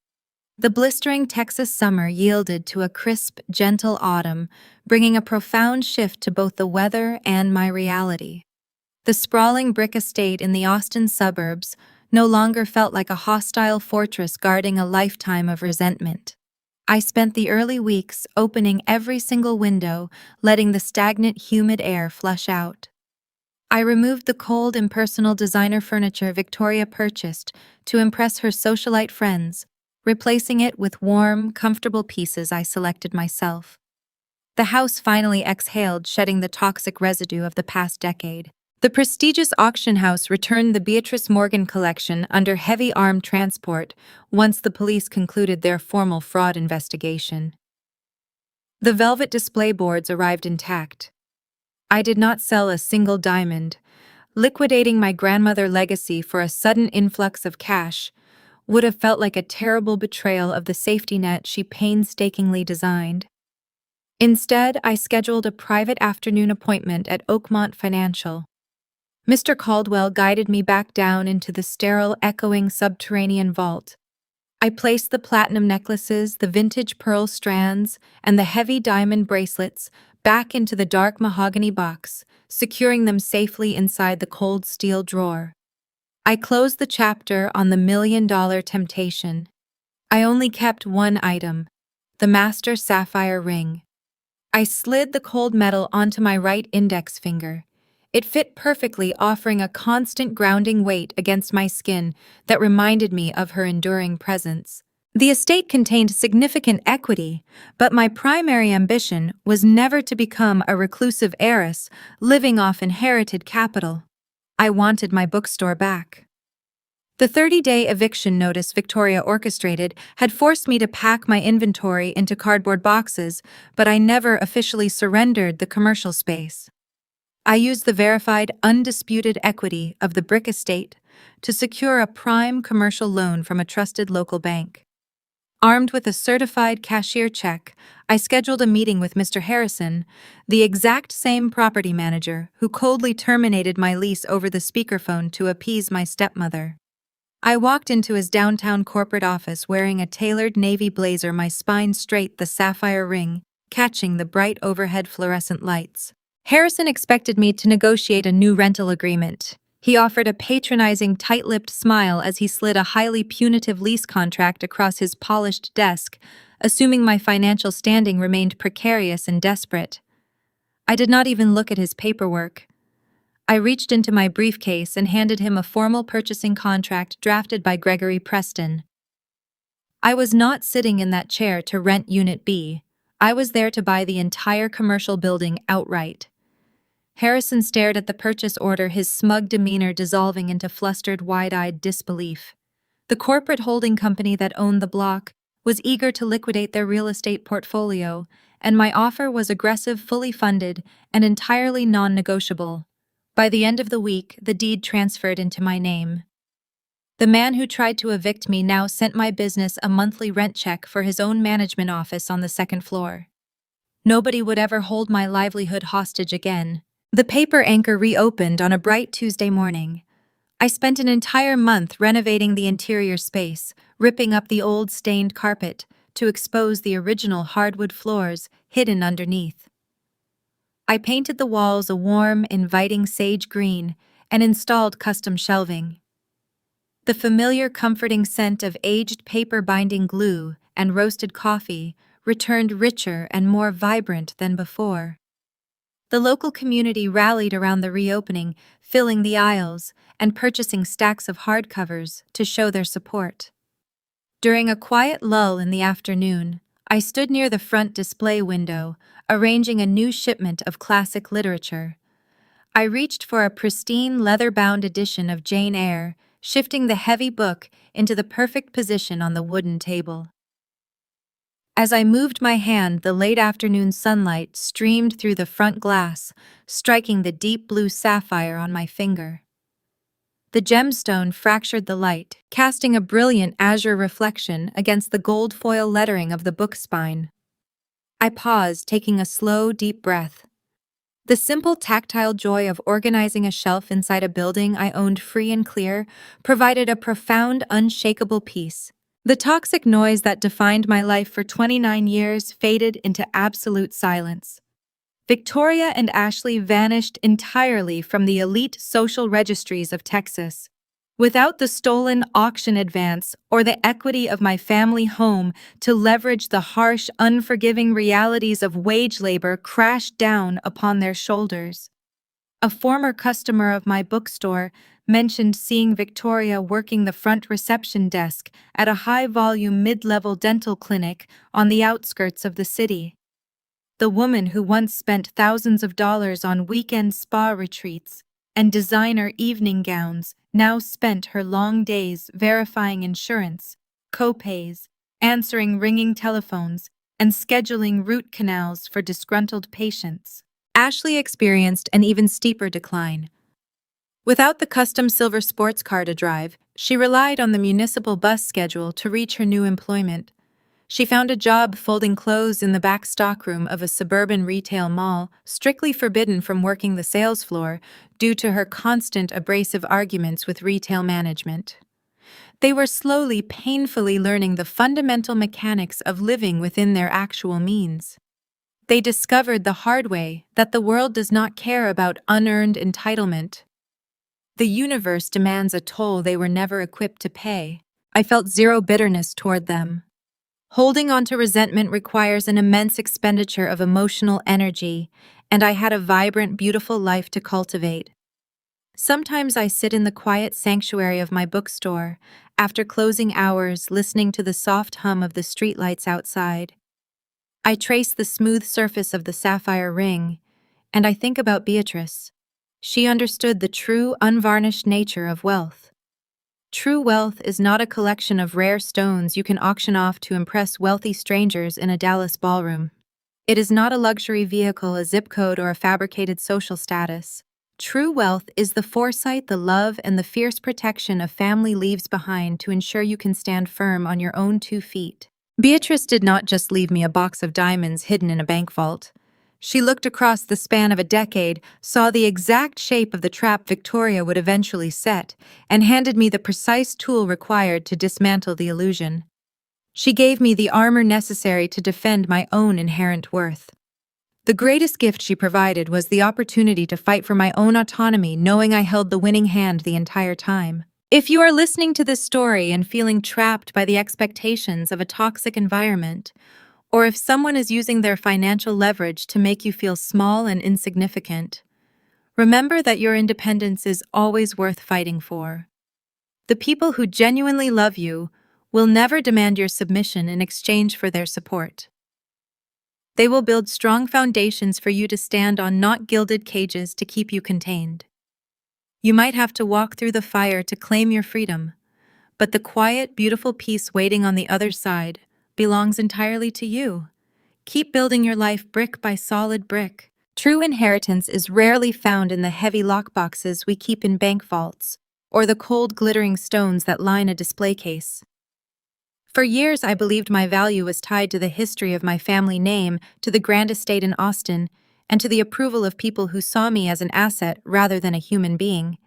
The blistering Texas summer yielded to a crisp, gentle autumn, bringing a profound shift to both the weather and my reality. The sprawling brick estate in the Austin suburbs no longer felt like a hostile fortress guarding a lifetime of resentment. I spent the early weeks opening every single window, letting the stagnant, humid air flush out. I removed the cold, impersonal designer furniture Victoria purchased to impress her socialite friends, replacing it with warm, comfortable pieces I selected myself. The house finally exhaled, shedding the toxic residue of the past decade. The prestigious auction house returned the Beatrice Morgan collection under heavy armed transport once the police concluded their formal fraud investigation. The velvet display boards arrived intact. I did not sell a single diamond. Liquidating my grandmother's legacy for a sudden influx of cash would have felt like a terrible betrayal of the safety net she painstakingly designed. Instead, I scheduled a private afternoon appointment at Oakmont Financial. Mr. Caldwell guided me back down into the sterile, echoing subterranean vault. I placed the platinum necklaces, the vintage pearl strands, and the heavy diamond bracelets back into the dark mahogany box, securing them safely inside the cold steel drawer. I closed the chapter on the million-dollar temptation. I only kept one item, the master sapphire ring. I slid the cold metal onto my right index finger. It fit perfectly, offering a constant grounding weight against my skin that reminded me of her enduring presence. The estate contained significant equity, but my primary ambition was never to become a reclusive heiress living off inherited capital. I wanted my bookstore back. The 30-day eviction notice Victoria orchestrated had forced me to pack my inventory into cardboard boxes, but I never officially surrendered the commercial space. I used the verified, undisputed equity of the brick estate to secure a prime commercial loan from a trusted local bank. Armed with a certified cashier check, I scheduled a meeting with Mr. Harrison, the exact same property manager who coldly terminated my lease over the speakerphone to appease my stepmother. I walked into his downtown corporate office wearing a tailored navy blazer, my spine straight, the sapphire ring catching the bright overhead fluorescent lights. Harrison expected me to negotiate a new rental agreement. He offered a patronizing, tight-lipped smile as he slid a highly punitive lease contract across his polished desk, assuming my financial standing remained precarious and desperate. I did not even look at his paperwork. I reached into my briefcase and handed him a formal purchasing contract drafted by Gregory Preston. I was not sitting in that chair to rent Unit B. I was there to buy the entire commercial building outright. Harrison stared at the purchase order, his smug demeanor dissolving into flustered, wide-eyed disbelief. The corporate holding company that owned the block was eager to liquidate their real estate portfolio, and my offer was aggressive, fully funded, and entirely non-negotiable. By the end of the week, the deed transferred into my name. The man who tried to evict me now sent my business a monthly rent check for his own management office on the second floor. Nobody would ever hold my livelihood hostage again. The paper anchor reopened on a bright Tuesday morning. I spent an entire month renovating the interior space, ripping up the old stained carpet to expose the original hardwood floors hidden underneath. I painted the walls a warm, inviting sage green and installed custom shelving. The familiar, comforting scent of aged paper binding glue and roasted coffee returned richer and more vibrant than before. The local community rallied around the reopening, filling the aisles and purchasing stacks of hardcovers to show their support. During a quiet lull in the afternoon, I stood near the front display window, arranging a new shipment of classic literature. I reached for a pristine leather-bound edition of Jane Eyre, shifting the heavy book into the perfect position on the wooden table. As I moved my hand, the late afternoon sunlight streamed through the front glass, striking the deep blue sapphire on my finger. The gemstone fractured the light, casting a brilliant azure reflection against the gold foil lettering of the book spine. I paused, taking a slow, deep breath. The simple tactile joy of organizing a shelf inside a building I owned free and clear provided a profound, unshakable peace. The toxic noise that defined my life for 29 years faded into absolute silence. Victoria and Ashley vanished entirely from the elite social registries of Texas. Without the stolen auction advance or the equity of my family home to leverage the harsh, unforgiving realities of wage labor crashed down upon their shoulders. A former customer of my bookstore mentioned seeing Victoria working the front reception desk at a high-volume mid-level dental clinic on the outskirts of the city. The woman who once spent thousands of dollars on weekend spa retreats and designer evening gowns now spent her long days verifying insurance, co-pays, answering ringing telephones, and scheduling root canals for disgruntled patients. Ashley experienced an even steeper decline. Without the custom silver sports car to drive, she relied on the municipal bus schedule to reach her new employment. She found a job folding clothes in the back stockroom of a suburban retail mall, strictly forbidden from working the sales floor due to her constant abrasive arguments with retail management. They were slowly, painfully learning the fundamental mechanics of living within their actual means. They discovered the hard way that the world does not care about unearned entitlement. The universe demands a toll they were never equipped to pay. I felt zero bitterness toward them. Holding on to resentment requires an immense expenditure of emotional energy, and I had a vibrant, beautiful life to cultivate. Sometimes I sit in the quiet sanctuary of my bookstore, after closing hours, listening to the soft hum of the streetlights outside. I trace the smooth surface of the sapphire ring, and I think about Beatrice. She understood the true, unvarnished nature of wealth. True wealth is not a collection of rare stones you can auction off to impress wealthy strangers in a Dallas ballroom. It is not a luxury vehicle, a zip code, or a fabricated social status. True wealth is the foresight, the love, and the fierce protection a family leaves behind to ensure you can stand firm on your own 2 feet. Beatrice did not just leave me a box of diamonds hidden in a bank vault. She looked across the span of a decade, saw the exact shape of the trap Victoria would eventually set, and handed me the precise tool required to dismantle the illusion. She gave me the armor necessary to defend my own inherent worth. The greatest gift she provided was the opportunity to fight for my own autonomy, knowing I held the winning hand the entire time. If you are listening to this story and feeling trapped by the expectations of a toxic environment, or if someone is using their financial leverage to make you feel small and insignificant, remember that your independence is always worth fighting for. The people who genuinely love you will never demand your submission in exchange for their support. They will build strong foundations for you to stand on, not gilded cages to keep you contained. You might have to walk through the fire to claim your freedom, but the quiet, beautiful peace waiting on the other side belongs entirely to you. Keep building your life brick by solid brick. True inheritance is rarely found in the heavy lockboxes we keep in bank vaults, or the cold, glittering stones that line a display case. For years, I believed my value was tied to the history of my family name, to the grand estate in Austin, and to the approval of people who saw me as an asset rather than a human being.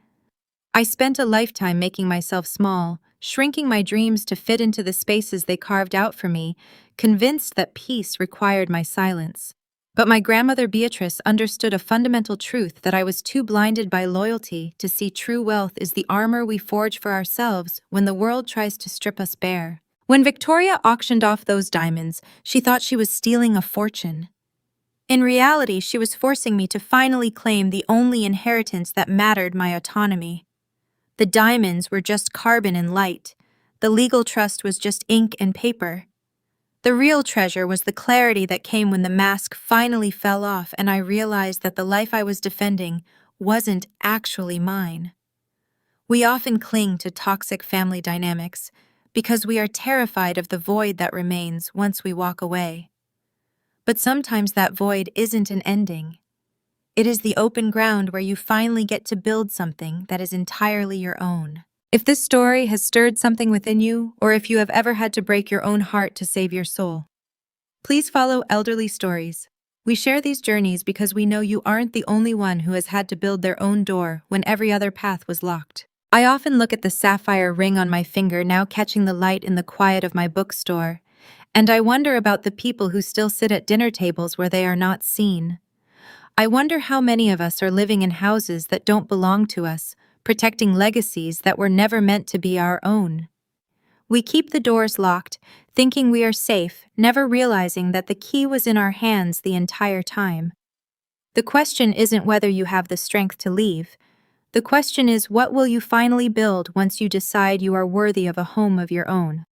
I spent a lifetime making myself small, shrinking my dreams to fit into the spaces they carved out for me, convinced that peace required my silence. But my grandmother Beatrice understood a fundamental truth, that I was too blinded by loyalty to see true wealth is the armor we forge for ourselves when the world tries to strip us bare. When Victoria auctioned off those diamonds, she thought she was stealing a fortune. In reality, she was forcing me to finally claim the only inheritance that mattered: my autonomy. The diamonds were just carbon and light. The legal trust was just ink and paper. The real treasure was the clarity that came when the mask finally fell off and I realized that the life I was defending wasn't actually mine. We often cling to toxic family dynamics because we are terrified of the void that remains once we walk away. But sometimes that void isn't an ending. It is the open ground where you finally get to build something that is entirely your own. If this story has stirred something within you, or if you have ever had to break your own heart to save your soul, please follow Elderly Stories. We share these journeys because we know you aren't the only one who has had to build their own door when every other path was locked. I often look at the sapphire ring on my finger now catching the light in the quiet of my bookstore, and I wonder about the people who still sit at dinner tables where they are not seen. I wonder how many of us are living in houses that don't belong to us, protecting legacies that were never meant to be our own. We keep the doors locked, thinking we are safe, never realizing that the key was in our hands the entire time. The question isn't whether you have the strength to leave. The question is, what will you finally build once you decide you are worthy of a home of your own?